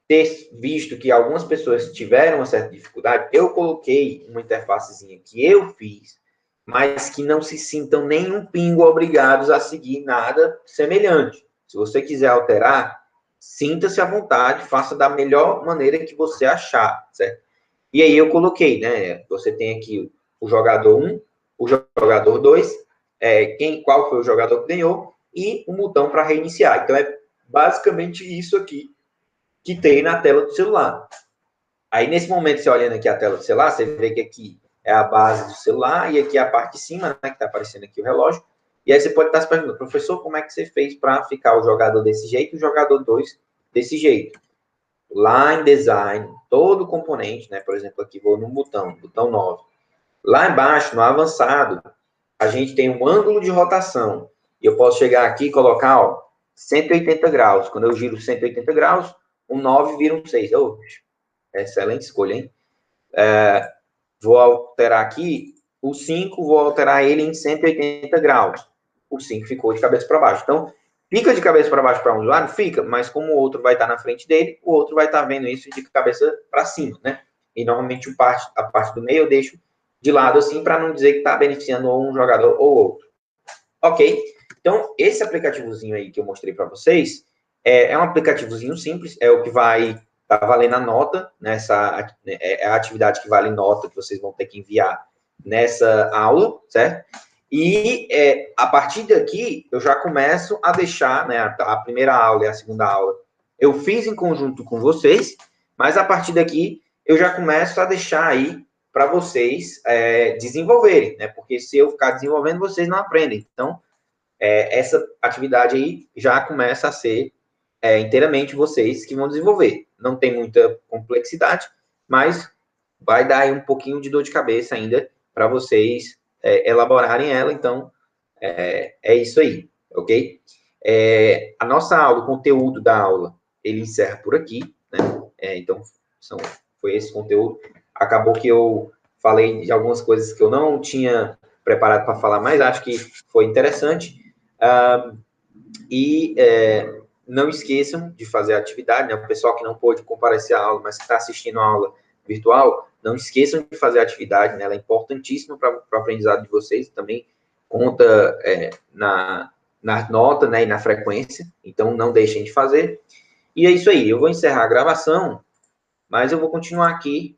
ter visto que algumas pessoas tiveram uma certa dificuldade, eu coloquei uma interfacezinha que eu fiz, mas que não se sintam nem um pingo obrigados a seguir nada semelhante. Se você quiser alterar, sinta-se à vontade, faça da melhor maneira que você achar, certo? E aí eu coloquei, né? Você tem aqui o jogador 1, o jogador 2, qual foi o jogador que ganhou, e um botão para reiniciar. Então, é basicamente isso aqui que tem na tela do celular. Aí, nesse momento, você olhando aqui a tela do celular, você vê que aqui é a base do celular, e aqui é a parte de cima, né, que está aparecendo aqui o relógio. E aí você pode estar se perguntando, professor, como é que você fez para ficar o jogador desse jeito e o jogador 2 desse jeito? Lá em design, todo componente, né? Por exemplo, aqui vou no botão 9. Lá embaixo, no avançado, a gente tem um ângulo de rotação. E eu posso chegar aqui e colocar, 180 graus. Quando eu giro 180 graus, um 9 vira um 6. Excelente escolha, hein? Vou alterar aqui o 5, vou alterar ele em 180 graus. O 5 ficou de cabeça para baixo. Então, fica de cabeça para baixo para um usuário? Fica, mas como o outro vai estar na frente dele, o outro vai estar vendo isso de cabeça para cima, né? E normalmente a parte do meio eu deixo de lado assim, para não dizer que está beneficiando ou um jogador ou outro. Ok? Então, esse aplicativozinho aí que eu mostrei para vocês é um aplicativozinho simples, é o que vai estar valendo a nota, é a atividade que vale nota que vocês vão ter que enviar nessa aula, certo? E a partir daqui, eu já começo a deixar, né, a primeira aula e a segunda aula, eu fiz em conjunto com vocês, mas a partir daqui, eu já começo a deixar aí para vocês desenvolverem, né? Porque se eu ficar desenvolvendo, vocês não aprendem. Então, essa atividade aí já começa a ser inteiramente vocês que vão desenvolver. Não tem muita complexidade, mas vai dar aí um pouquinho de dor de cabeça ainda para vocês elaborarem ela. Então, é isso aí, ok? A nossa aula, o conteúdo da aula, ele encerra por aqui, né? Então, foi esse conteúdo. Acabou que eu falei de algumas coisas que eu não tinha preparado para falar, mas acho que foi interessante. Não esqueçam de fazer a atividade, né? O pessoal que não pôde comparecer à aula, mas que está assistindo a aula virtual, não esqueçam de fazer a atividade, né? Ela é importantíssima para o aprendizado de vocês, também conta na nota, né? E na frequência, então não deixem de fazer. E é isso aí, eu vou encerrar a gravação, mas eu vou continuar aqui